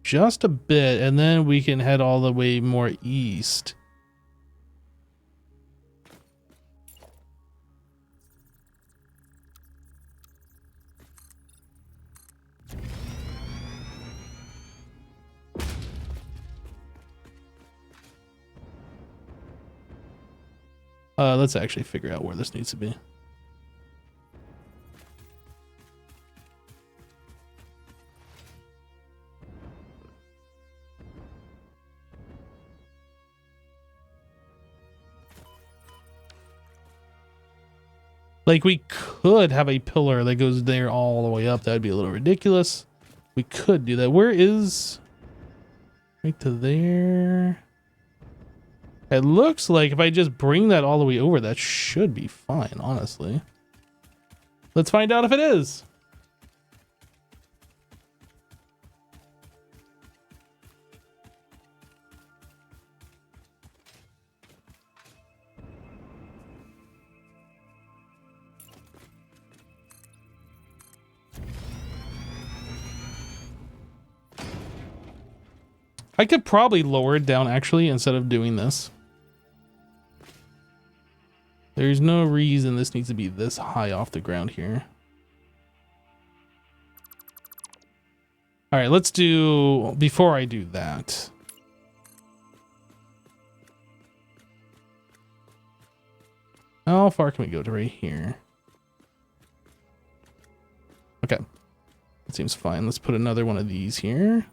just a bit, and then we can head all the way more east. Let's actually figure out where this needs to be. Like, we could have a pillar that goes there all the way up. That'd be a little ridiculous. We could do that. Where is... right to there. It looks like if I just bring that all the way over, that should be fine, honestly. Let's find out if it is. I could probably lower it down, actually, instead of doing this. There's no reason this needs to be this high off the ground here. All right, let's do, before I do that. How far can we go to right here? Okay, that seems fine. Let's put another one of these here.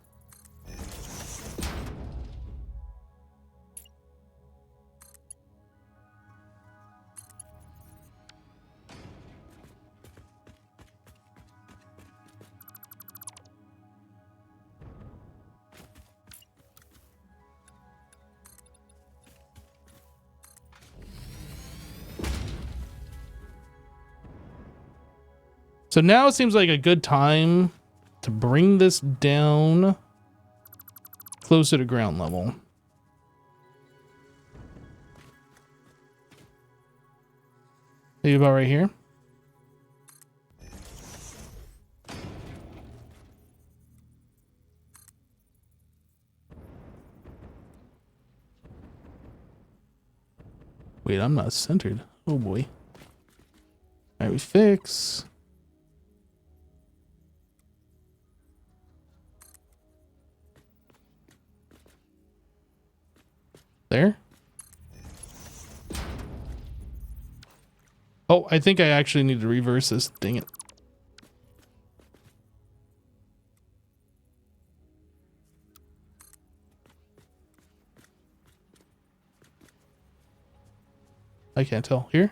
So now it seems like a good time to bring this down closer to ground level. Maybe about right here. Wait, I'm not centered. Oh boy. All right, we fix. There. Oh, I think I actually need to reverse this. Dang it. I can't tell. Here?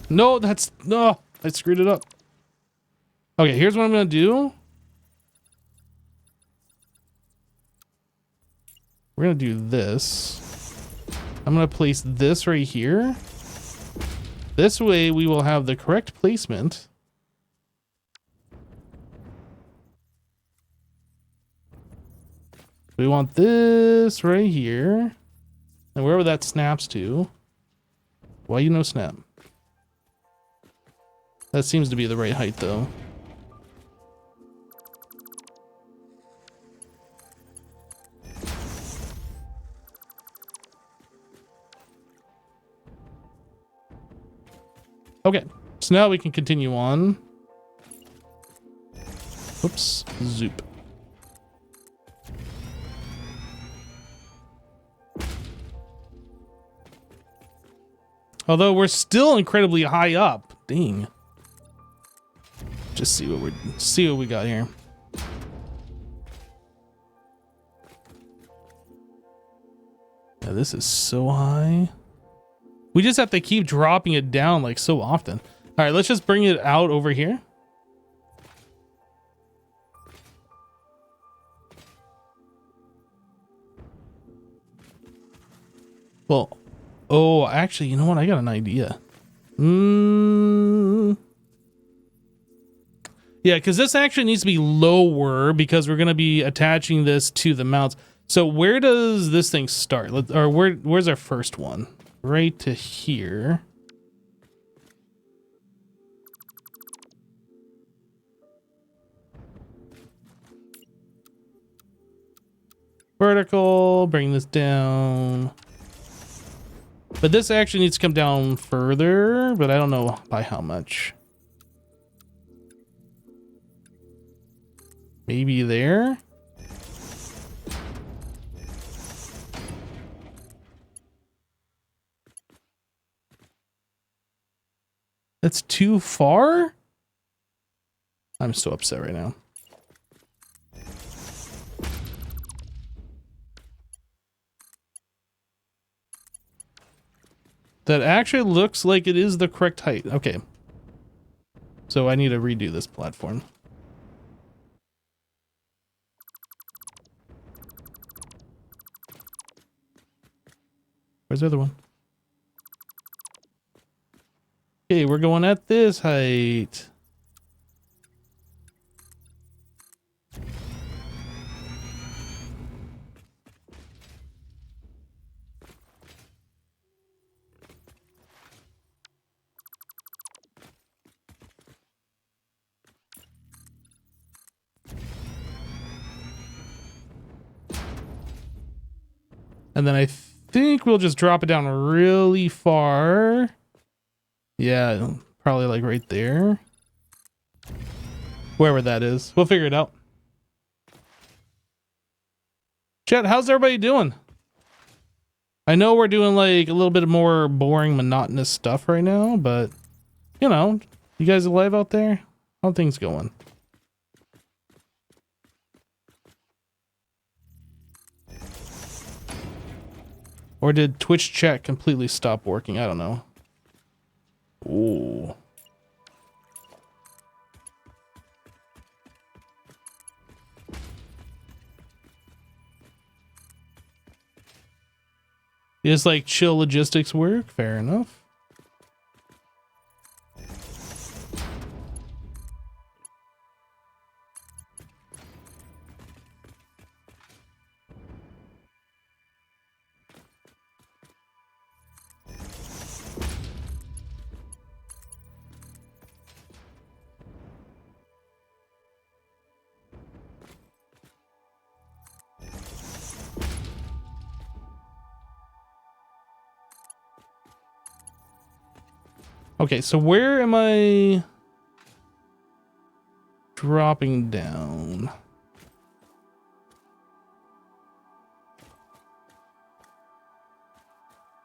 No, that's... No, I screwed it up. Okay, here's what I'm going to do. We're going to do this. I'm going to place this right here. This way we will have the correct placement. We want this right here. And wherever that snaps to. Why you no snap? That seems to be the right height, though. Okay, so now we can continue on. Oops, zoop. Although we're still incredibly high up. Dang. Just see what we got here. Yeah, this is so high. We just have to keep dropping it down like so often. All right, let's just bring it out over here. Well, oh, actually, you know what? I got an idea. Yeah, because this actually needs to be lower because we're going to be attaching this to the mounts. So where does this thing start? Where's our first one? Right to here. Vertical, bring this down. But this actually needs to come down further, but I don't know by how much. Maybe there? That's too far? I'm so upset right now. That actually looks like it is the correct height. Okay. So I need to redo this platform. Where's the other one? Okay, we're going at this height. And then I think we'll just drop it down really far. Yeah, probably like right there. Wherever that is. We'll figure it out. Chat, how's everybody doing? I know we're doing like a little bit more boring, monotonous stuff right now, but you know, you guys alive out there? How things going? Or did Twitch chat completely stop working? I don't know. Ooh. It's like chill logistics work. Fair enough. Okay, so where am I dropping down?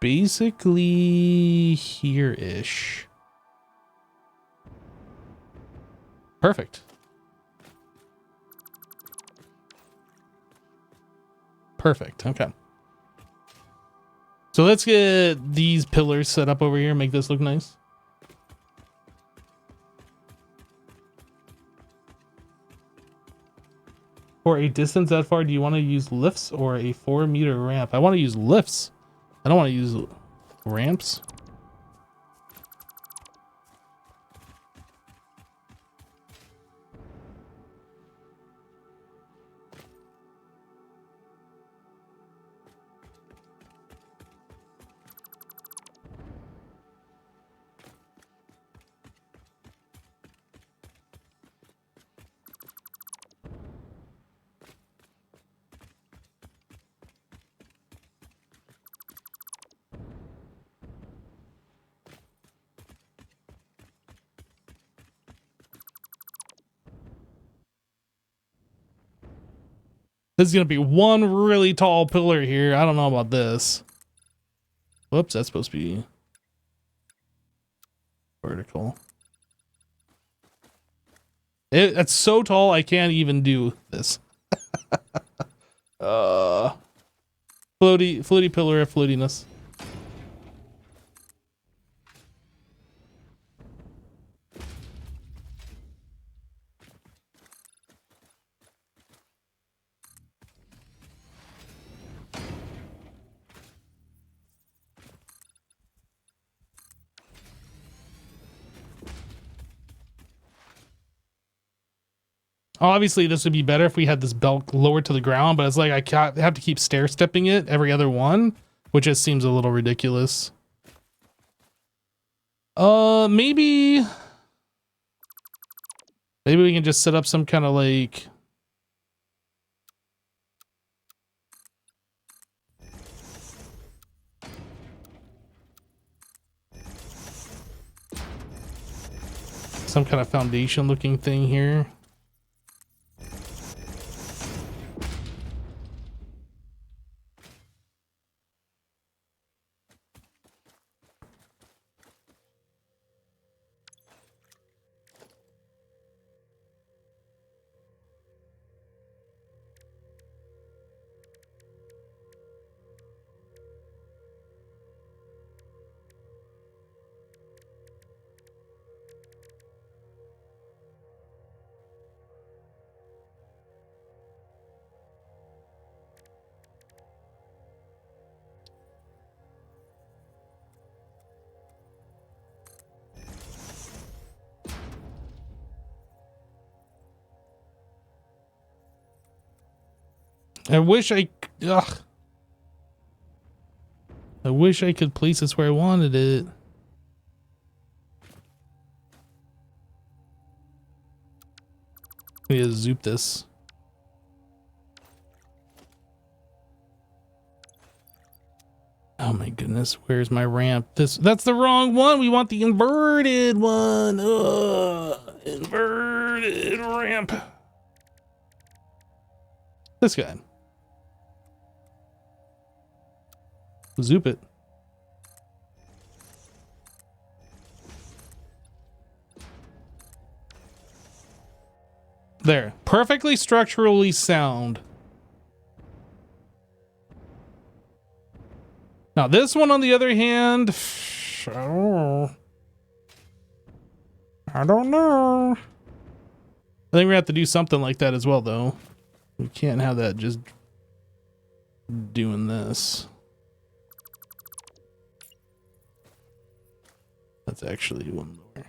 Basically here-ish. Perfect. Perfect, okay. So let's get these pillars set up over here, make this look nice. For a distance that far, do you want to use lifts or a 4-meter ramp? I want to use lifts. I don't want to use ramps. This is gonna be one really tall pillar here. I don't know about this. Whoops, that's supposed to be vertical. It's so tall I can't even do this. Floaty pillar of floatiness. Obviously, this would be better if we had this belt lowered to the ground, but it's like I can't have to keep stair stepping it every other one, which just seems a little ridiculous. Maybe we can just set up some kind of like some kind of foundation looking thing here. I wish I could place this where I wanted it. I need to zoop this. Oh my goodness, where's my ramp? That's the wrong one. We want the inverted one. Inverted ramp. This guy. Zoop it. There. Perfectly structurally sound. Now this one, on the other hand, I don't know. I think we have to do something like that as well, though. We can't have that just doing this. That's actually one more.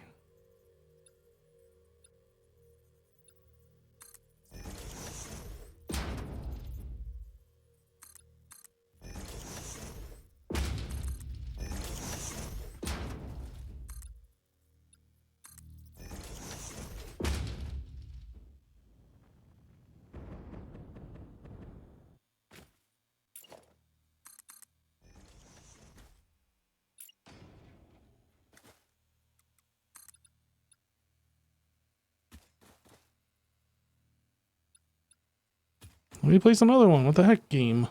Let me place another one. What the heck, game?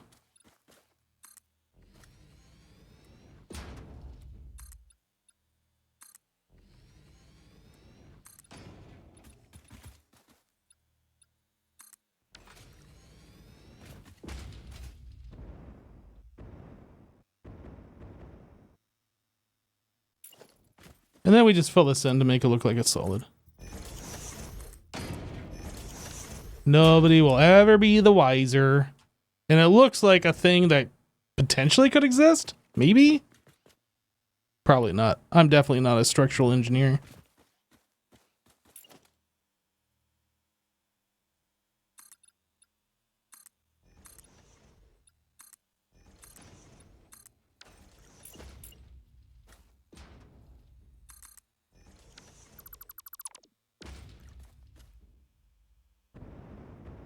And then we just fill this in to make it look like it's solid. Nobody will ever be the wiser. And it looks like a thing that potentially could exist. Maybe? Probably not. I'm definitely not a structural engineer.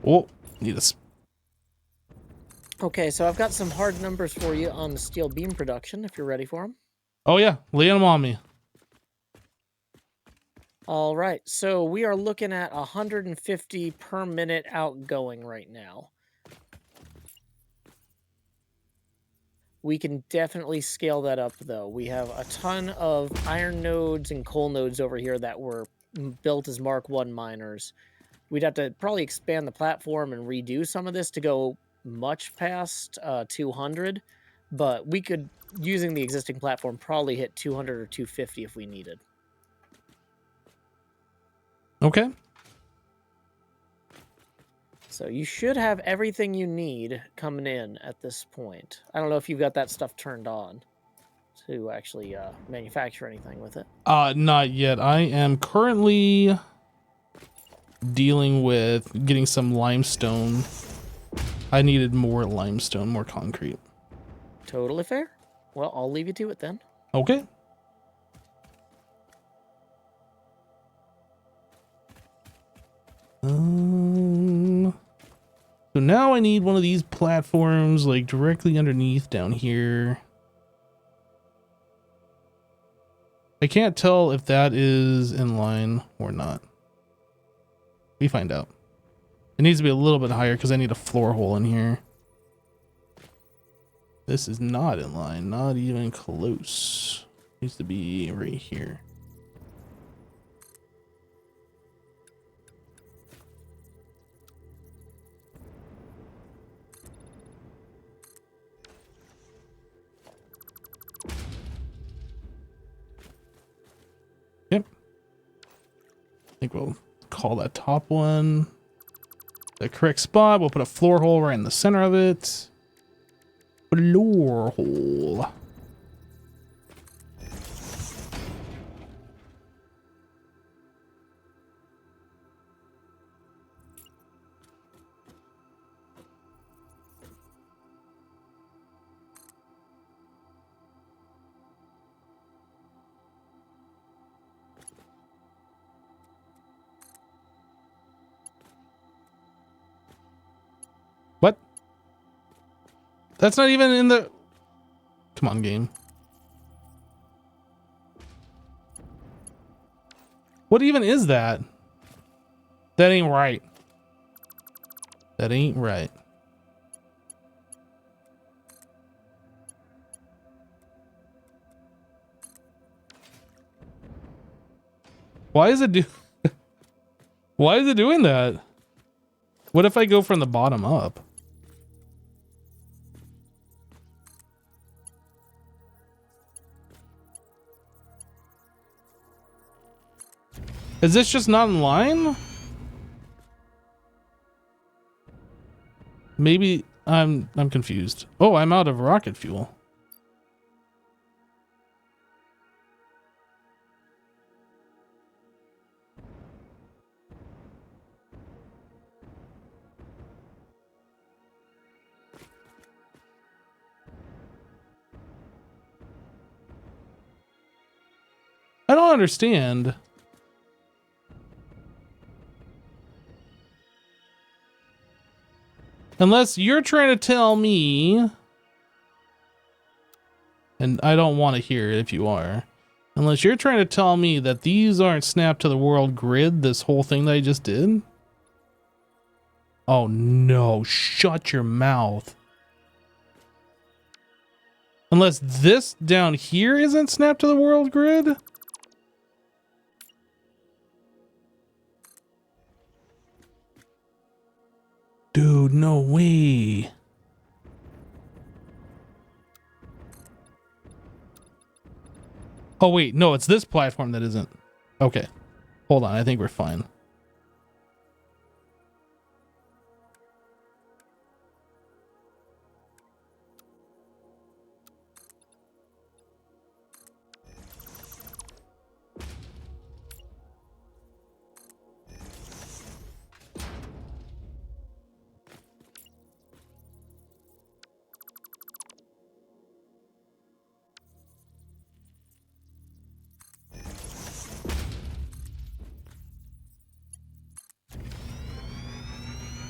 Oh, need a... Okay, so I've got some hard numbers for you on the steel beam production, if you're ready for them. Oh yeah, lay them on me. All right, so we are looking at 150 per minute outgoing right now. We can definitely scale that up, though. We have a ton of iron nodes and coal nodes over here that were built as Mark 1 miners. We'd have to probably expand the platform and redo some of this to go much past 200, but we could, using the existing platform, probably hit 200 or 250 if we needed. Okay. So you should have everything you need coming in at this point. I don't know if you've got that stuff turned on to actually manufacture anything with it. Not yet. I am currently dealing with getting some limestone. I needed more limestone, more concrete. Totally fair. Well, I'll leave you to it then. Okay. So now I need one of these platforms like directly underneath down here. I can't tell if that is in line or not. We find out. It needs to be a little bit higher because I need a floor hole in here. This is not in line, not even close. Needs to be right here. Yep. I think we'll call that top one the correct spot. We'll put a floor hole right in the center of it. Floor hole. What? That's not even in the... Come on, game. What even is that? That ain't right. That ain't right. Why is it do... Why is it doing that? What if I go from the bottom up? Is this just not in line? Maybe I'm confused. Oh, I'm out of rocket fuel. I don't understand. Unless you're trying to tell me, and I don't want to hear it if you are, unless you're trying to tell me that these aren't snapped to the world grid, this whole thing that I just did? Oh no, shut your mouth. Unless this down here isn't snapped to the world grid? Dude, no way. Oh wait, no, it's this platform that isn't. Okay, hold on, I think we're fine.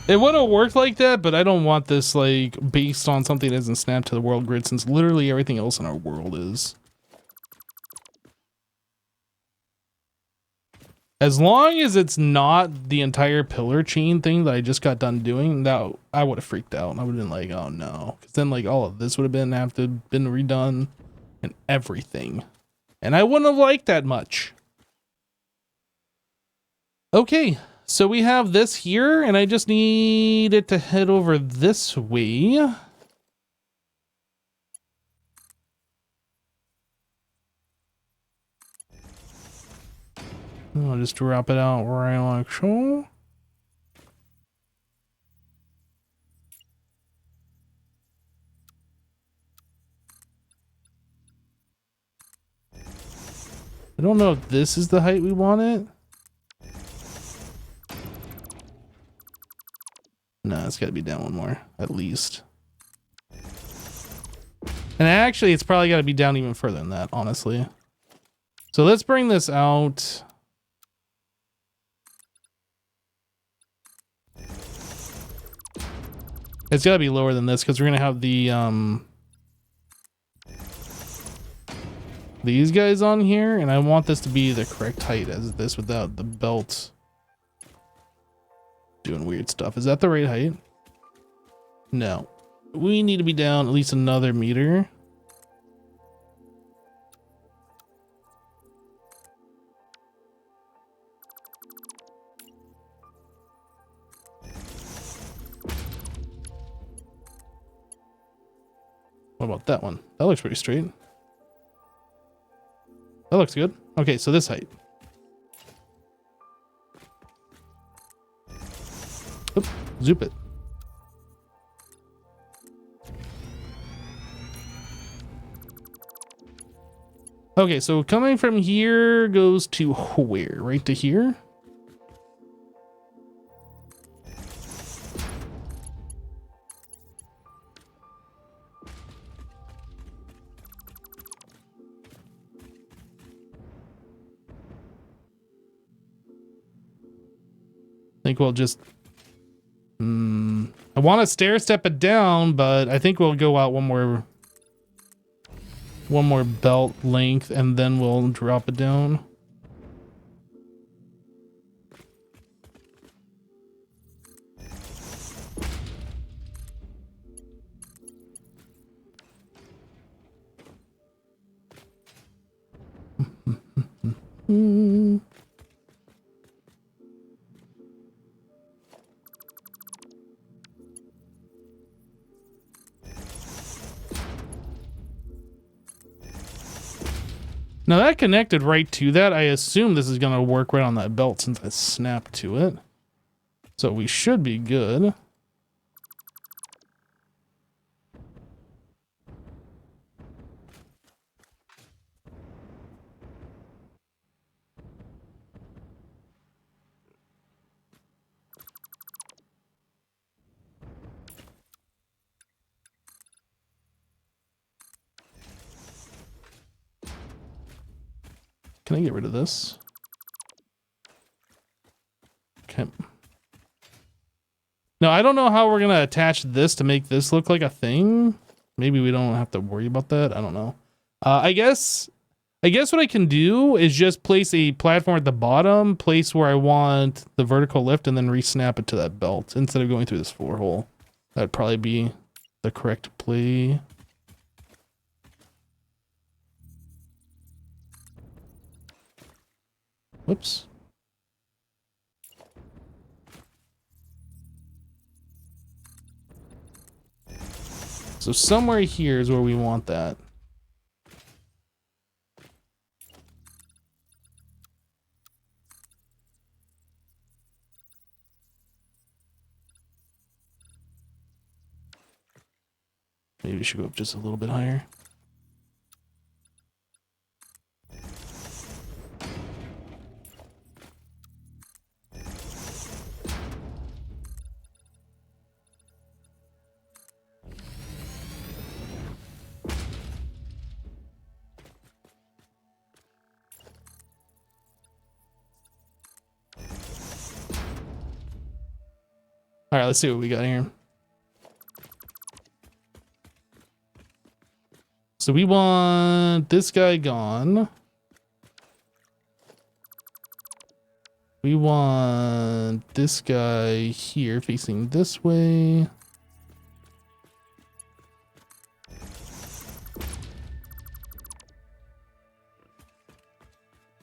It would have worked like that, but I don't want this like based on something that isn't snapped to the world grid, since literally everything else in our world is. As long as it's not the entire pillar chain thing that I just got done doing, that I would have freaked out. I would have been like, oh no. Because then like all of this would have been been redone and everything. And I wouldn't have liked that much. Okay, so we have this here, and I just need it to head over this way. I'll just drop it out right like so. I don't know if this is the height we want it. No, it's got to be down one more, at least. And actually, it's probably got to be down even further than that, honestly. So let's bring this out. It's got to be lower than this because we're going to have the these guys on here, and I want this to be the correct height as this without the belt doing weird stuff. Is that the right height? No. We need to be down at least another meter. What about that one? That looks pretty straight. That looks good. Okay, so this height. Oop, zoop it. Okay, so coming from here goes to where? Right to here? I think we'll just I want to stair step it down, but I think we'll go out one more belt length and then we'll drop it down. Now that connected right to that. I assume this is going to work right on that belt since I snapped to it. So we should be good. Can I get rid of this? Okay. Now, I don't know how we're going to attach this to make this look like a thing. Maybe we don't have to worry about that. I don't know. I guess what I can do is just place a platform at the bottom, place where I want the vertical lift, and then re-snap it to that belt instead of going through this 4-hole. That'd probably be the correct play. Whoops. So somewhere here is where we want that. Maybe we should go up just a little bit higher. All right, let's see what we got here. So we want this guy gone. We want this guy here facing this way.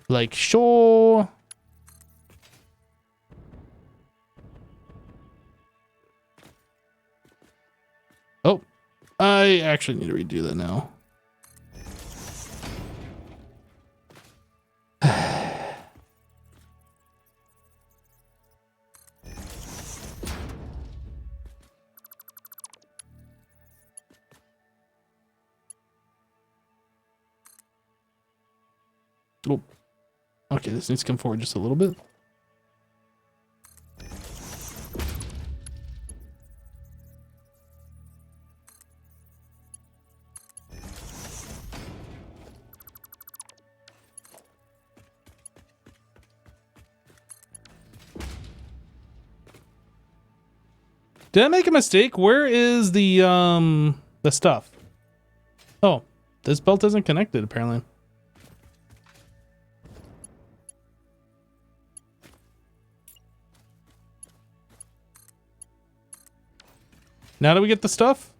Like, sure. Oh, I actually need to redo that now. Oh, okay, this needs to come forward just a little bit. Did I make a mistake? Where is the stuff? Oh, this belt isn't connected apparently. Now do we get the stuff?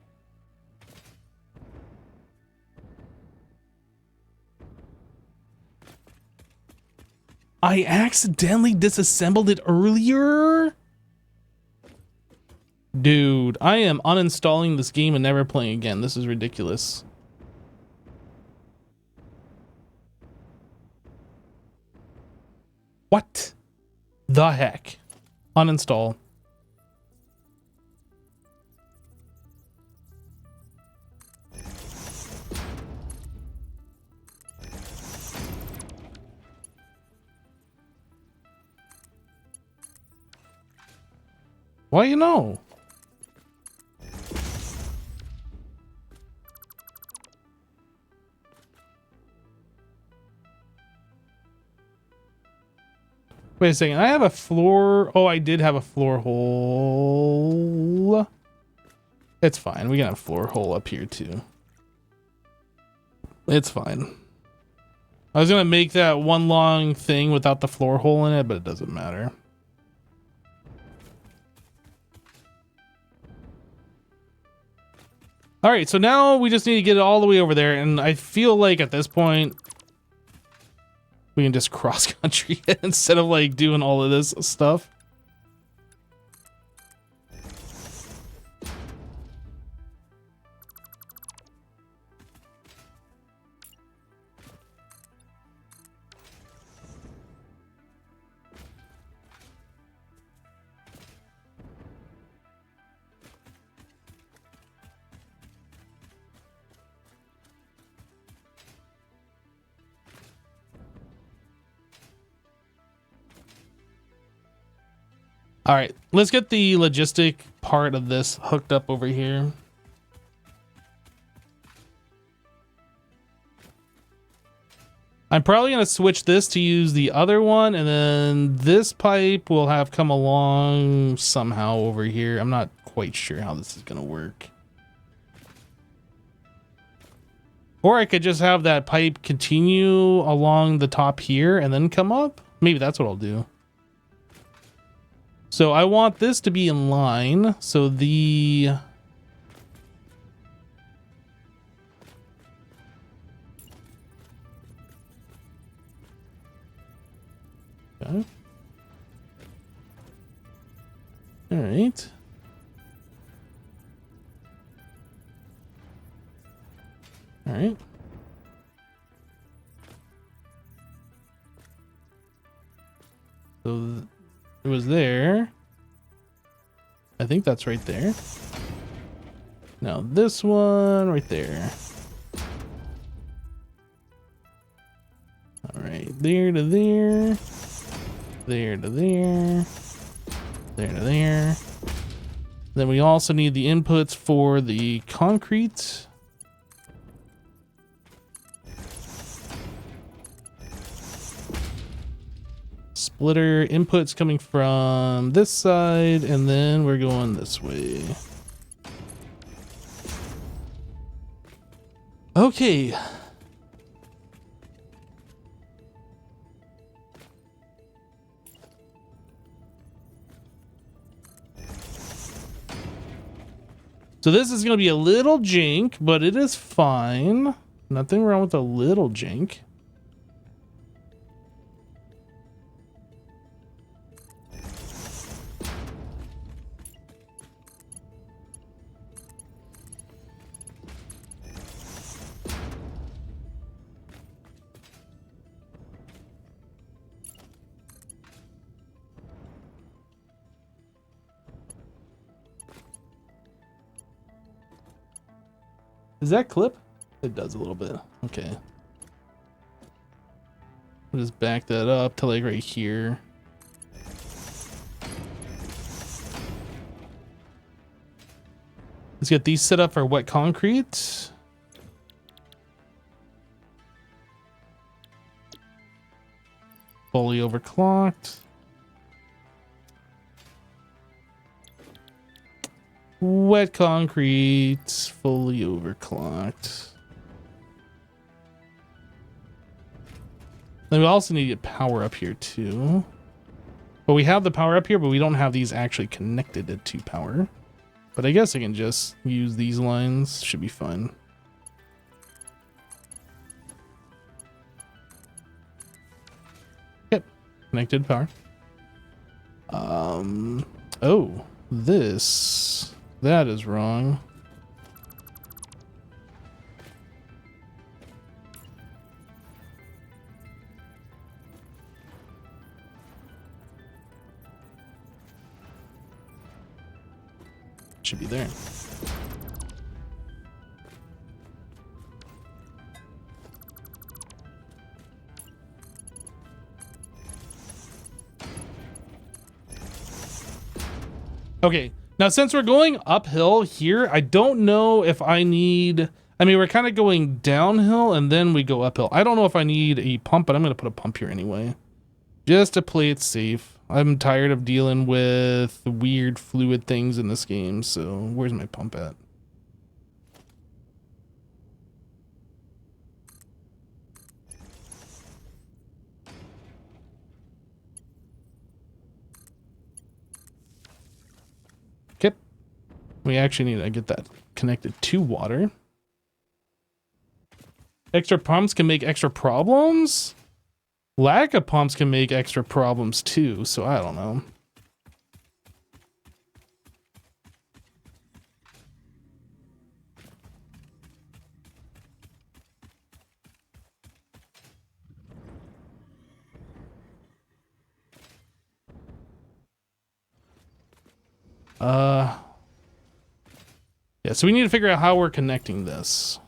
I accidentally disassembled it earlier? Dude, I am uninstalling this game and never playing again. This is ridiculous. What the heck? Uninstall. Why you know? Wait a second, I have a floor. Oh, I did have a floor hole. It's fine. We can have a floor hole up here too. It's fine. I was gonna make that one long thing without the floor hole in it, but it doesn't matter. All right, so now we just need to get it all the way over there, and I feel like at this point we can just cross country it instead of like doing all of this stuff. All right, let's get the logistic part of this hooked up over here. I'm probably going to switch this to use the other one, and then this pipe will have come along somehow over here. I'm not quite sure how this is going to work. Or I could just have that pipe continue along the top here and then come up. Maybe that's what I'll do. So I want this to be in line. So the... Okay. All right. All right. So it was there. I think that's right there. Now this one right there. All right, there to there. There to there. There to there. Then we also need the inputs for the concrete. Splitter inputs coming from this side, and then we're going this way. Okay. So this is going to be a little jank, but it is fine. Nothing wrong with a little jank. Does that clip? It does a little bit. Okay. I'll just back that up to like right here. Let's get these set up for wet concrete. Fully overclocked. Wet concrete, fully overclocked. Then we also need to get power up here too. But we have the power up here, but we don't have these actually connected to power. But I guess I can just use these lines. Should be fine. Yep, connected power. Oh, that is wrong. Should be there. Okay, now since we're going uphill here, I don't know if I need... I mean, we're kind of going downhill and then we go uphill. I don't know if I need a pump, but I'm going to put a pump here anyway. Just to play it safe. I'm tired of dealing with weird fluid things in this game, so where's my pump at? Okay. We actually need to get that connected to water. Extra pumps can make extra problems? Lack of pumps can make extra problems too, so I don't know. Yeah, so we need to figure out how we're connecting this.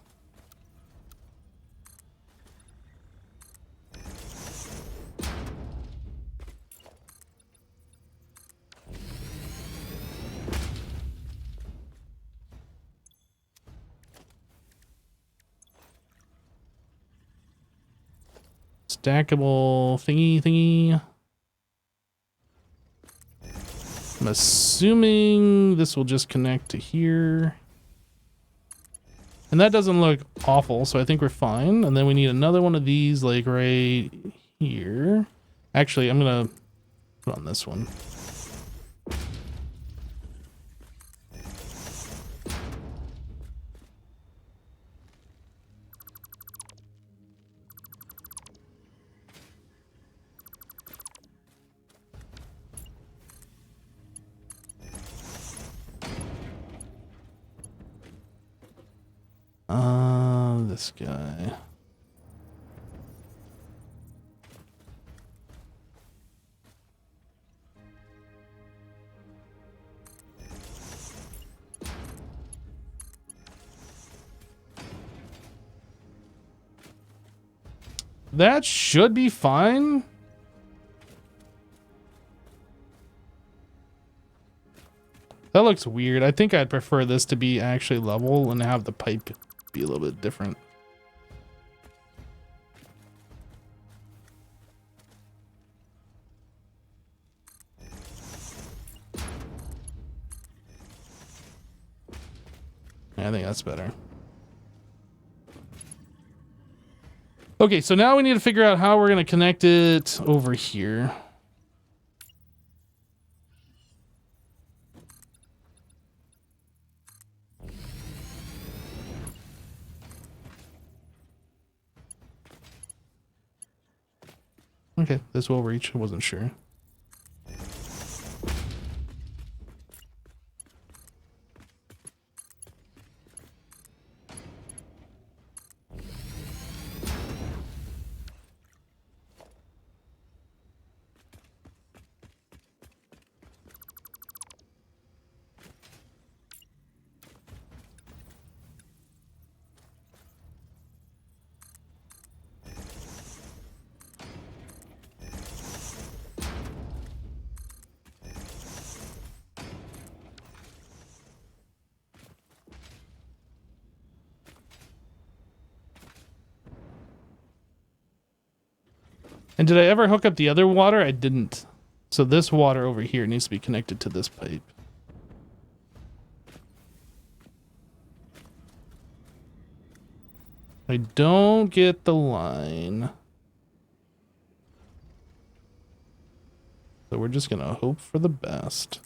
Stackable thingy. I'm assuming this will just connect to here. And that doesn't look awful, so I think we're fine. And then we need another one of these, like right here. Actually, I'm gonna put on this one. This guy. That should be fine. That looks weird. I think I'd prefer this to be actually level and have the pipe be a little bit different. Yeah, I think that's better. Okay, so now we need to figure out how we're going to connect it over here. Okay, this will reach. I wasn't sure. And did I ever hook up the other water? I didn't. So this water over here needs to be connected to this pipe. I don't get the line. So we're just gonna hope for the best.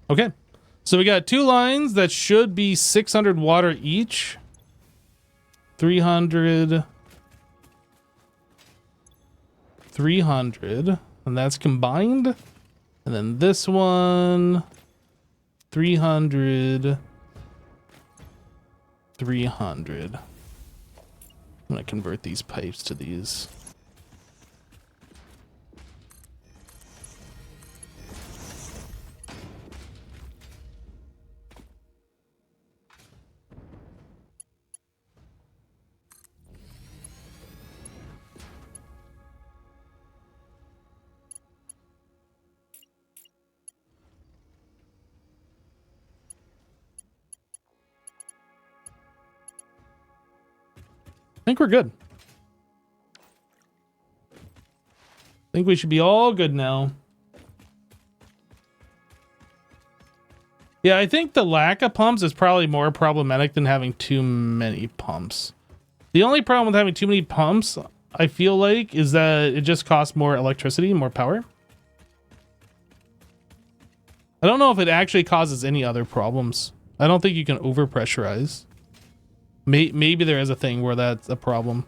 Okay, so we got 2 lines that should be 600 water each. 300. 300. And that's combined. And then this one. 300. 300. I'm going to convert these pipes to these. I think we're good. I think we should be all good now. Yeah, I think the lack of pumps is probably more problematic than having too many pumps. The only problem with having too many pumps, I feel like, is that it just costs more electricity, more power. I don't know if it actually causes any other problems. I don't think you can overpressurize. Maybe there is a thing where that's a problem.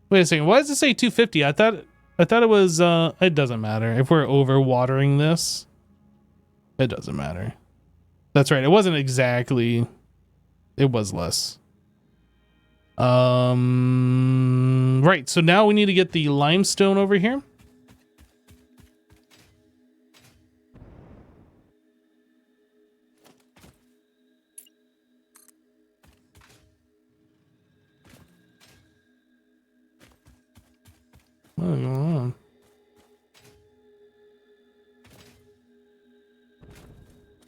Wait a second. Why does it say 250? I thought it was it doesn't matter. If we're over watering this, it doesn't matter. That's right. It wasn't exactly, it was less. Right. So now we need to get the limestone over here. What's going on?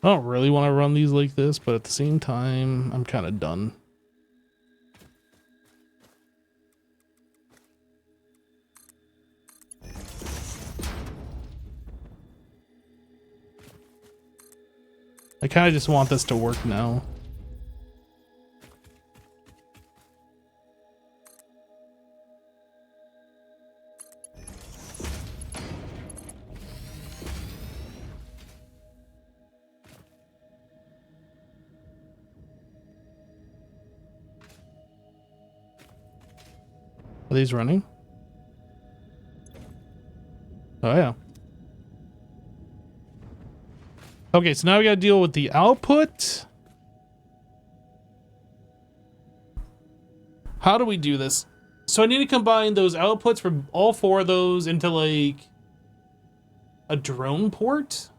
I don't really want to run these like this, but at the same time, I'm kind of done. I kind of just want this to work now. Are these running? Oh, yeah. Okay, so now we gotta deal with the output. How do we do this? So I need to combine those outputs from all 4 of those into like a drone port,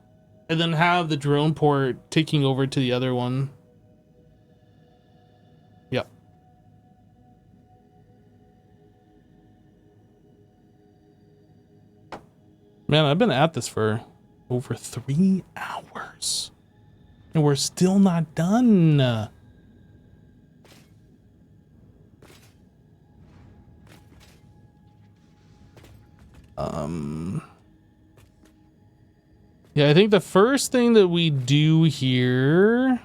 and then have the drone port taking over to the other one. Yep. Man, I've been at this for over 3 hours. And we're still not done. Yeah, I think the first thing that we do here.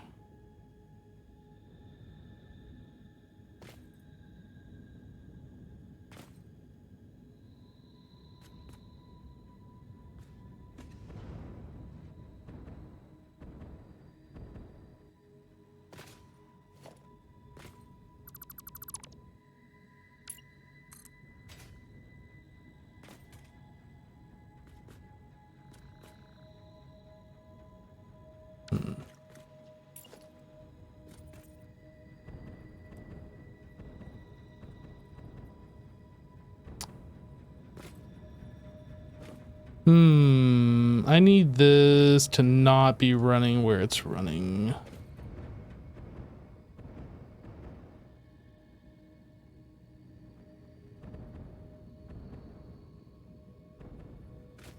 I need this to not be running where it's running.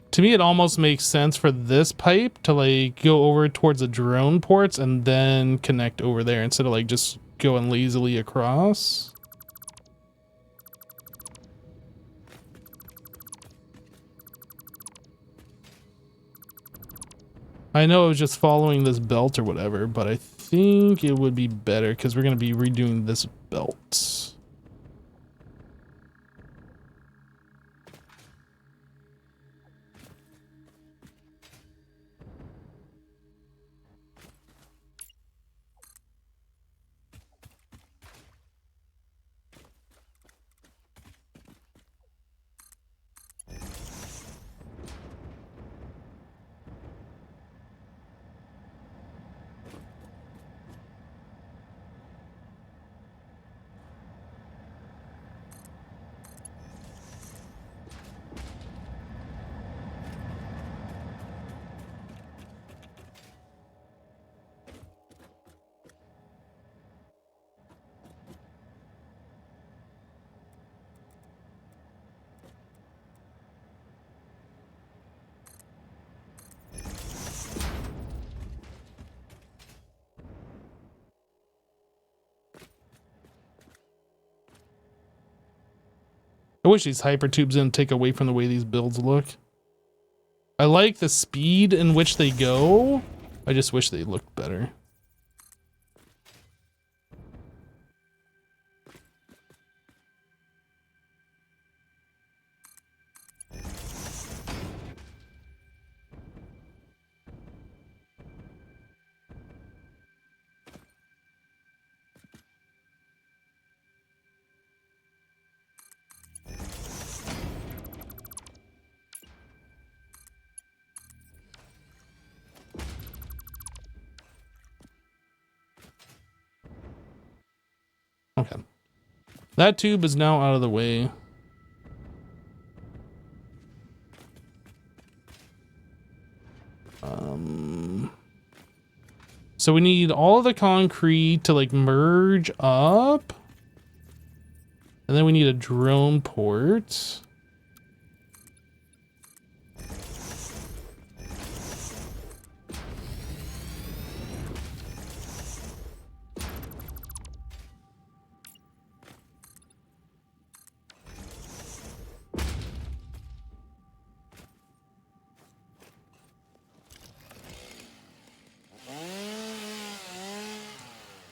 To me, it almost makes sense for this pipe to like go over towards the drone ports and then connect over there instead of like just going lazily across. I know it was just following this belt or whatever, but I think it would be better because we're going to be redoing this belt. I wish these hyper tubes didn't take away from the way these builds look. I like the speed in which they go. I just wish they looked better. Okay. That tube is now out of the way. So we need all of the concrete to like merge up. And then we need a drone port.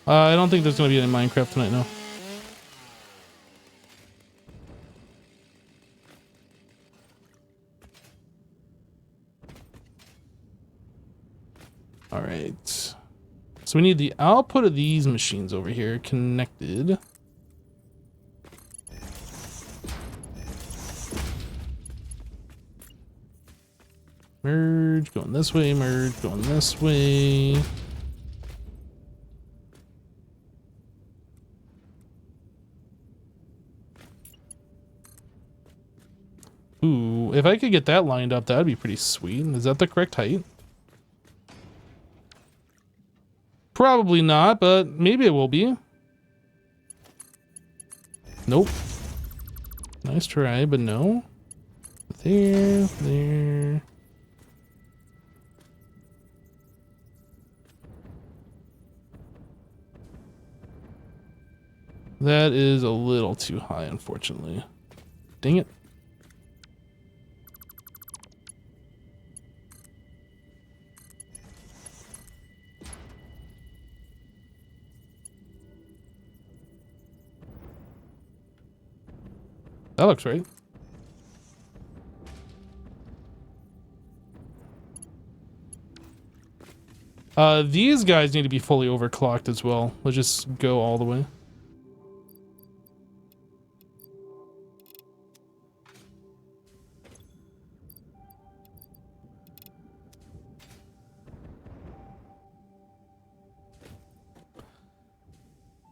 I don't think there's going to be any Minecraft tonight, no. All right. So we need the output of these machines over here connected. Merge, going this way, merge, going this way. Ooh, if I could get that lined up, that'd be pretty sweet. Is that the correct height? Probably not, but maybe it will be. Nope. Nice try, but no. There, there. That is a little too high, unfortunately. Dang it. That looks right. These guys need to be fully overclocked as well. Let's just go all the way.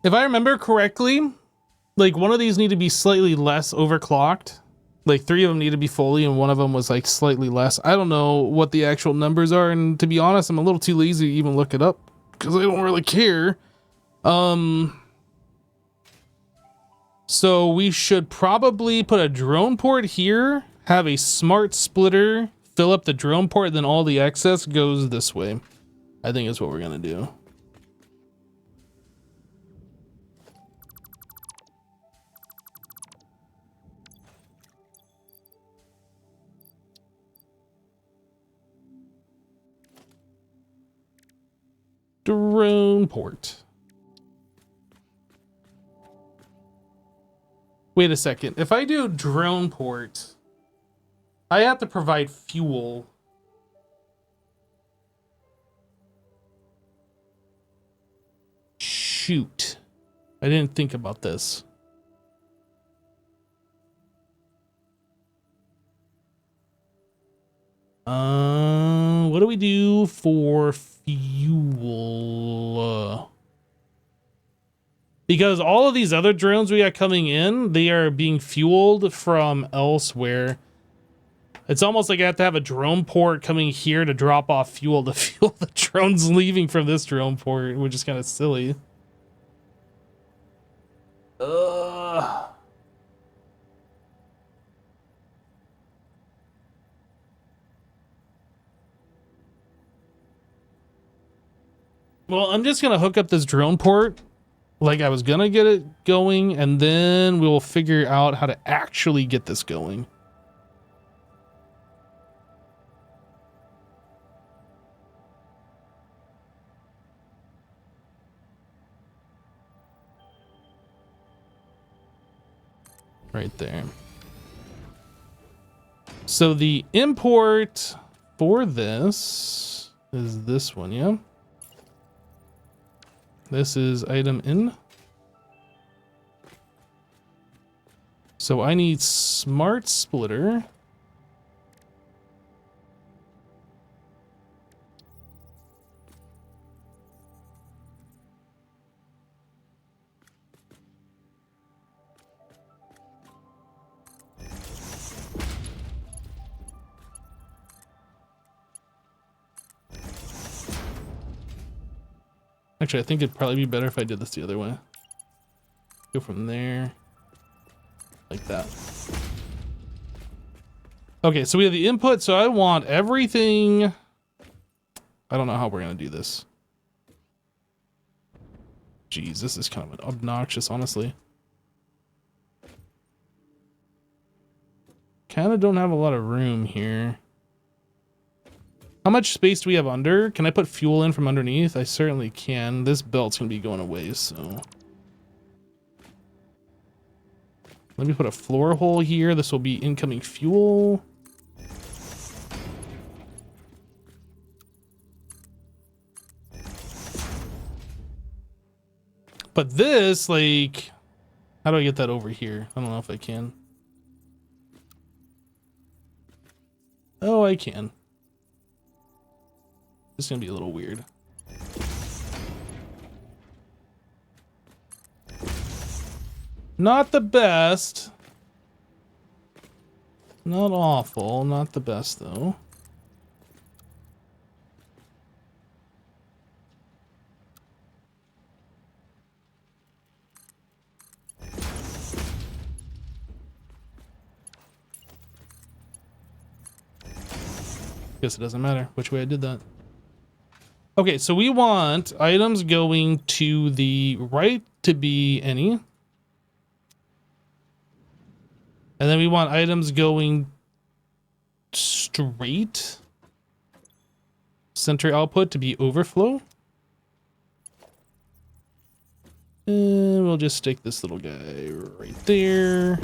If I remember correctly, like one of these need to be slightly less overclocked. Like 3 of them need to be fully and one of them was like slightly less. I don't know what the actual numbers are, and to be honest, I'm a little too lazy to even look it up because I don't really care. So we should probably put a drone port here, have a smart splitter, fill up the drone port, then all the excess goes this way. I think is what we're gonna do. Drone port. Wait a second. If I do drone port, I have to provide fuel. Shoot. I didn't think about this. What do we do for fuel? Because all of these other drones we got coming in, they are being fueled from elsewhere. It's almost like I have to have a drone port coming here to drop off fuel to fuel the drones leaving from this drone port, which is kind of silly. Well, I'm just going to hook up this drone port like I was going to get it going, and then we'll figure out how to actually get this going. Right there. So the import for this is this one, yeah? This is item in. So I need smart splitter. Actually, I think it'd probably be better if I did this the other way. Go from there. Like that. Okay, so we have the input, so I want everything. I don't know how we're gonna do this. Jeez, this is kind of obnoxious, honestly. Kind of don't have a lot of room here. How much space do we have under? Can I put fuel in from underneath? I certainly can. This belt's gonna be going away, so. Let me put a floor hole here. This will be incoming fuel. But this, like, how do I get that over here? I don't know if I can. Oh, I can. It's gonna be a little weird. Not the best. Not awful. Not the best, though. Guess it doesn't matter which way I did that. Okay, so we want items going to the right to be any. And then we want items going straight. Center output to be overflow. And we'll just stick this little guy right there.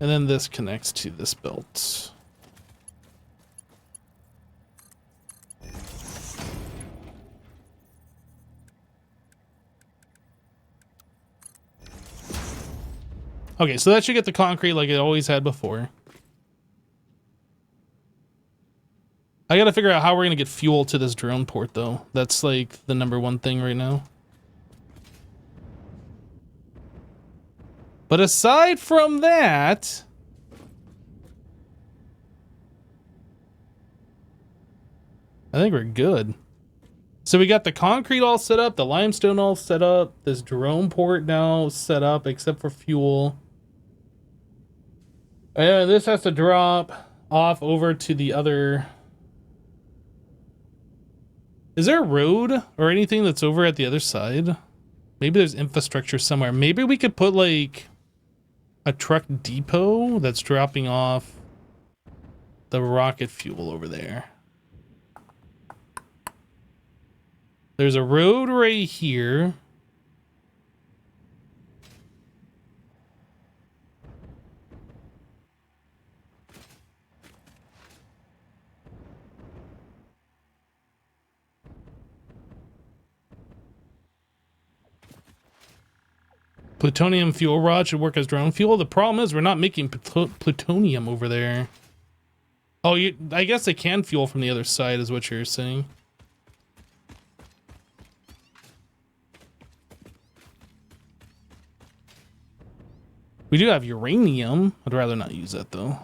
And then this connects to this belt. Okay, so that should get the concrete like it always had before. I gotta figure out how we're gonna get fuel to this drone port, though. That's like the #1 thing right now. But aside from that, I think we're good. So we got the concrete all set up, the limestone all set up, this drone port now set up, except for fuel. And this has to drop off over to the other. Is there a road or anything that's over at the other side? Maybe there's infrastructure somewhere. Maybe we could put like a truck depot that's dropping off the rocket fuel over there. There's a road right here. Plutonium fuel rod should work as drone fuel. The problem is we're not making plutonium over there. Oh, I guess they can fuel from the other side is what you're saying. We do have uranium. I'd rather not use that though.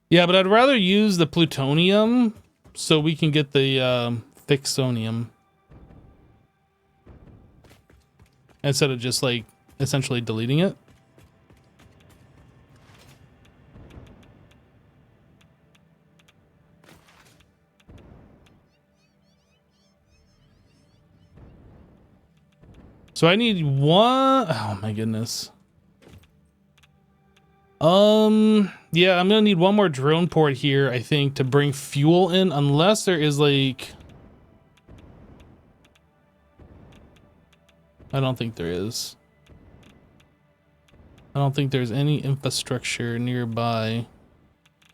Yeah, but I'd rather use the plutonium so we can get the fixonium instead of just like essentially deleting it. So I need one. Oh my goodness. Yeah, I'm gonna need one more drone port here, I think, to bring fuel in, unless there is like, I don't think there is. I don't think there's any infrastructure nearby,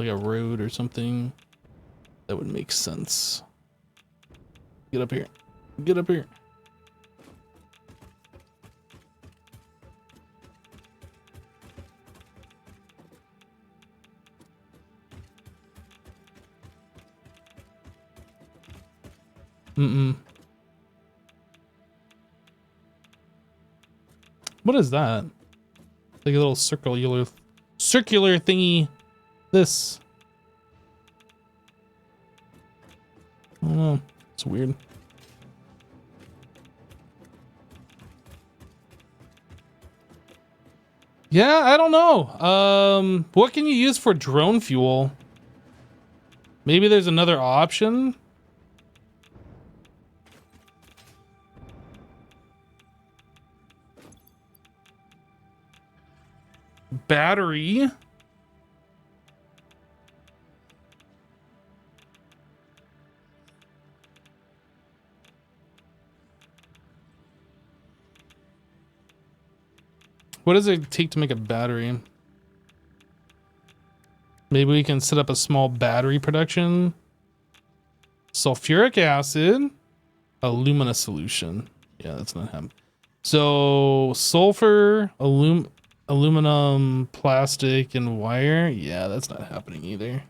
like a road or something that would make sense. Get up here. Get up here. What is that? Like a little circular thingy. This. I don't know. It's weird. Yeah, I don't know. What can you use for drone fuel? Maybe there's another option. Battery. What does it take to make a battery? Maybe we can set up a small battery production. Sulfuric acid, alumina solution. Yeah, that's not him. So sulfur, aluminum, plastic, and wire. Yeah, that's not happening either.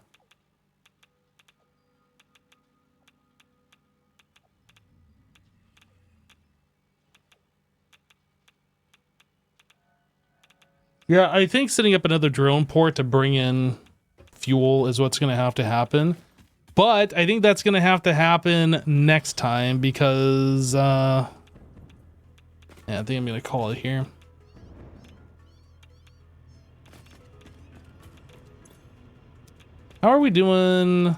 Yeah, I think setting up another drone port to bring in fuel is what's going to have to happen. But I think that's going to have to happen next time because, yeah, I think I'm going to call it here. How are we doing?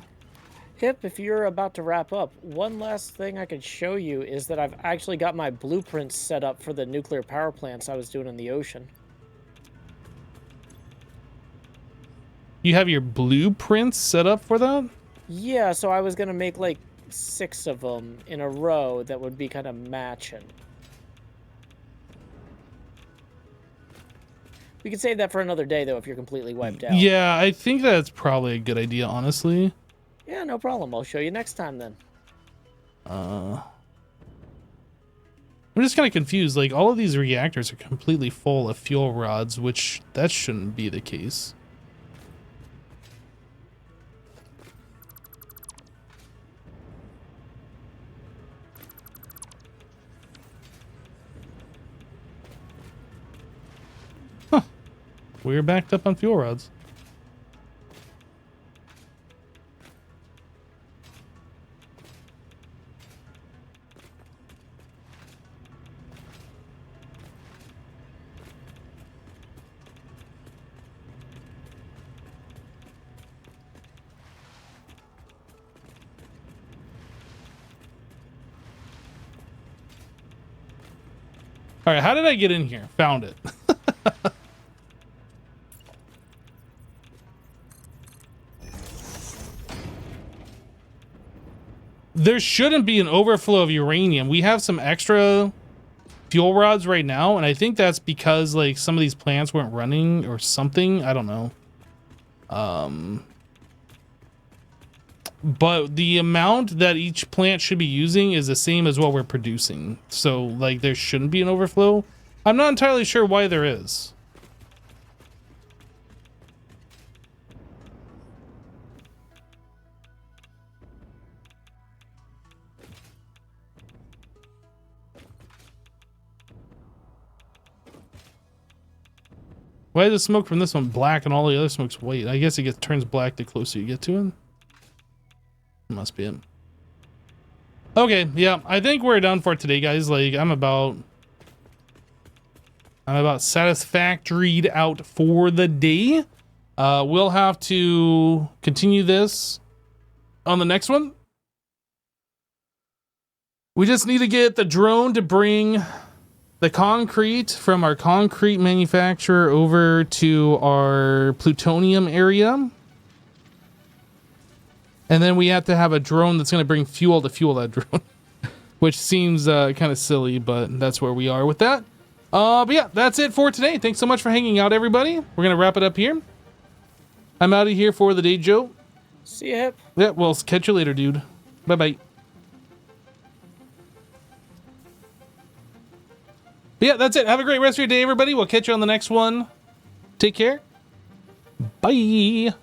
Hip, if you're about to wrap up, one last thing I could show you is that I've actually got my blueprints set up for the nuclear power plants I was doing in the ocean. You have your blueprints set up for that? Yeah, so I was going to make like 6 of them in a row that would be kind of matching. We could save that for another day, though, if you're completely wiped out. Yeah, I think that's probably a good idea, honestly. Yeah, no problem. I'll show you next time, then. I'm just kind of confused. Like, all of these reactors are completely full of fuel rods, which that shouldn't be the case. Huh. We're backed up on fuel rods. All right, how did I get in here? Found it. There shouldn't be an overflow of uranium. We have some extra fuel rods right now, and I think that's because like some of these plants weren't running or something. I don't know. But the amount that each plant should be using is the same as what we're producing. So like there shouldn't be an overflow. I'm not entirely sure why there is. Why is the smoke from this one black and all the other smoke's white? I guess it turns black the closer you get to it. Must be it. Okay, yeah, I think we're done for today, guys. Like, I'm about satisfactoried out for the day. We'll have to continue this on the next one. We just need to get the drone to bring the concrete from our concrete manufacturer over to our plutonium area. And then we have to have a drone that's going to bring fuel to fuel that drone, which seems kind of silly, but that's where we are with that. But yeah, that's it for today. Thanks so much for hanging out, everybody. We're going to wrap it up here. I'm out of here for the day, Joe. See ya, Hip. Yeah, well, catch you later, dude. Bye-bye. But yeah, that's it. Have a great rest of your day, everybody. We'll catch you on the next one. Take care. Bye.